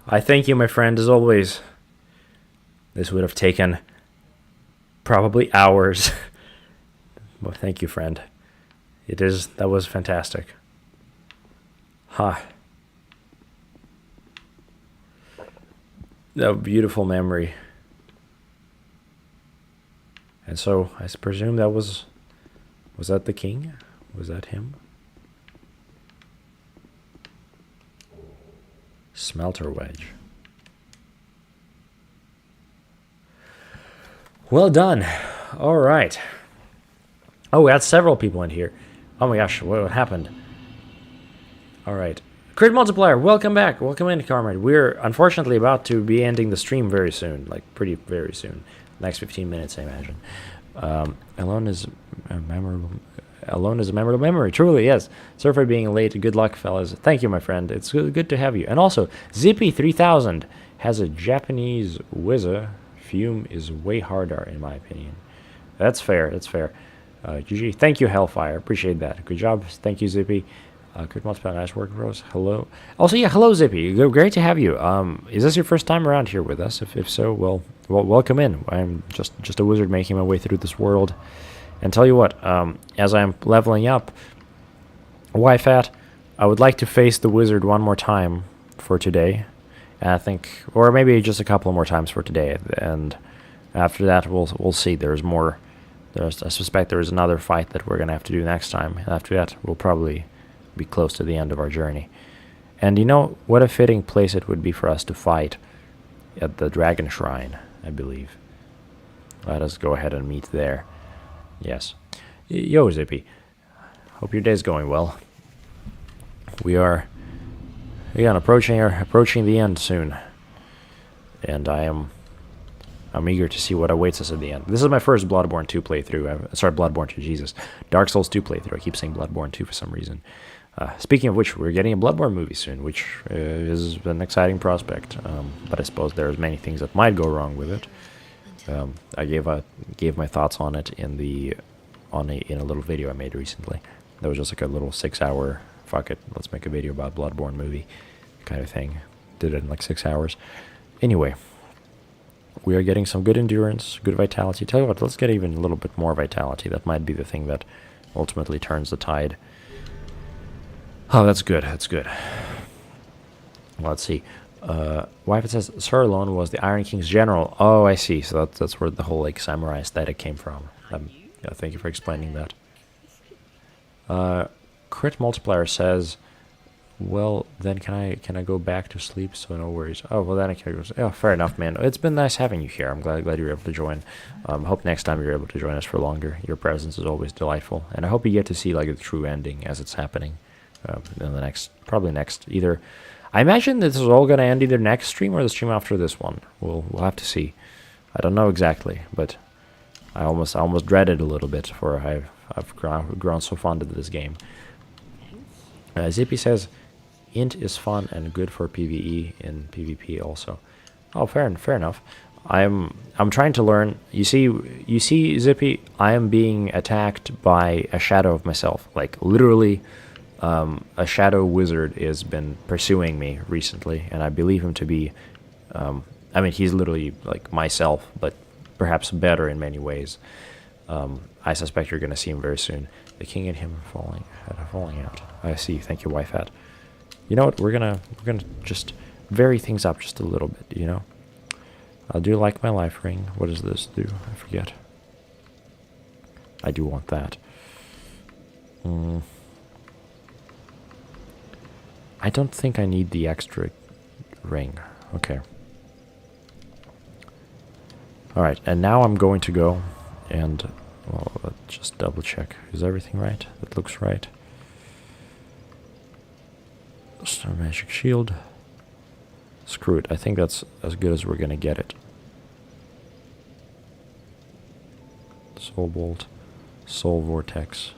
I thank you, my friend, as always. This would have taken probably hours. Well, thank you, friend. That was fantastic. Ha. A beautiful memory. And so, I presume that was that the king? Was that him? Smelter wedge. Well done. All right. Oh, we had several people in here. Oh my gosh, what happened? All right. Crit Multiplier, welcome back. Welcome in, comrade. We're unfortunately about to be ending the stream very soon. Like, pretty very soon. Next 15 minutes, I imagine. Alonne is a memorable... Alone is a memorable memory. Truly, yes. Sorry for being late. Good luck, fellas. Thank you, my friend. It's good to have you. And also, Zippy3000 has a Japanese whizzer. Fume is way harder, in my opinion. That's fair. That's fair. GG. Thank you, Hellfire. Appreciate that. Good job. Thank you, Zippy. Good multiple. Nice work, bros. Hello. Also, yeah, hello, Zippy. Great to have you. Is this your first time around here with us? If so, well, welcome in. I'm just a wizard making my way through this world. And tell you what, as I'm leveling up, why fat? I would like to face the wizard one more time for today. And I think, or maybe just a couple more times for today. And after that, we'll see. There's more. I suspect there's another fight that we're gonna have to do next time. And after that, we'll probably be close to the end of our journey. And you know what a fitting place it would be for us to fight at the Dragon Shrine, I believe. Let us go ahead and meet there. Yes. Yo, Zippy. Hope your day's going well. We are again approaching the end soon. And I'm eager to see what awaits us at the end. This is my first Bloodborne 2 playthrough. Sorry, Bloodborne 2, Jesus. Dark Souls 2 playthrough. I keep saying Bloodborne 2 for some reason. Speaking of which, we're getting a Bloodborne movie soon, which is an exciting prospect. But I suppose there's many things that might go wrong with it. I gave my thoughts on it in a little video I made recently. That was just like a little 6-hour, fuck it, let's make a video about Bloodborne movie kind of thing. Did it in like 6 hours. Anyway, we are getting some good endurance, good vitality. Tell you what, let's get even a little bit more vitality. That might be the thing that ultimately turns the tide. Oh, that's good. That's good. Well, let's see. Why if it says Sir Alonne was the Iron King's general? Oh, I see. So that's where the whole like samurai aesthetic came from. Yeah, thank you for explaining that. Crit Multiplier says, well, then can I go back to sleep? So no worries. Oh, well, then I can go. Oh, fair enough, man. It's been nice having you here. I'm glad you were able to join. Hope next time you're able to join us for longer. Your presence is always delightful, and I hope you get to see like the true ending as it's happening. In the probably next either. I imagine this is all going to end either next stream or the stream after this one. We'll have to see. I don't know exactly, but I almost dread it a little bit, for I've grown so fond of this game. Zippy says, int is fun and good for PvE and PvP also. Oh, fair enough. I'm trying to learn. You see, Zippy, I am being attacked by a shadow of myself, like literally a shadow wizard has been pursuing me recently, and I believe him to be, I mean, he's literally like myself, but perhaps better in many ways. I suspect you're going to see him very soon. The king and him falling out. I see. Thank you, wife hat. You know what? We're gonna just vary things up just a little bit. You know. I do like my life ring. What does this do? I forget. I do want that. I don't think I need the extra ring. Okay. Alright, and now I'm going to go and... Well, let's just double check. Is everything right? That looks right. Star Magic Shield. Screw it. I think that's as good as we're gonna get it. Soul Bolt. Soul Vortex.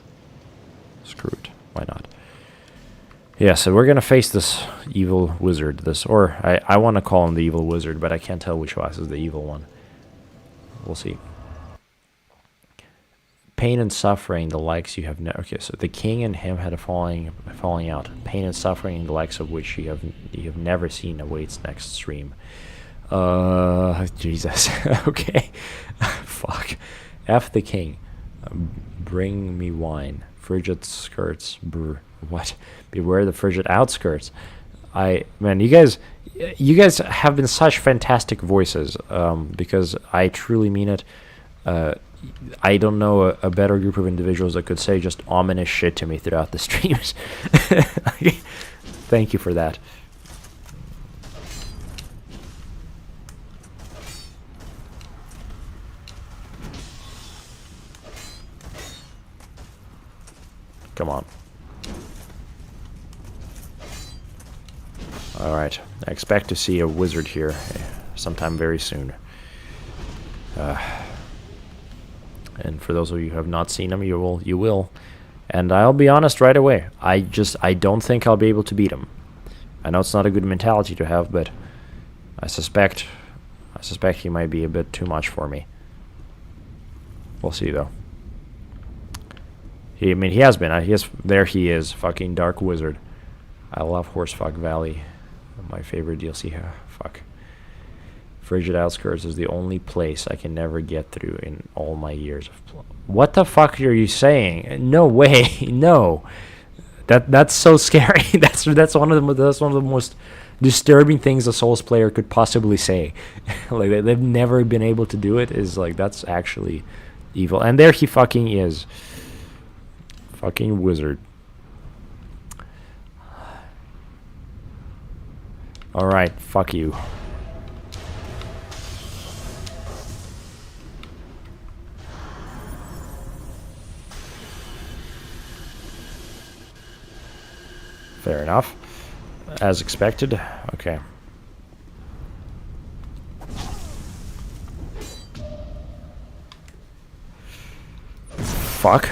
Screw it. Why not? Yeah, so we're gonna face this evil wizard. Or I want to call him the evil wizard, but I can't tell which class is the evil one. We'll see. Pain and suffering, the likes you have never... Okay, so the king and him had a falling out. Pain and suffering, the likes of which you have never seen awaits next stream. Jesus. Okay. Fuck. F the king. Bring me wine. Frigid skirts. What? Beware the frigid outskirts. Man, you guys have been such fantastic voices. Because I truly mean it. I don't know a better group of individuals that could say just ominous shit to me throughout the streams. Thank you for that. Come on. Alright, I expect to see a wizard here sometime very soon. And for those of you who have not seen him, you will. And I'll be honest right away. I don't think I'll be able to beat him. I know it's not a good mentality to have, but I suspect he might be a bit too much for me. We'll see though. He has been. There he is, fucking Dark Wizard. I love Horsefuck Valley. My favorite DLC. Fuck. Frigid Outskirts is the only place I can never get through in all my years of play. What the fuck are you saying? No way. No. That's so scary. that's one of the most disturbing things a Souls player could possibly say. Like they've never been able to do it is like that's actually evil. And there he fucking is. Fucking wizard. Alright, fuck you. Fair enough. As expected. Okay. Fuck.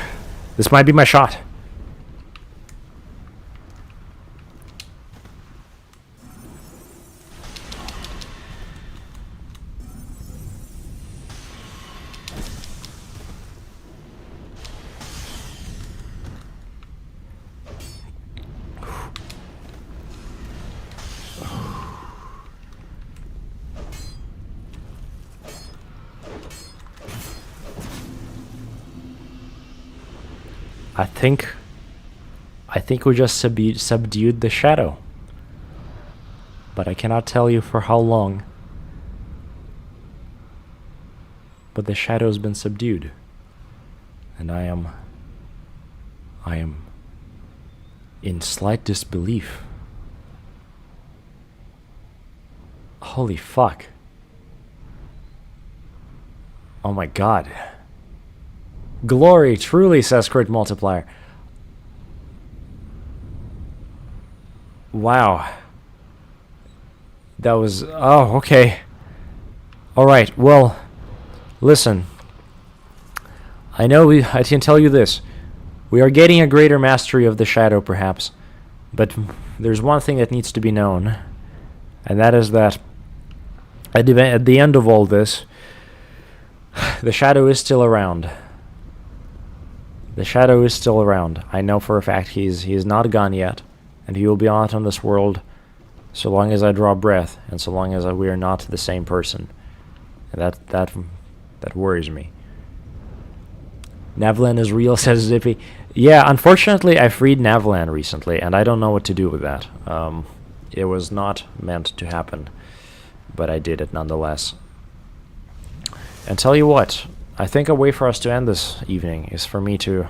This might be my shot. I think we just subdued the shadow. But I cannot tell you for how long. But the shadow's been subdued. And I am in slight disbelief. Holy fuck. Oh my god. Glory, truly, says Crit Multiplier. Wow. That was... Oh, okay. Alright, well, listen. I can tell you this. We are getting a greater mastery of the shadow, perhaps. But there's one thing that needs to be known. And that is that at the end of all this, the shadow is still around. The shadow is still around. I know for a fact he is not gone yet, and he will be out on this world so long as I draw breath, and so long as we are not the same person. And that worries me. Navlan is real, says Zippy. Yeah, unfortunately, I freed Navlan recently, and I don't know what to do with that. It was not meant to happen, but I did it nonetheless. And tell you what, I think a way for us to end this evening is for me to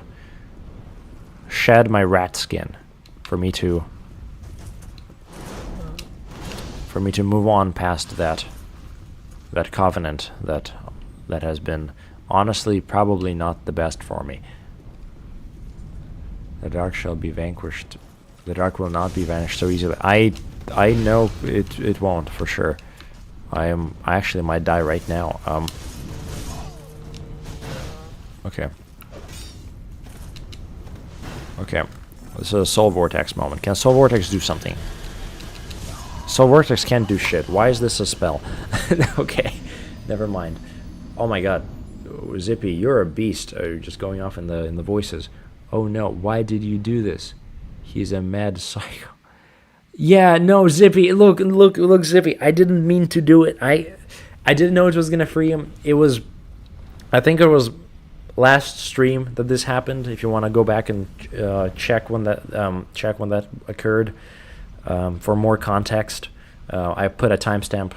shed my rat skin, for me to move on past that covenant that has been honestly probably not the best for me. The dark shall be vanquished. The dark will not be vanished so easily. I know it won't, for sure. I actually might die right now. Okay. Okay. This is a Soul Vortex moment. Can Soul Vortex do something? Soul Vortex can't do shit. Why is this a spell? Okay. Never mind. Oh my god. Zippy, you're a beast. You're just going off in the voices. Oh no, why did you do this? He's a mad psycho. Yeah, no, Zippy, look, Zippy. I didn't mean to do it. I didn't know it was gonna free him. I think it was last stream that this happened. If you want to go back and check when that occurred, for more context, I put a timestamp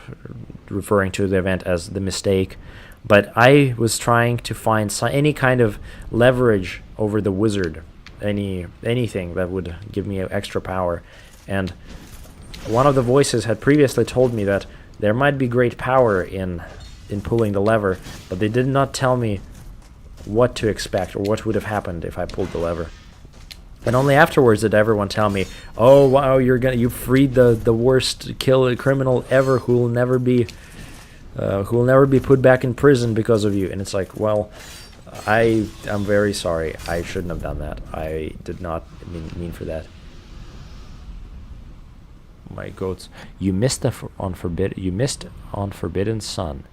referring to the event as the mistake. But I was trying to find any kind of leverage over the wizard, anything that would give me extra power. And one of the voices had previously told me that there might be great power in pulling the lever, but they did not tell me what to expect or what would have happened if I pulled the lever. And only afterwards did everyone tell me, "Oh wow, you freed the worst criminal ever, who will never be put back in prison because of you." And it's like, well, I'm very sorry. I shouldn't have done that. I did not mean for that. My goats, you missed on Forbidden Sun.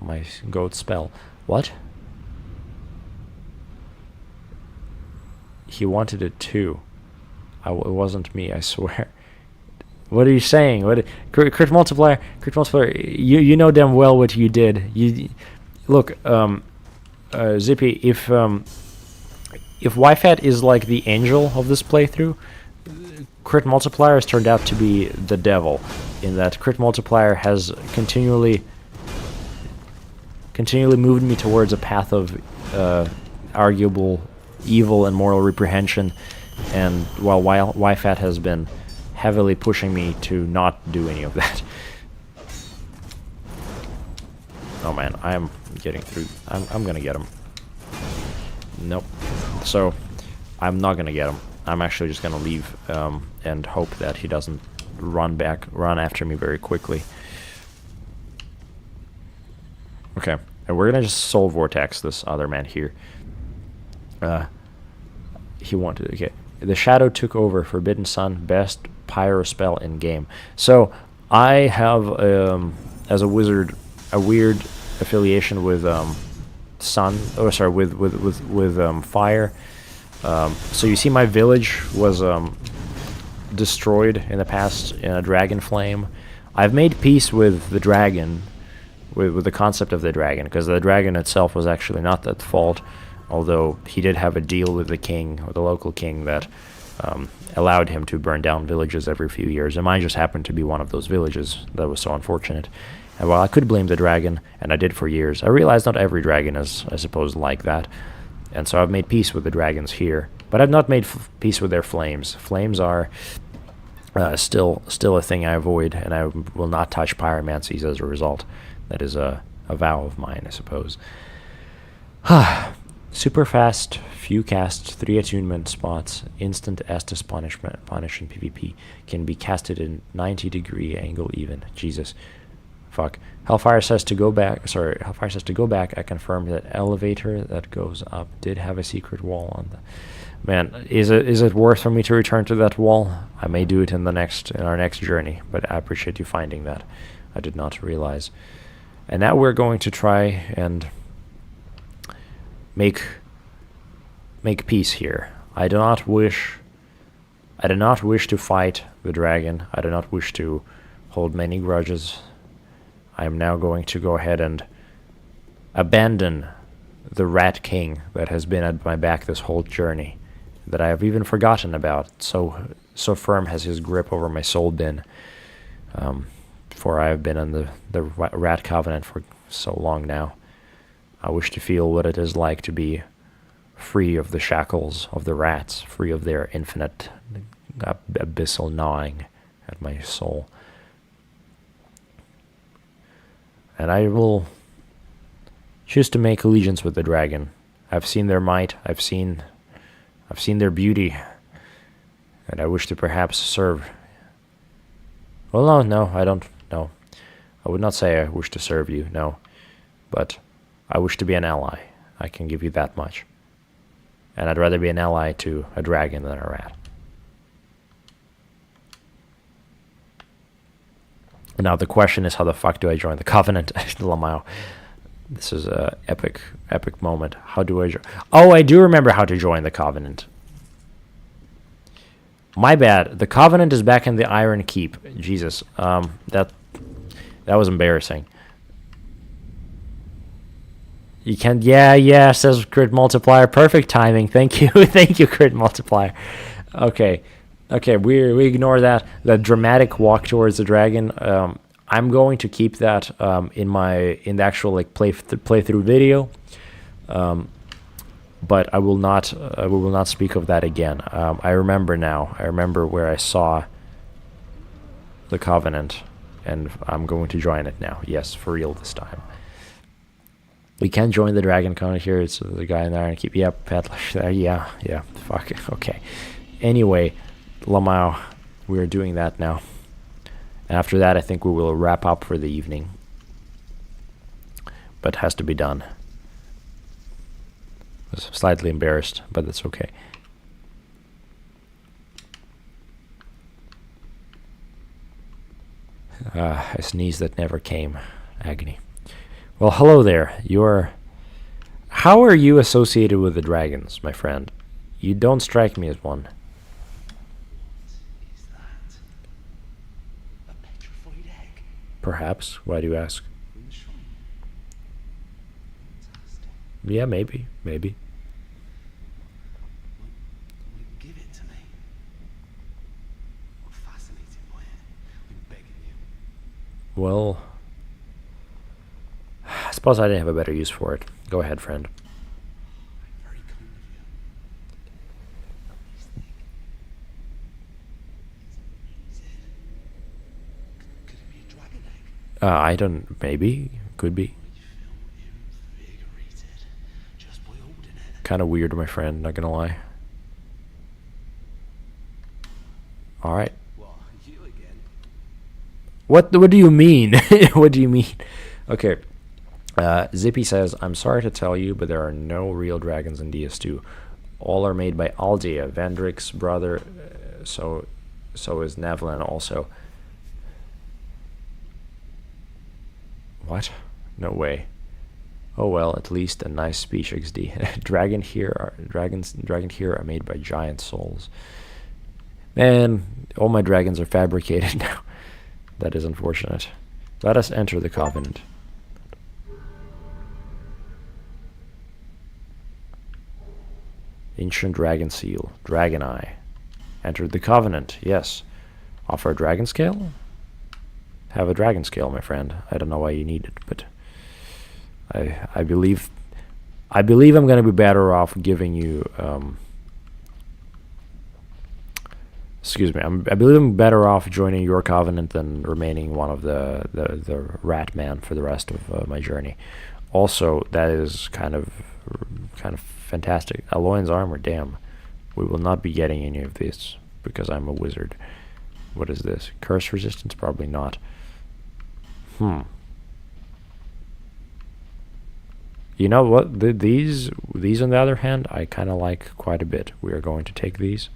My goat spell. What? He wanted it too. It wasn't me, I swear. What are you saying? Crit multiplier? You know damn well what you did. Look, Zippy. If YFAT is like the angel of this playthrough, Crit multiplier has turned out to be the devil. In that Crit multiplier has continually moved me towards a path of arguable evil and moral reprehension, and while YFAT has been heavily pushing me to not do any of that. Oh man, I'm getting through. I'm gonna get him. Nope. So I'm not gonna get him. I'm actually just gonna leave and hope that he doesn't run after me very quickly. Okay, and we're gonna just Soul Vortex this other man here. He wanted. Okay, the shadow took over. Forbidden Sun, best pyro spell in game. So I have, as a wizard, a weird affiliation with sun. Oh, sorry, with fire. So you see, my village was destroyed in the past in a dragon flame. I've made peace with the dragon, with the concept of the dragon, because the dragon itself was actually not at fault. Although he did have a deal with the king, or the local king, that allowed him to burn down villages every few years. And mine just happened to be one of those villages. That was so unfortunate. And while I could blame the dragon, and I did for years, I realized not every dragon is, I suppose, like that. And so I've made peace with the dragons here. But I've not made peace with their flames. Flames are still a thing I avoid, and I will not touch pyromancies as a result. That is a vow of mine, I suppose. Super fast, few casts, 3 attunement spots, instant Estus punish in PvP, can be casted in 90-degree angle even. Jesus. Fuck. Hellfire says to go back. I confirmed that elevator that goes up did have a secret wall on the... Man, is it worth for me to return to that wall? I may do it in our next journey, but I appreciate you finding that. I did not realize. And now we're going to try and make make peace here. I do not wish to fight the dragon. I do not wish to hold many grudges. I am now going to go ahead and abandon the Rat King that has been at my back this whole journey, that I have even forgotten about. So firm has his grip over my soul been, for I have been on the Rat Covenant for so long now. I wish to feel what it is like to be free of the shackles of the rats, free of their infinite abyssal gnawing at my soul. And I will choose to make allegiance with the dragon. I've seen their might, I've seen their beauty, and I wish to perhaps serve. Well, no, I don't. No, I would not say I wish to serve you. No, but I wish to be an ally. I can give you that much. And I'd rather be an ally to a dragon than a rat. Now the question is, how the fuck do I join the Covenant? Lamau. This is a epic moment. How do I join? Oh, I do remember how to join the Covenant. My bad. The Covenant is back in the Iron Keep. Jesus. That was embarrassing. You can, yeah, says Crit Multiplier. Perfect timing. Thank you. Thank you, Crit Multiplier. Okay, we ignore that. The dramatic walk towards the dragon. I'm going to keep that in the actual like playthrough video. But we will not speak of that again. I remember now. I remember where I saw the Covenant, and I'm going to join it now. Yes, for real this time. We can join the Dragon Covenant here. It's the guy in there and keep. Yep, Petlish there. Yeah. Fuck it. Okay. Anyway, Lamau, we are doing that now. After that, I think we will wrap up for the evening. But it has to be done. I was slightly embarrassed, but that's okay. A sneeze that never came. Agony. Well, hello there. How are you associated with the dragons, my friend? You don't strike me as one. What is that? A petrified egg? Perhaps. Why do you ask? From the shrine. Fantastic. Yeah, maybe. Will you give it to me? I'm fascinated by it. I'm begging you. Well, I suppose I didn't have a better use for it. Go ahead, friend. Very kind of you. This thing is it? Could it be a dragon egg? I don't. Maybe. Could be. I feel invigorated just by holding it. Kind of weird, my friend. Not gonna lie. All right. What? You again? What do you mean? What do you mean? Okay. Zippy says, I'm sorry to tell you, but there are no real dragons in DS2. All are made by Aldea, Vendrick's brother, so is Nevlin also. What? No way. Oh well, at least a nice speech XD. Dragon here are made by giant souls. Man, all my dragons are fabricated now. That is unfortunate. Let us enter the Covenant. Ancient Dragon Seal. Dragon Eye. Entered the Covenant. Yes. Offer a dragon scale? Have a dragon scale, my friend. I don't know why you need it, but I believe I'm going to be better off giving you excuse me. I believe I'm better off joining your Covenant than remaining one of the Rat Man for the rest of my journey. Also, that is kind of fantastic. Alonne's armor, damn. We will not be getting any of this because I'm a wizard. What is this? Curse resistance? Probably not. You know what? These on the other hand, I kind of like quite a bit. We are going to take these.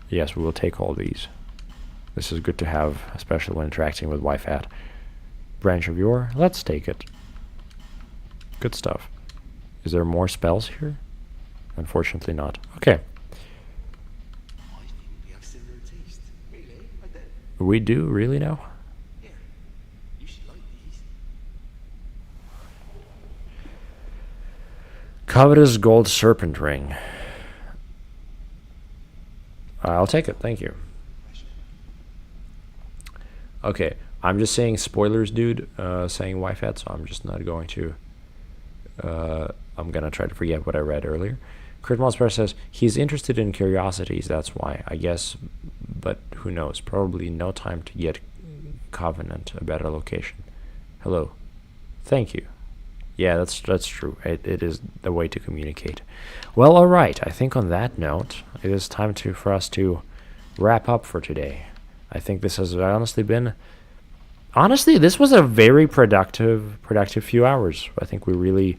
Yes, we will take all these. This is good to have, especially when interacting with YFAT. Branch of Yore, let's take it. Good stuff. Is there more spells here? Unfortunately not. Okay. I think we have similar taste. Really? I don't. We do really now? Here, you should like these. Covetous gold serpent ring. I'll take it, thank you. Okay, I'm just saying spoilers, dude, saying YFAT, so I'm just not going to... I'm gonna try to forget what I read earlier. Crit Monster says, he's interested in curiosities, that's why, I guess, but who knows, probably no time to get Covenant a better location. Hello. Thank you. Yeah, that's true. It is the way to communicate. Well, alright, I think on that note, it is time for us to wrap up for today. I think this has honestly been... Honestly, this was a very productive few hours. I think we really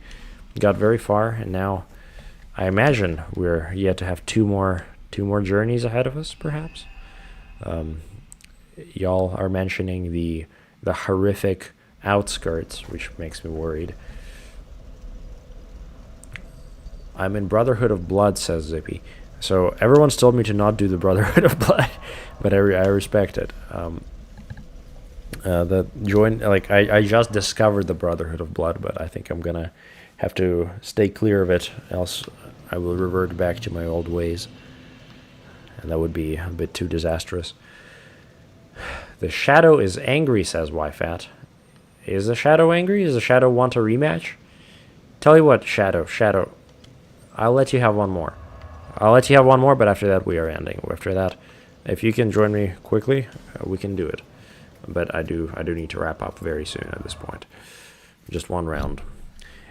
got very far, and now I imagine we're yet to have two more journeys ahead of us, perhaps. Y'all are mentioning the horrific outskirts, which makes me worried. I'm in Brotherhood of Blood, says Zippy. So everyone's told me to not do the Brotherhood of Blood, but I respect it. I just discovered the Brotherhood of Blood, but I think I'm gonna have to stay clear of it, else I will revert back to my old ways, and that would be a bit too disastrous. The Shadow is angry, says YFAT. Is the Shadow angry? Does the Shadow want a rematch? Tell you what, Shadow, I'll let you have one more. But after that we are ending. After that, if you can join me quickly, we can do it. But I do need to wrap up very soon at this point. Just one round.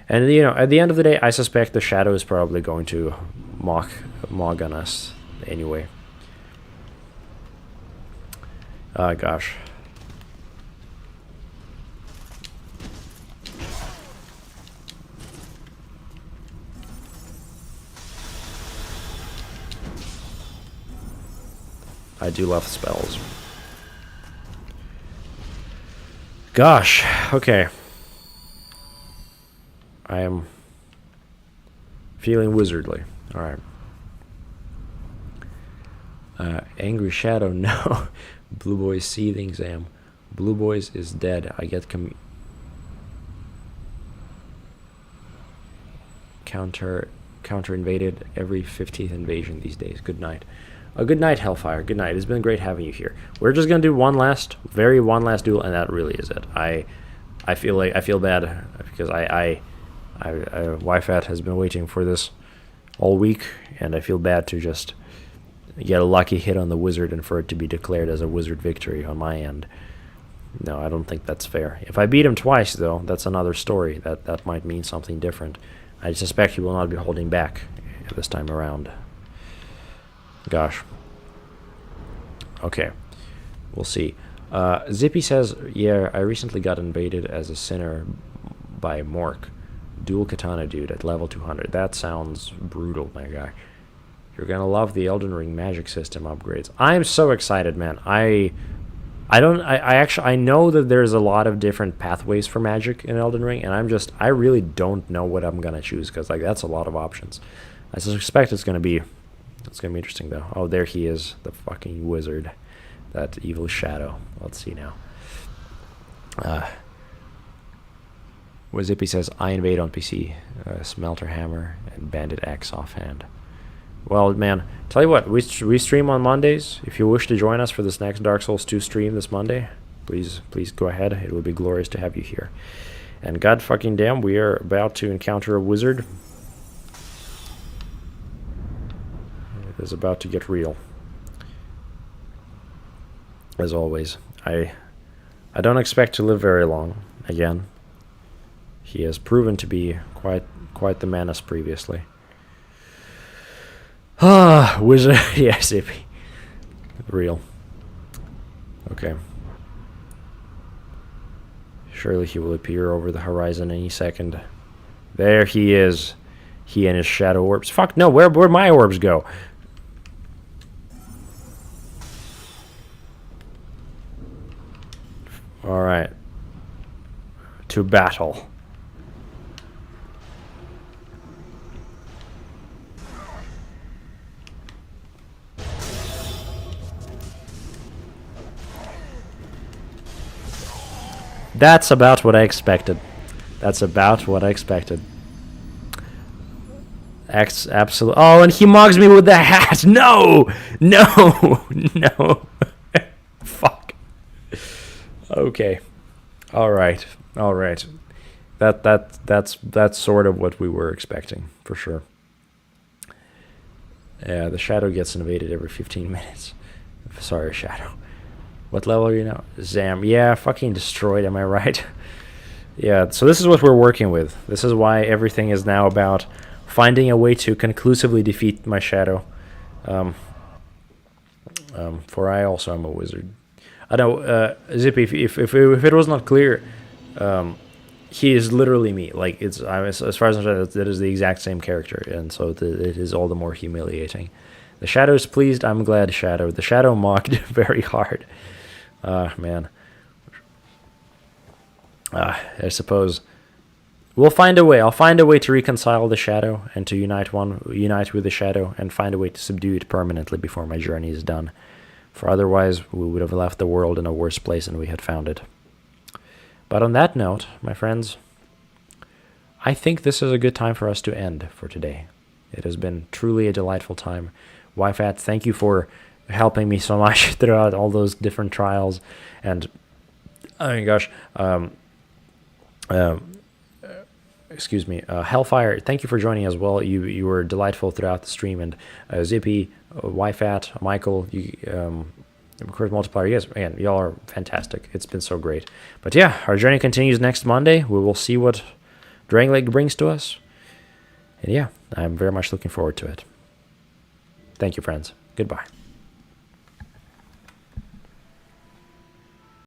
And, you know, at the end of the day, I suspect the Shadow is probably going to mock on us anyway. Gosh. I do love spells. Gosh, okay. I am feeling wizardly. Alright. Angry Shadow, no. Blue Boy's seething, Sam. Blue Boy's is dead. I get counter invaded every 15th invasion these days. Good night. Good night, Hellfire. Good night. It's been great having you here. We're just gonna do one last duel, and that really is it. I feel bad because YFAT has been waiting for this all week, and I feel bad to just get a lucky hit on the wizard and for it to be declared as a wizard victory on my end. No, I don't think that's fair. If I beat him twice, though, that's another story. That might mean something different. I suspect he will not be holding back this time around. Gosh. Okay. We'll see. Zippy says, yeah, I recently got invaded as a sinner by Mork. Dual katana dude at level 200. That sounds brutal, my guy. You're gonna love the Elden Ring magic system upgrades. I'm so excited, man. I know that there's a lot of different pathways for magic in Elden Ring, and I really don't know what I'm gonna choose, because like that's a lot of options. I suspect it's gonna be interesting though. Oh, there he is, the fucking wizard, that evil Shadow. Let's see now. Zippy says, I invade on PC, Smelter Hammer, and Bandit Axe offhand. Well, man, tell you what, we stream on Mondays. If you wish to join us for this next Dark Souls 2 stream this Monday, please go ahead. It would be glorious to have you here. And god fucking damn, we are about to encounter a wizard. It is about to get real. As always, I don't expect to live very long. Again, he has proven to be quite the menace previously. Ah, wizard. Yes, Zippy. Real. Okay. Surely he will appear over the horizon any second. There he is. He and his shadow orbs. Fuck no, where'd my orbs go? Alright. To battle. That's about what I expected. That's about what I expected. Absolute. Oh, and he mugs me with the hat. No, no, no. Fuck. Okay. All right. All right. That's sort of what we were expecting for sure. Yeah, the shadow gets invaded every 15 minutes. Sorry, shadow. What level are you now? Zam. Yeah, fucking destroyed. Am I right? Yeah. So this is what we're working with. This is why everything is now about finding a way to conclusively defeat my shadow. For I also am a wizard. I know, Zippy, if it was not clear, he is literally me. Like, as far as I'm concerned, that is the exact same character, and so it is all the more humiliating. The shadow's pleased. I'm glad, shadow. The shadow mocked very hard. Man. I suppose we'll find a way. I'll find a way to reconcile the shadow and to unite with the shadow and find a way to subdue it permanently before my journey is done. For otherwise, we would have left the world in a worse place than we had found it. But on that note, my friends, I think this is a good time for us to end for today. It has been truly a delightful time. YFAT, thank you for helping me so much throughout all those different trials. And, oh my gosh, excuse me, Hellfire, thank you for joining as well. You were delightful throughout the stream. And Zippy, YFAT, Michael, Curse Multiplier, you guys, again, y'all are fantastic. It's been so great. But yeah, our journey continues next Monday. We will see what Drangleic brings to us. And yeah, I'm very much looking forward to it. Thank you, friends. Goodbye.